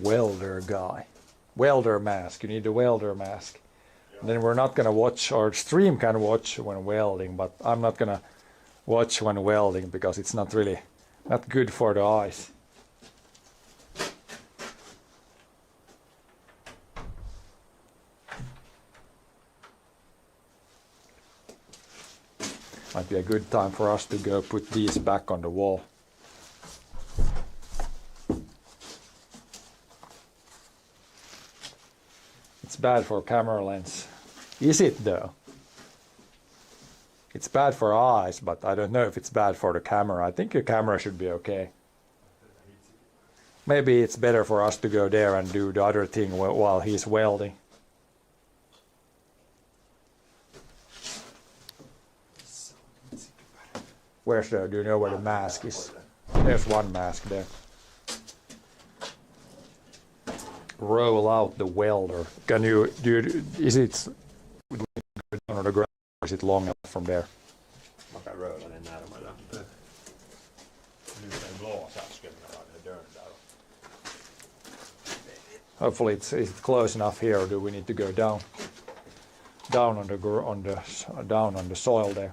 Speaker 2: Welder guy. Welder mask. You need a welder mask. And then we're not gonna watch, or stream can watch when welding, but I'm not gonna watch when welding because it's not really not good for the eyes. Might be a good time for us to go put these back on the wall. It's bad for camera lens. Is it though? It's bad for eyes, but I don't know if it's bad for the camera. I think your camera should be okay. Maybe it's better for us to go there and do the other thing while he's welding. Where's the, do you know where the mask is? There's one mask there. Roll out the welder. Can you do? Is it on the ground or is it long enough from there?
Speaker 3: Man kan röra den närmare. Nu är den blåsa skulle man ha den dörren där.
Speaker 2: Hopefully it's close enough here. Or do we need to go down down on the soil there?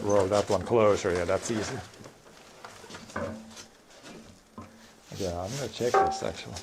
Speaker 2: Roll that one closer, yeah, that's easy. Yeah, I'm gonna check this actually.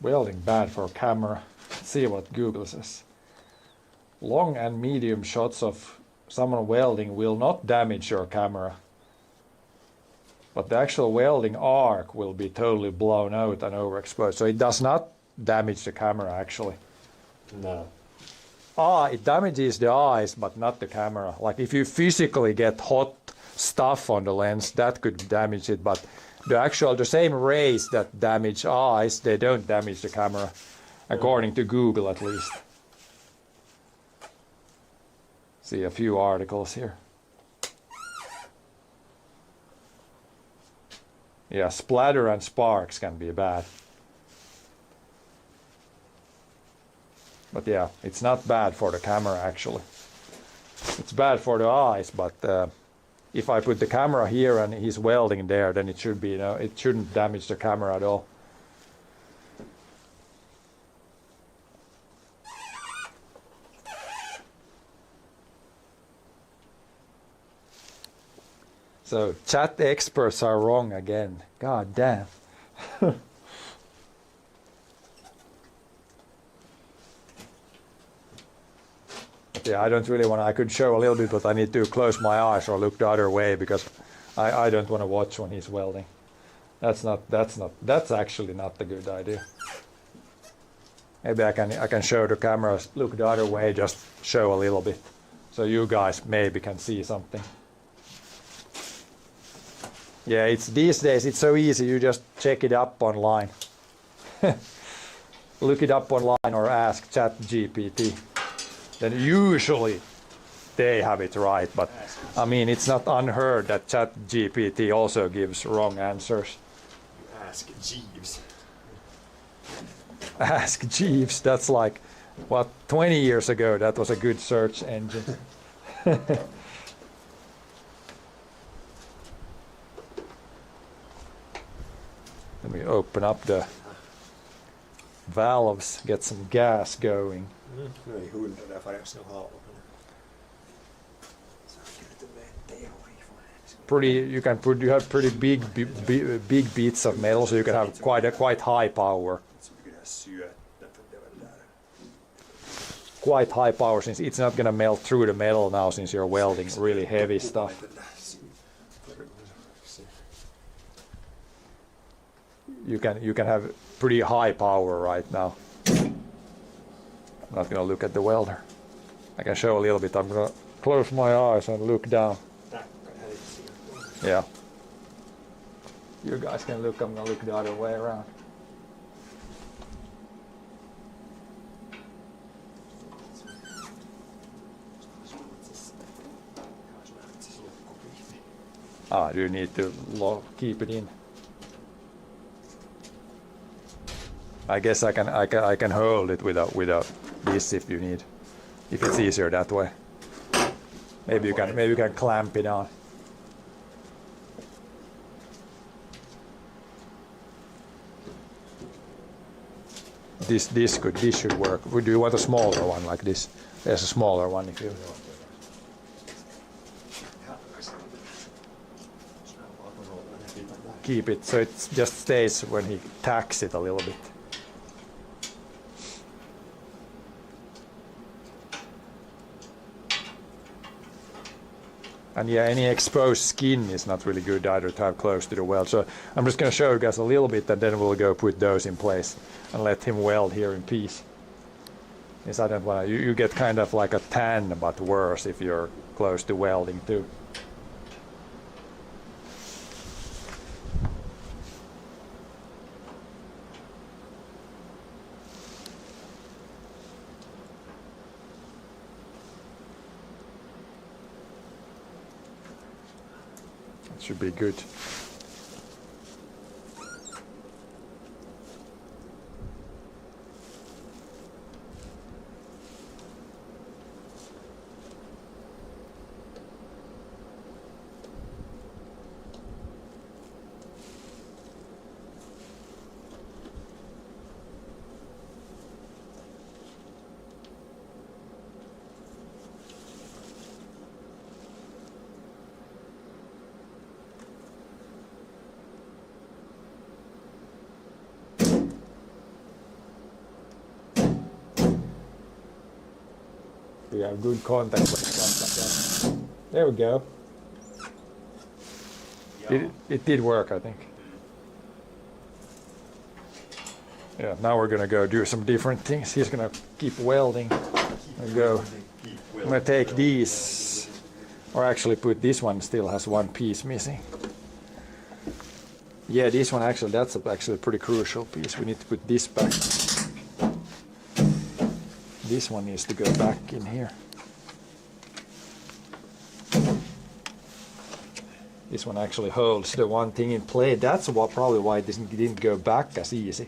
Speaker 2: Welding bad for camera. See what Google says. Long and medium shots of someone welding will not damage your camera. But the actual welding arc will be totally blown out and overexposed. So it does not damage the camera actually.
Speaker 3: No.
Speaker 2: It damages the eyes, but not the camera. Like if you physically get hot stuff on the lens, that could damage it. But the same rays that damage eyes, they don't damage the camera, according to Google at least. See a few articles here. Yeah, splatter and sparks can be bad. But yeah, it's not bad for the camera actually. It's bad for the eyes, but if I put the camera here and he's welding there, then it should be, it shouldn't damage the camera at all. So chat experts are wrong again. God damn. Yeah, I don't really want to, I could show a little bit, but I need to close my eyes or look the other way because I don't want to watch when he's welding. That's actually not a good idea. Maybe I can show the camera, look the other way, just show a little bit. So you guys maybe can see something. Yeah, these days it's so easy, you just check it up online. Look it up online or ask ChatGPT. Then usually they have it right, but I mean it's not unheard that ChatGPT also gives wrong answers.
Speaker 3: Ask Jeeves.
Speaker 2: Ask Jeeves, that's like, what, 20 years ago that was a good search engine. Let me open up the valves, get some gas going.
Speaker 3: Nu är 100 där förresten och halv.
Speaker 2: You have pretty big bits of metal, so you can have quite high power. Quite high power, since it's not gonna melt through the metal now, since you're welding really heavy stuff. You can have pretty high power right now. I'm not gonna look at the welder. I can show a little bit. I'm gonna close my eyes and look down. Yeah. You guys can look. I'm gonna look the other way around. You need to keep it in. I guess I can hold it without this if you need, if it's easier that way. Maybe you can clamp it on. This should work. Do you want a smaller one like this? There's a smaller one if you. Keep it so it just stays when he tacks it a little bit. And yeah, any exposed skin is not really good either to have close to the weld. So I'm just going to show you guys a little bit, and then we'll go put those in place and let him weld here in peace. Yes, I don't want to. You get kind of like a tan, but worse if you're close to welding too. Should be good. We have good contact when it comes like that. There we go.
Speaker 3: Yeah.
Speaker 2: It did work, I think. Yeah, now we're gonna go do some different things. He's gonna keep welding. I'm gonna take these, or actually put this one, still has one piece missing. Yeah, this one actually, that's actually a pretty crucial piece. We need to put this back. This one needs to go back in here. This one actually holds the one thing in play. That's probably why it didn't go back as easy.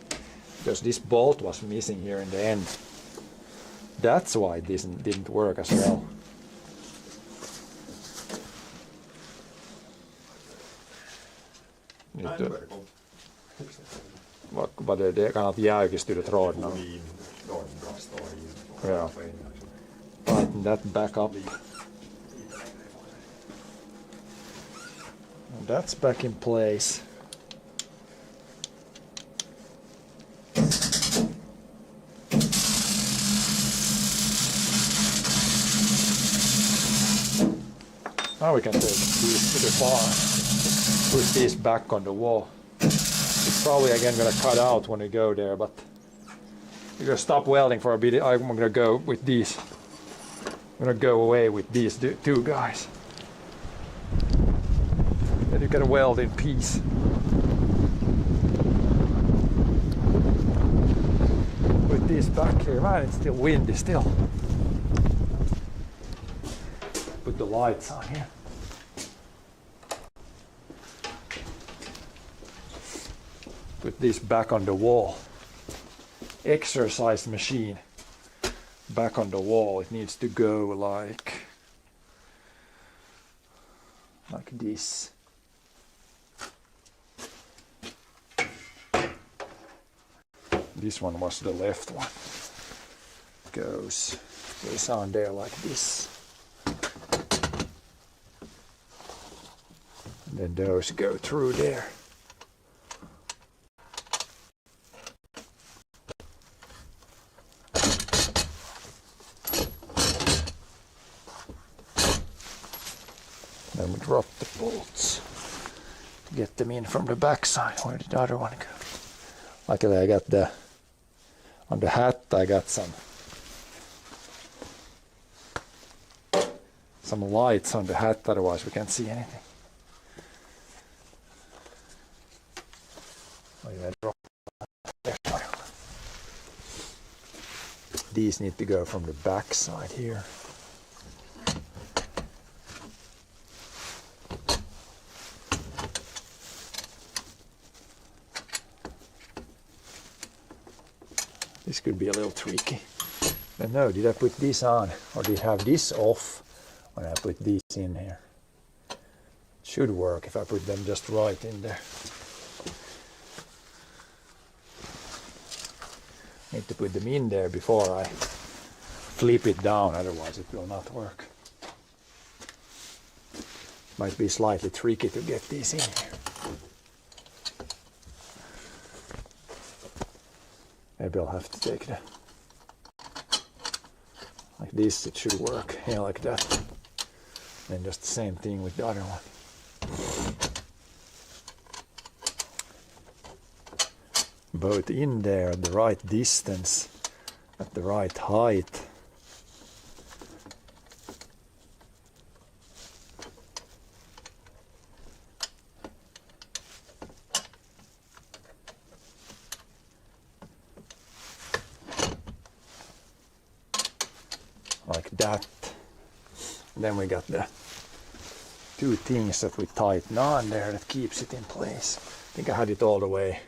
Speaker 2: Because this bolt was missing here in the end. That's why this didn't work as well. Vad det kannat jäykistynyt trådarna. Yeah. Tighten that back up. And that's back in place. Now we can take these to the farm. Put these back on the wall. It's probably again gonna cut out when we go there, but we're gonna stop welding for a bit. I'm gonna go with these. I'm gonna go away with these two guys. Then you can weld in peace. Put this back here. Man, it's still windy still. Put the lights on here. Put this back on the wall. Exercise machine back on the wall. It needs to go like this. This one was the left one. Goes on there like this. And then those go through there. Then we drop the bolts to get them in from the back side. Where did the other one go? Luckily I got on the hat I got some lights on the hat, otherwise we can't see anything. These need to go from the back side here. This could be a little tricky. But no, did I put this on? Or did I have this off when I put these in here? It should work if I put them just right in there. Need to put them in there before I flip it down, otherwise it will not work. Might be slightly tricky to get these in here. Maybe I'll have to take like this, it should work, yeah, like that. And just the same thing with the other one. Both in there at the right distance, at the right height. Like that. Then we got the two things that we tighten on there that keeps it in place. I think I had it all the way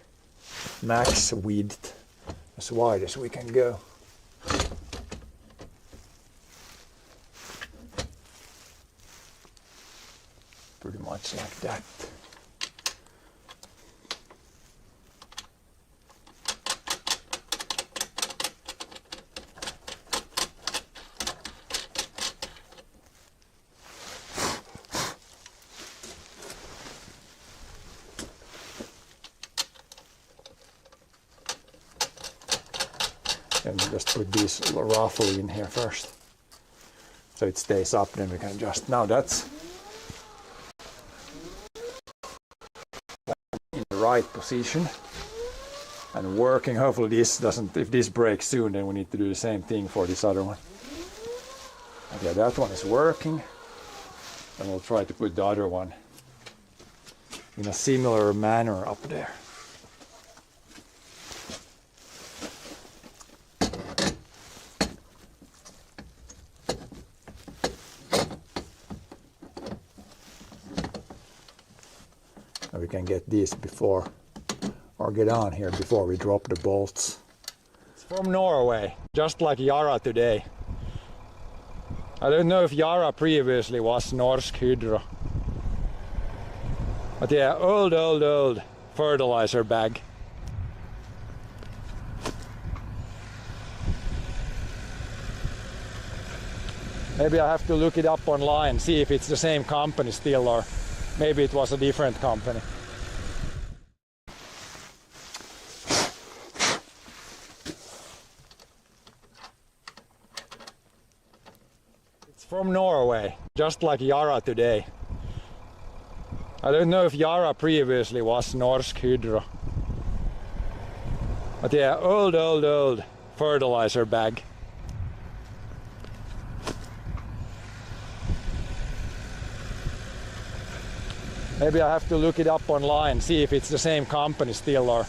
Speaker 2: max width, as wide as we can go. Pretty much like that. And just put these roughly in here first. so it stays up, then we can adjust. Now that's in the right position and working. Hopefully this doesn't, if this breaks soon, then we need to do the same thing for this other one. Okay, that one is working, and we'll try to put the other one in a similar manner up there. And we can get this before, or get on here before we drop the bolts. It's from Norway, just like Yara today. I don't know if Yara previously was Norsk Hydro. But yeah, old fertilizer bag. Maybe I have to look it up online, see if it's the same company still, or maybe it was a different company. It's from Norway, just like Yara today. I don't know if Yara previously was Norsk Hydro. But yeah, old fertilizer bag. Maybe I have to look it up online, see if it's the same company still, or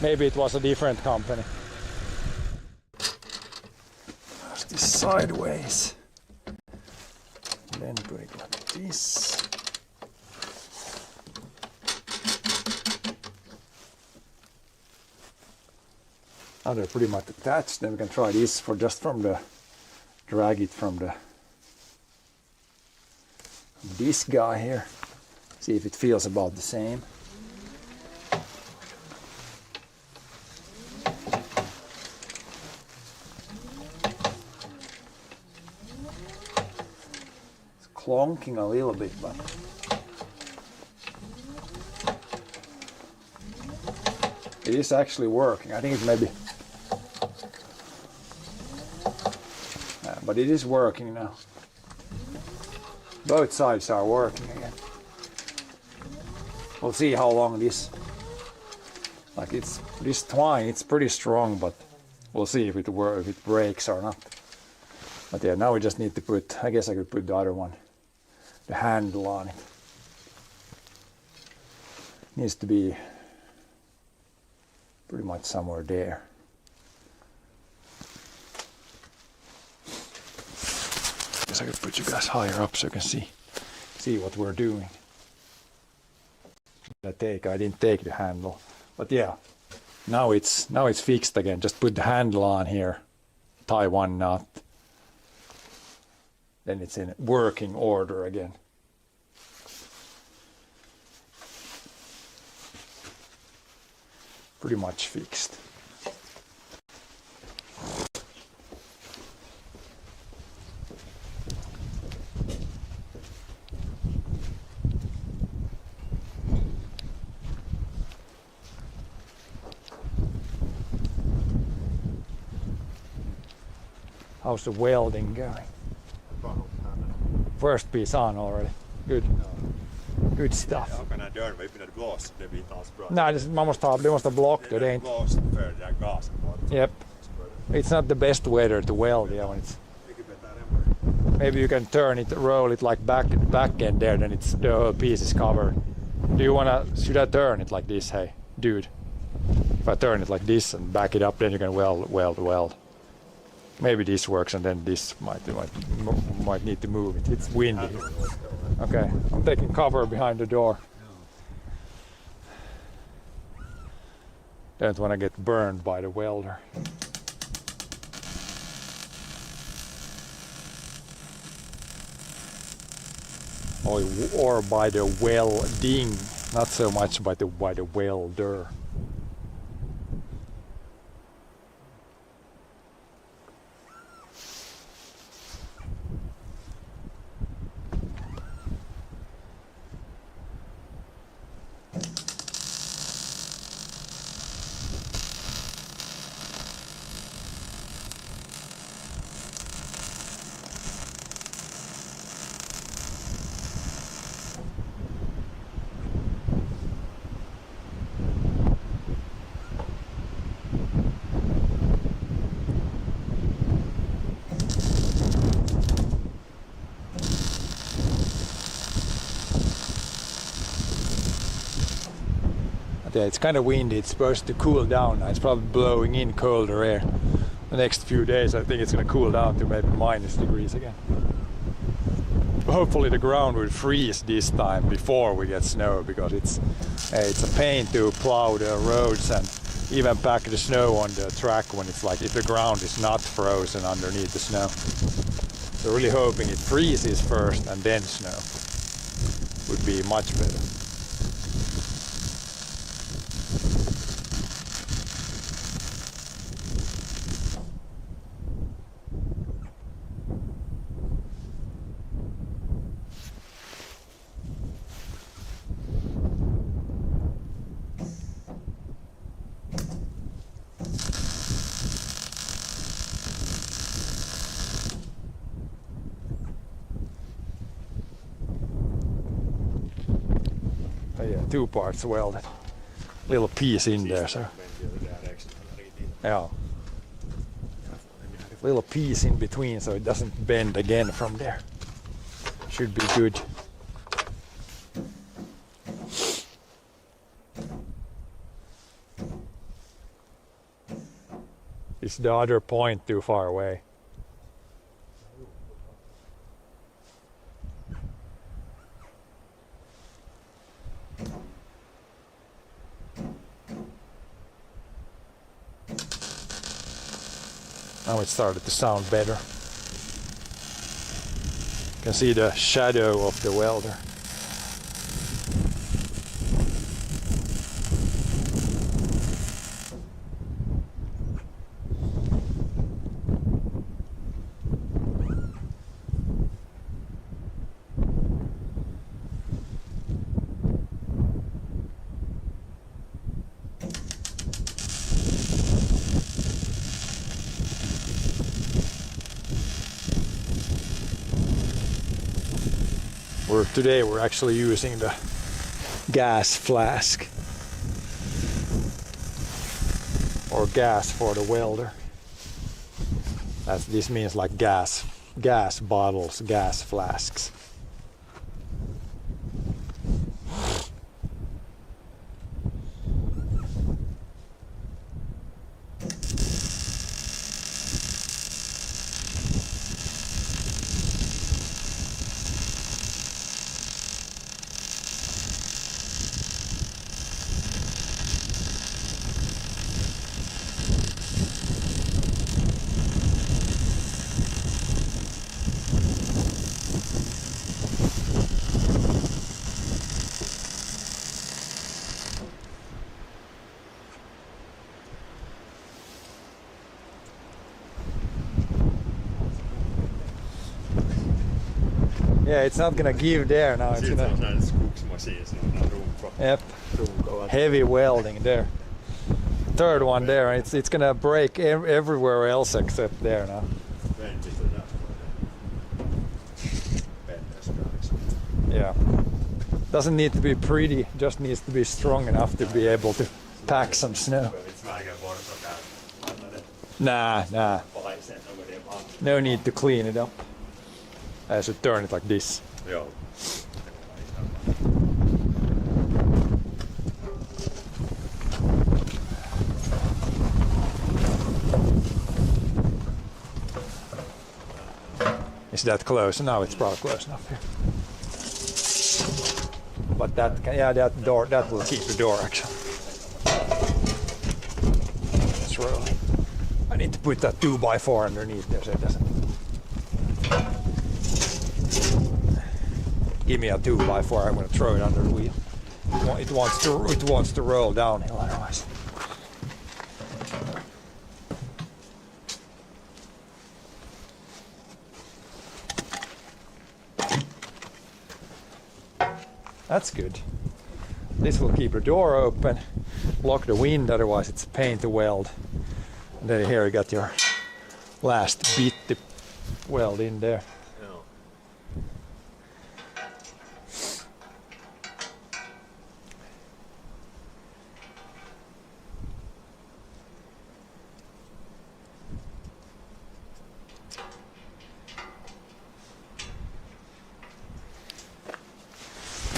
Speaker 2: maybe it was a different company. There's this sideways. Then put it like this. Now they're pretty much attached. Then we can try this for just from the, drag it from this guy here. See if it feels about the same. It's clonking a little bit, but it is actually working. I think it may be, but it is working now. Both sides are working again. We'll see how long this, like it's, this twine, it's pretty strong, but we'll see if it breaks or not. But yeah, now we just need to put, I guess I could put the other one, the handle on it. Needs to be pretty much somewhere there. Guess I could put you guys higher up so you can see what we're doing. I didn't take the handle, but yeah, now it's fixed again. Just put the handle on here, tie one knot, then it's in working order again. Pretty much fixed. How's the welding going? First piece on already. Good. Good stuff.
Speaker 3: Jag kan dörren var öppen, det blåser, det blir inte alls bra.
Speaker 2: Nej, du måste blocka det.
Speaker 3: Blåser för den där gasen på.
Speaker 2: Yep. It's not the best weather to weld, yeah, when it's. Maybe you can turn it, roll it like back end there, then it's the whole piece is covered. Do you wanna? Should I turn it like this? Hey, dude. If I turn it like this and back it up, then you can weld. Maybe this works, and then this might need to move it. It's windy. Okay, I'm taking cover behind the door. Don't want to get burned by the welder. Or by the welding, not so much by the welder. But yeah, it's kind of windy. It's supposed to cool down now. It's probably blowing in colder air. The next few days I think it's going to cool down to maybe -degrees again. But hopefully the ground will freeze this time before we get snow, because it's a pain to plow the roads and even pack the snow on the track when it's like if the ground is not frozen underneath the snow. So really hoping it freezes first and then snow would be much better. Oh yeah, 2 parts welded. Little piece in there, so yeah. Little piece in between so it doesn't bend again from there. Should be good. Is the other point too far away? Now it started to sound better. You can see the shadow of the welder. Today we're actually using the gas flask or gas for the welder. This means like gas bottles, gas flasks. Yeah, it's not gonna give there now. It's gonna. Yep. Heavy welding there. Third one there. It's gonna break everywhere else except there now. Yeah. Doesn't need to be pretty. Just needs to be strong enough to be able to pack some snow. Nah. No need to clean it up. I should turn it like this.
Speaker 3: Joo.
Speaker 2: Is that close? Now it's probably close enough here. But that door, that will keep the door actually. It's rolling. I need to put that 2x4 underneath there so it doesn't. Give me a 2x4, I'm going to throw it under the wheel. It wants to roll downhill otherwise. That's good. This will keep the door open, block the wind, otherwise it's a pain to weld. And then here you got your last bit to weld in there.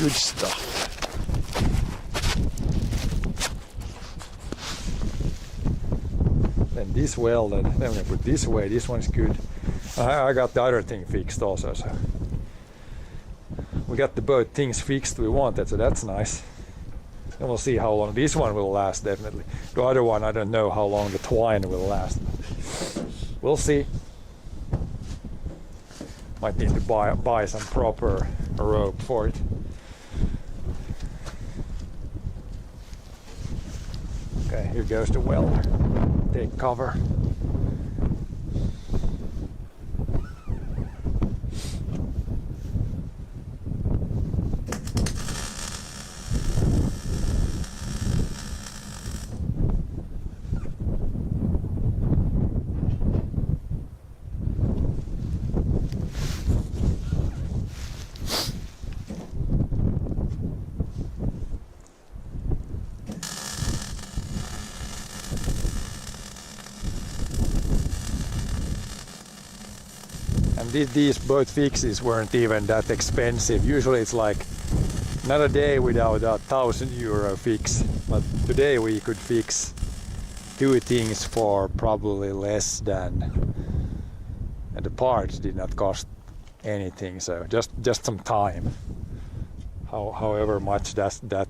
Speaker 2: Good stuff. this welded, then we put this way, this one's good. I got the other thing fixed also, so we got the both things fixed we wanted, so that's nice. And we'll see how long this one will last, definitely. The other one, I don't know how long the twine will last. We'll see. Might need to buy some proper rope for it. Okay, here goes the welder. Take cover. These both fixes weren't even that expensive. Usually it's like not a day without a €1,000 fix, but today we could fix two things for probably less than, and the parts did not cost anything, so just some time. However much that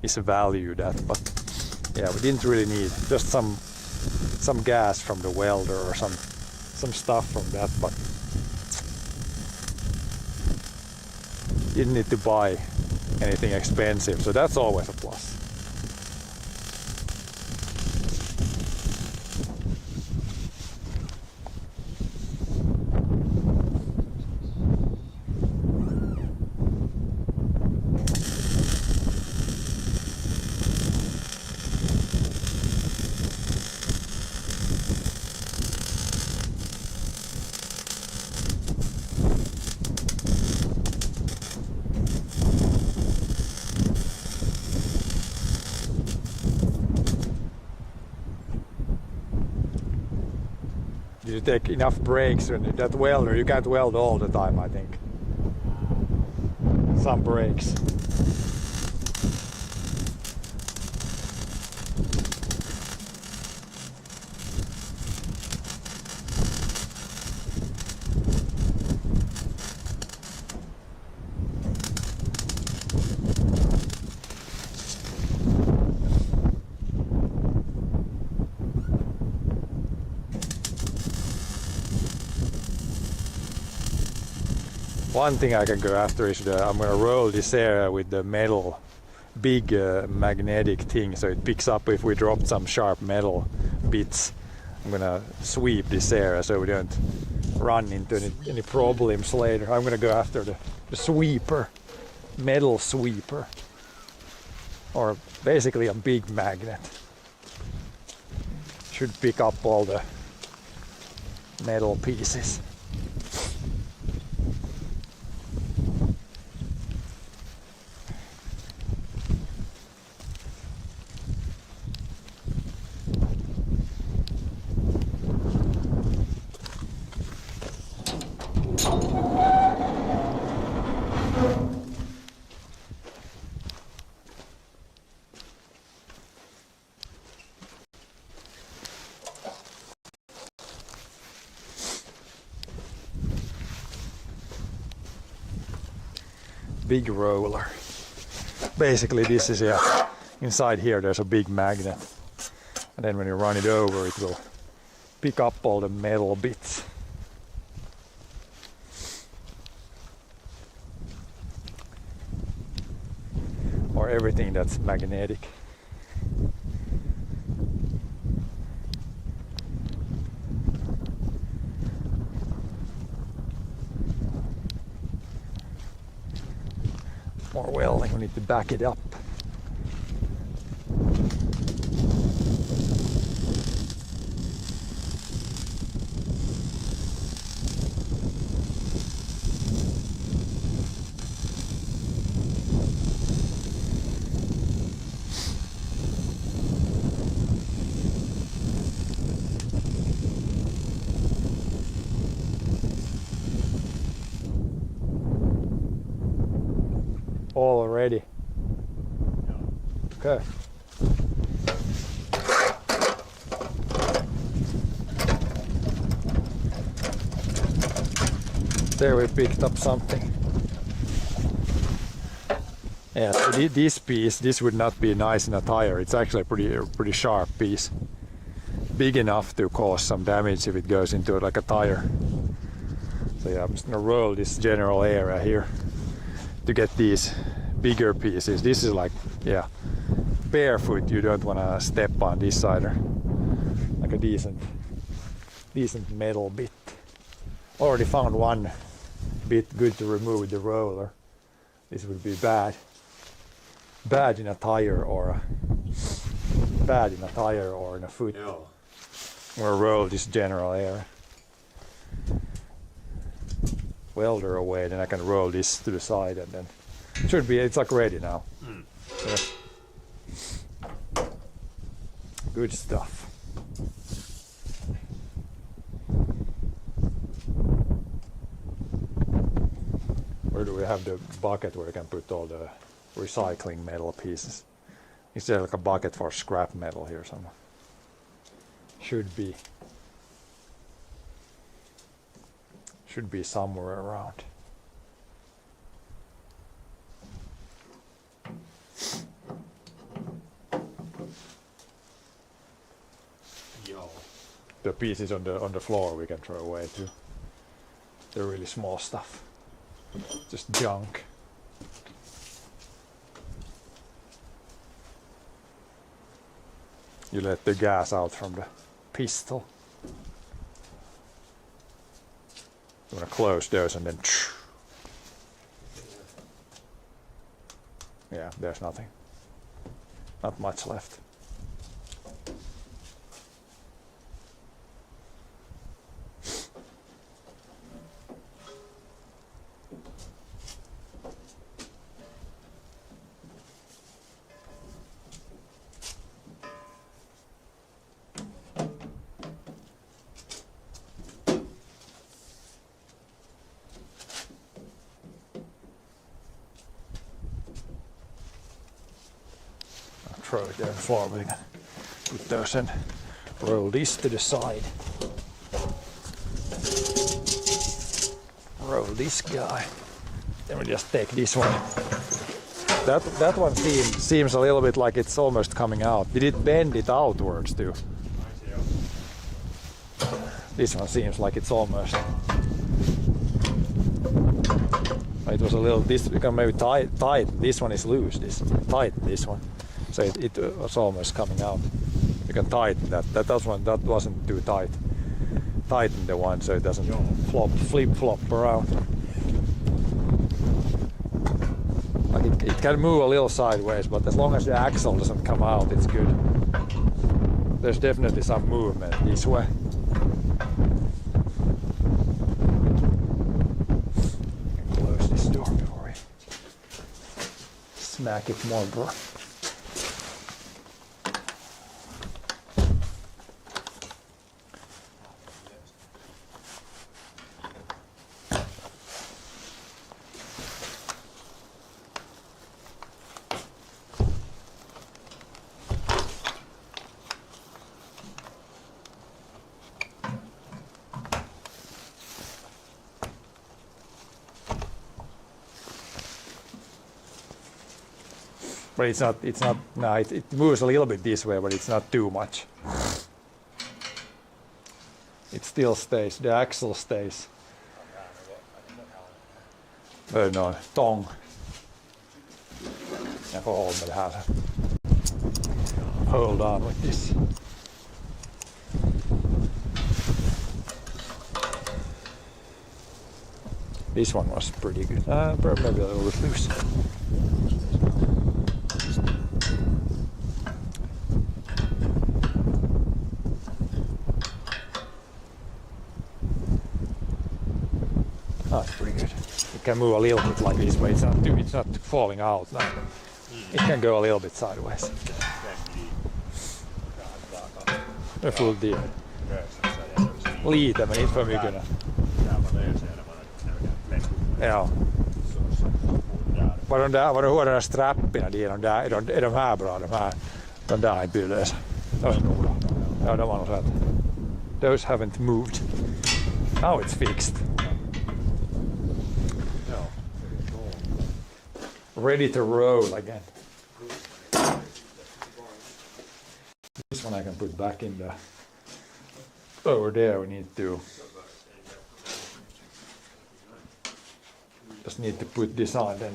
Speaker 2: is valued at, but yeah, we didn't really need just some gas from the welder or some stuff from that, but didn't need to buy anything expensive, so that's always a plus. You take enough breaks when that welder, you can't weld all the time, I think. Some breaks. One thing I can go after is I'm gonna roll this area with the metal, big magnetic thing, so it picks up if we drop some sharp metal bits. I'm gonna sweep this area so we don't run into any problems later. I'm gonna go after the sweeper, metal sweeper, or basically a big magnet. Should pick up all the metal pieces. Big roller. Basically this is inside here there's a big magnet, and then when you run it over it will pick up all the metal bits. Or everything that's magnetic. More welding, we need to back it up. Already. Okay. there we picked up something. Yeah, so this piece, this would not be nice in a tire. It's actually a pretty sharp piece. Big enough to cause some damage if it goes into like a tire. So yeah, I'm just gonna roll this general area here to get these bigger pieces. This is like, yeah, barefoot, you don't wanna step on this side. Like a decent metal bit. Already found one bit good to remove with the roller. This would be bad in a tire or in a foot.
Speaker 3: Joo.
Speaker 2: We'll roll this general area. Welder away, then I can roll this to the side and then should be, it's like ready now. Yeah. Good stuff. Where do we have the bucket where we can put all the recycling metal pieces? Is there like a bucket for scrap metal here somewhere? Should be. Should be somewhere around.
Speaker 3: Joo.
Speaker 2: The pieces on the floor we can throw away too. They're really small stuff. Just junk. You let the gas out from the pistol. You want to close those and then yeah, there's nothing. Not much left. Throw it there on the floor, we can put those and roll this to the side. Roll this guy. Then we just take this one. That one seems a little bit like it's almost coming out. Did it bend it outwards too? This one seems like it's almost. It was a little. This you can maybe tighten. This one is loose. Tighten this one. So it was almost coming out. You can tighten that. That wasn't too tight. Tighten the one so it doesn't flip-flop around. Like it can move a little sideways, but as long as the axle doesn't come out, it's good. There's definitely some movement this way. Close this door before we smack it more, bro. But it's not, no, it moves a little bit this way, but it's not too much. It still stays, the axle stays. No, tång. Jag får hålla med det här. Hold on with this. This one was pretty good. Maybe a little bit loose. That's pretty good. It can move a little bit like this way. It's not falling out now. It can go a little bit sideways. Det är full del. Lite, men inte för mycket. Ja. Var du hörde de där strapporna? Är de här bra? De där är inte lösa. De är nog bra. Ja, de var nog rätt. Those haven't moved. Now it's fixed. ready to roll again. This one I can put back in the, over there we need to, just need to put this on, then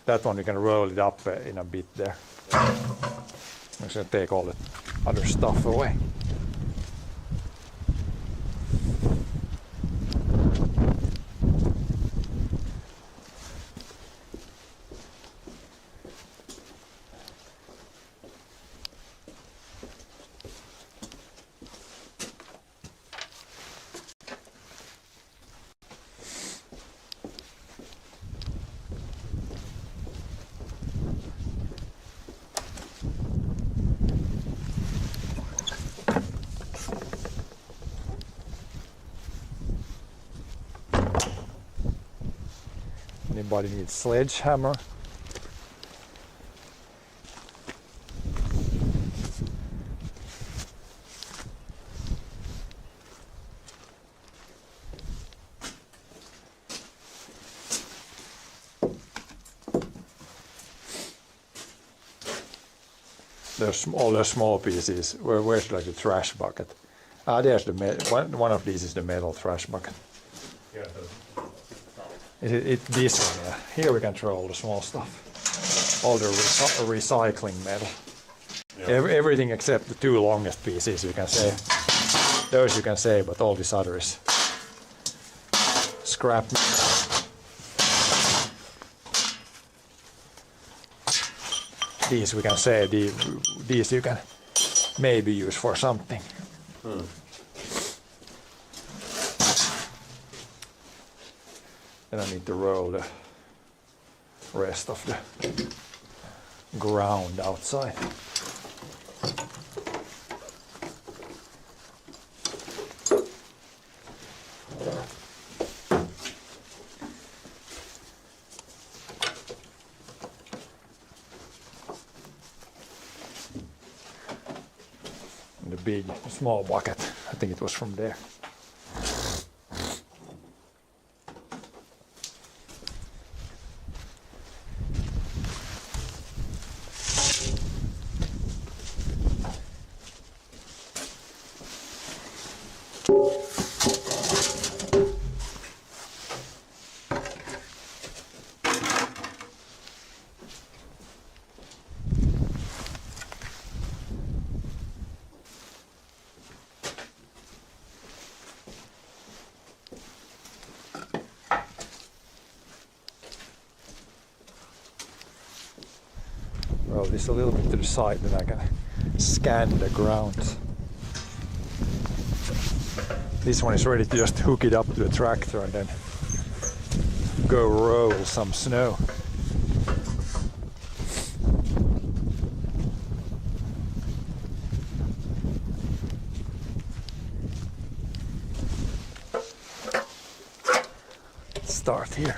Speaker 2: that one we can roll it up in a bit there. I'm just gonna take all the other stuff away. Anybody needs sledgehammer? There's all the small pieces. Where's like the trash bucket? Ah, there's the one of these is the metal trash bucket.
Speaker 3: Yeah,
Speaker 2: Is it this one? Yeah. Here we can throw all the small stuff, all the recycling metal.
Speaker 3: yeah.
Speaker 2: Everything except the two longest pieces you can say. Those you can say, but all this other is scrap. These we can say, these you can maybe use for something. Then I need to roll the rest of the ground outside. The small bucket, I think it was from there. Roll this a little bit to the side, then I can scan the ground. This one is ready to just hook it up to the tractor and then go roll some snow. Let's start here.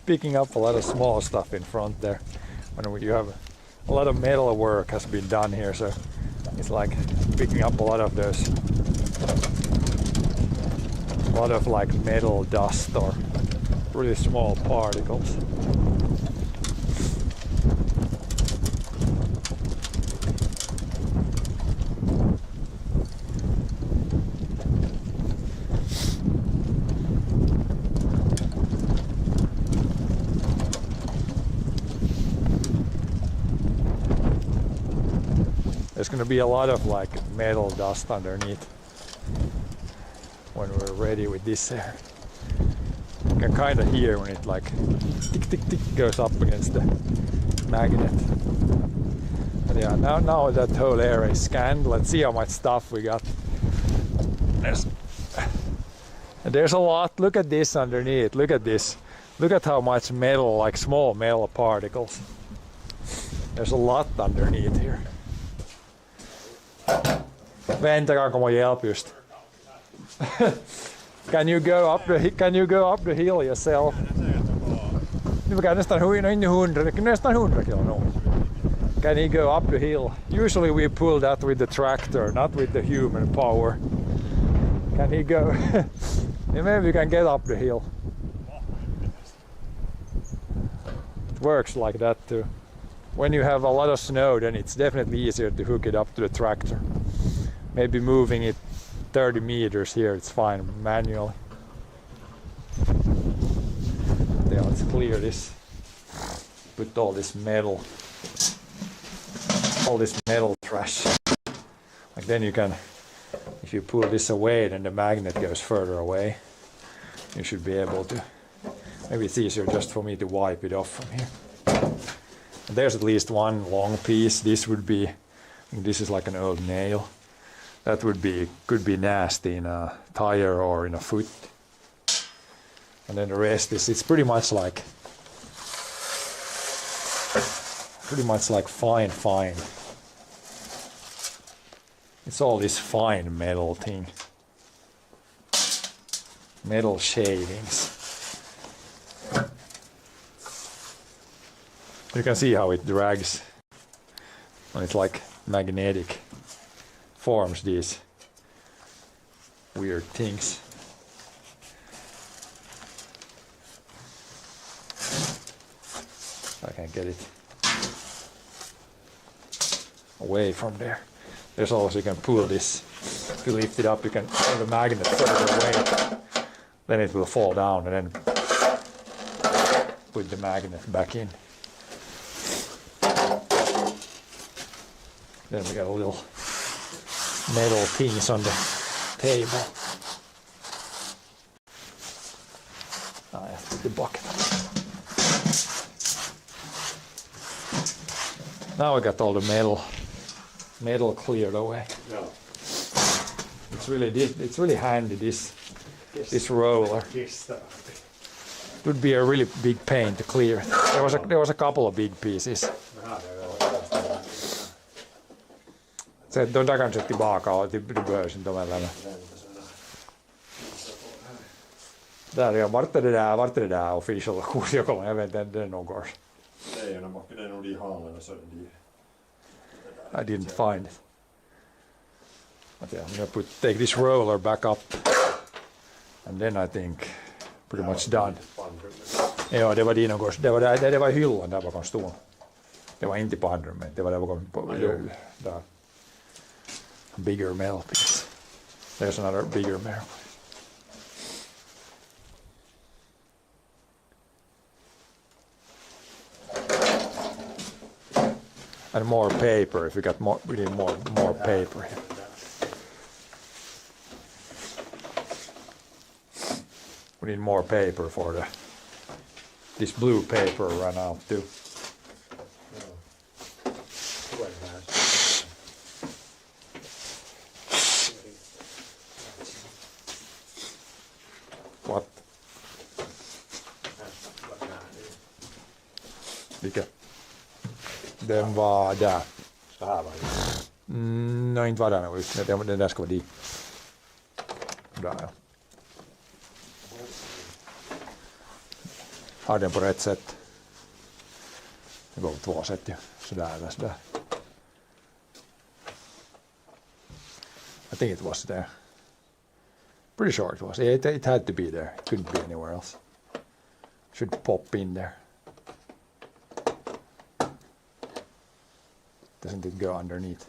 Speaker 2: Picking up a lot of small stuff in front there. When you have a lot of metal work has been done here, so it's like picking up a lot of those, a lot of like metal dust or really small particles. There's going to be a lot of like metal dust underneath when we're ready with this here. You can kind of hear when it like tick tick tick goes up against the magnet. But yeah, now that whole area is scanned. Let's see how much stuff we got. There's a lot. Look at this underneath. Look at this. Look at how much metal, like small metal particles. There's a lot underneath here. Vääntäkäänkö mun hjälpystä? Can you go up the hill yourself? Nästan 100 kilo. No. Can he go up the hill? Usually we pull that with the tractor, not with the human power. Can he go? Yeah, maybe you can get up the hill. It works like that too. When you have a lot of snow, then it's definitely easier to hook it up to the tractor. Maybe moving it 30 meters here, it's fine manually. Yeah, let's clear this. Put all this metal trash. Like then you can, if you pull this away, then the magnet goes further away. You should be able to. Maybe it's easier just for me to wipe it off from here. And there's at least one long piece. This would be, this is like an old nail. That would be, could be nasty in a tire or in a foot. And then the rest is, it's pretty much like fine. It's all this fine metal thing. Metal shavings. You can see how it drags when it's like magnetic. Forms these weird things. I can get it away from there. There's also, you can pull this. If you lift it up, you can pull the magnet further away. Then it will fall down and then put the magnet back in. Then we got a little metal things on the table. I have to put the bucket. Now we got all the metal cleared away.
Speaker 3: Joo.
Speaker 2: It's really handy this roller.
Speaker 3: Kestää.
Speaker 2: It would be a really big pain to clear it. There was a couple of big pieces. De kan se tillbaka och till börsen de här. Där är vart är det där official kurs jag kommer, jag vet inte någon.
Speaker 3: Det är nog det är nog de hallarna så de.
Speaker 2: I didn't find it. But yeah, I'm gonna take this roller back up and then I think pretty much done. Ja, det var dina gårds. Det var hyllan där bakom stolen. Det var inte på handrummet, det var där bakom där. Bigger metal piece. There's another bigger metal. And more paper. If we got more, we need more paper here. We need more paper for this blue paper run out too. What? Vilka? Den var där.
Speaker 3: Så här var det.
Speaker 2: Nej, inte var där nog. Den där ska vara dit. Där ja. Har den på rätt sätt. Det går på två sätt ju. Sådär eller sådär. I think it was there. Pretty sure it was. It had to be there. It couldn't be anywhere else. Should pop in there. Doesn't it go underneath?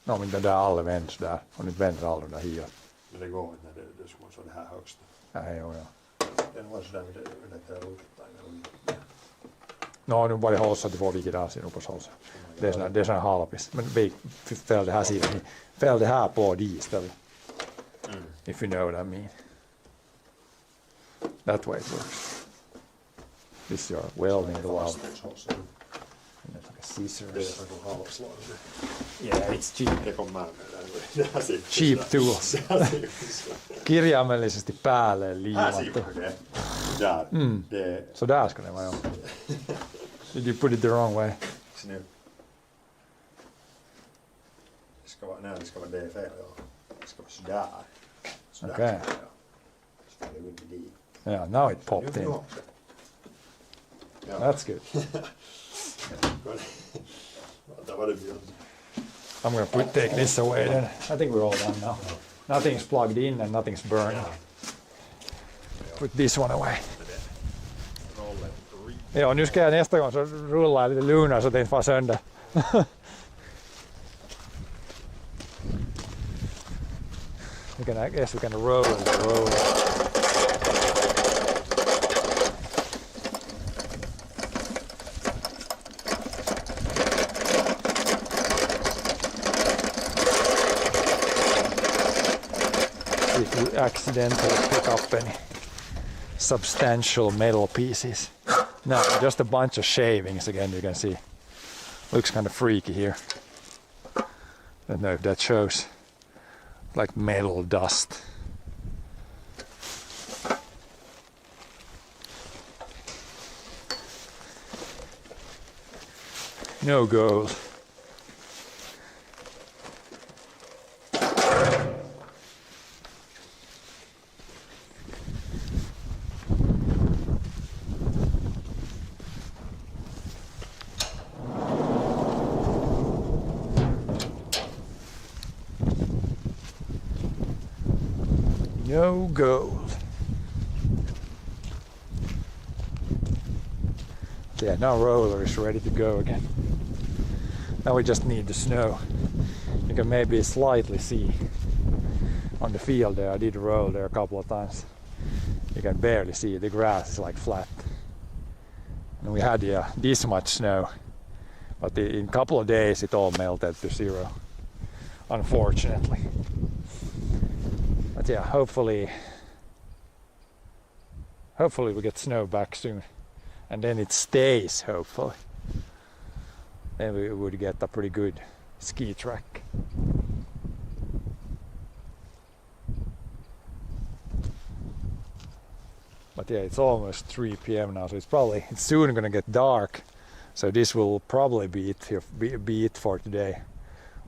Speaker 2: No, men den där alla vänds där. Och nu vänder alla där hier.
Speaker 3: Men det går inte när det ska vara så det här högsta.
Speaker 2: Nej, jo, ja.
Speaker 3: Den var sådär med det där luktar.
Speaker 2: No, nu var det hålsa till vår vilket där ser på hålsa. Det är sån här halpis. Men vi fäll det här sidan. Fäll det här på de istället. If you know what I mean. That way it works. This your welding glove. It's like a scissors.
Speaker 3: Det är så kuin halvslag.
Speaker 2: Yeah, it's cheap.
Speaker 3: Det kommer med.
Speaker 2: Cheap tools. Kirjaimellisesti päälle liimattu.
Speaker 3: Där.
Speaker 2: Så där ska det vara. Did you put it the wrong way?
Speaker 3: Snyggt. Det ska vara det fel. Det ska vara sådär.
Speaker 2: Okay.
Speaker 3: Så det vill bli.
Speaker 2: Yeah, now it popped in.
Speaker 3: Ja.
Speaker 2: That's good.
Speaker 3: Det var det bjud.
Speaker 2: I'm gonna take this away then. I think we're all done now. Nothing's plugged in and nothing's burned. Put this one away. Ja, nu ska jag nästa gång så rulla lite lugnare så att det inte far sönder. I guess we can roll the roll. If we accidentally pick up any substantial metal pieces. No, just a bunch of shavings again, you can see. Looks kind of freaky here. Don't know if that shows. Like metal dust. No gold. No gold. Yeah, now roller is ready to go again. Now we just need the snow. You can maybe slightly see on the field there. I did roll there a couple of times. You can barely see the grass is like flat. And we had this much snow, but in a couple of days it all melted to zero, unfortunately. But yeah, hopefully we get snow back soon, and then it stays, hopefully. Then we would get a pretty good ski track. But yeah, it's almost 3 p.m. now, so it's soon gonna get dark. So this will probably be it for today.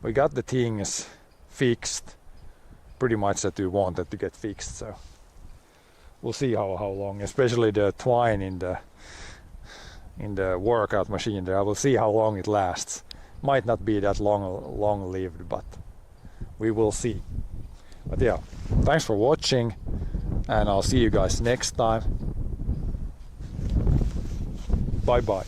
Speaker 2: We got the things fixed pretty much that we wanted to get fixed, so we'll see how long, especially the twine in the workout machine there. I will see how long it lasts. Might not be that long lived, but we will see. But yeah, thanks for watching, and I'll see you guys next time. Bye bye.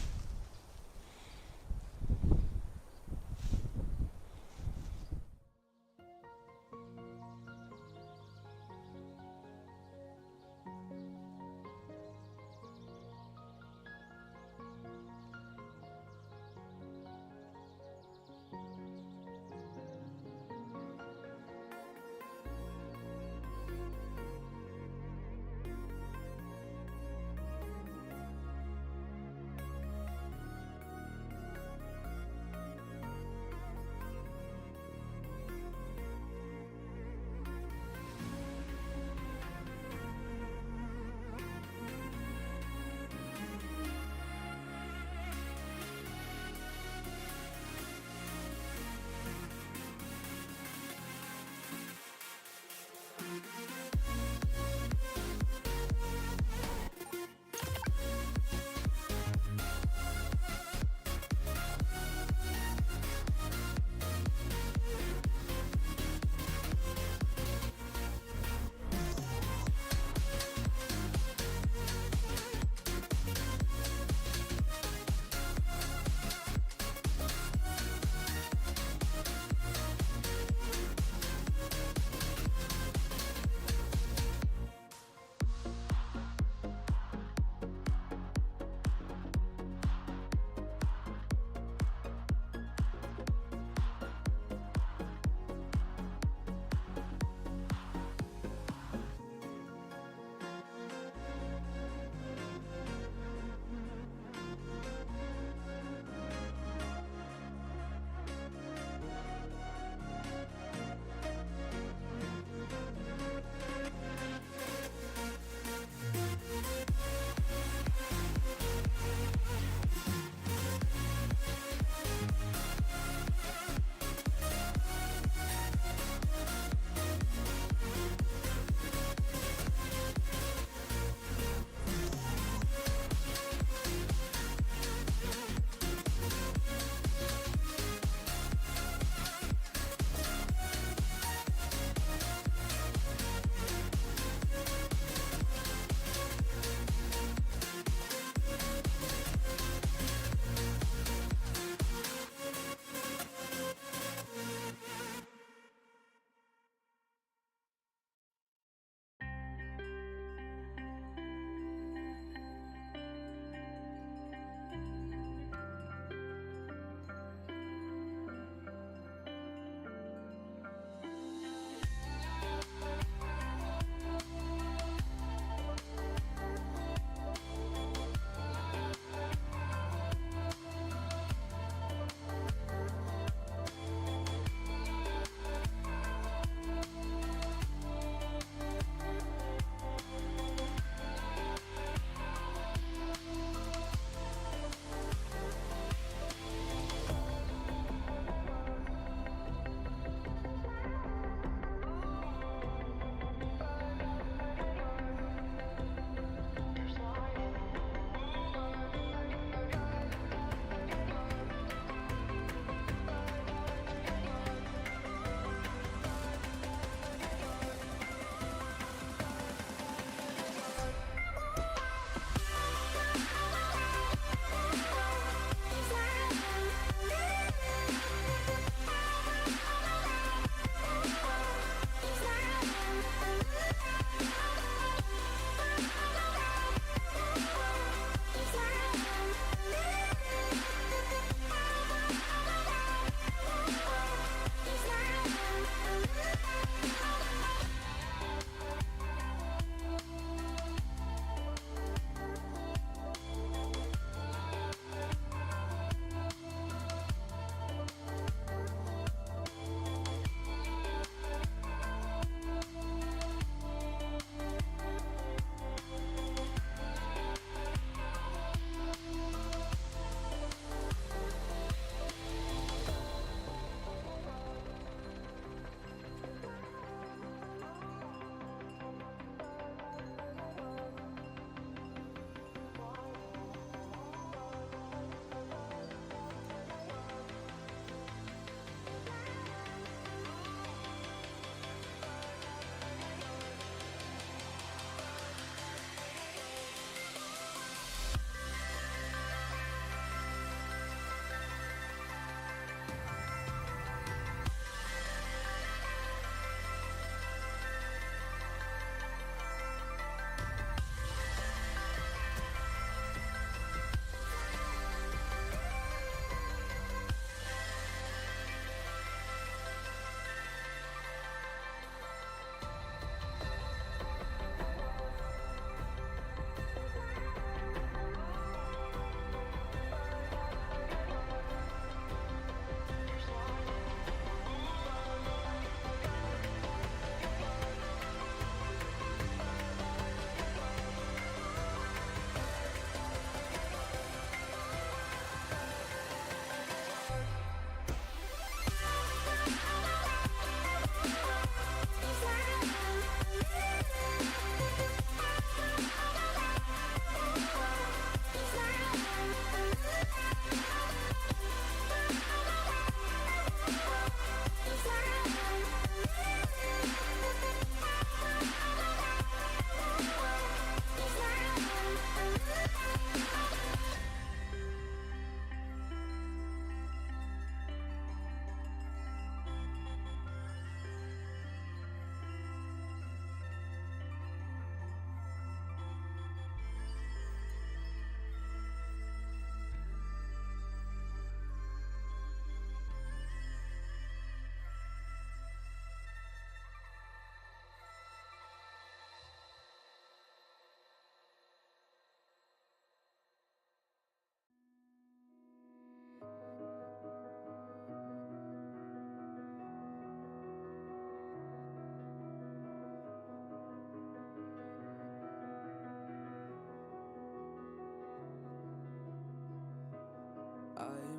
Speaker 1: I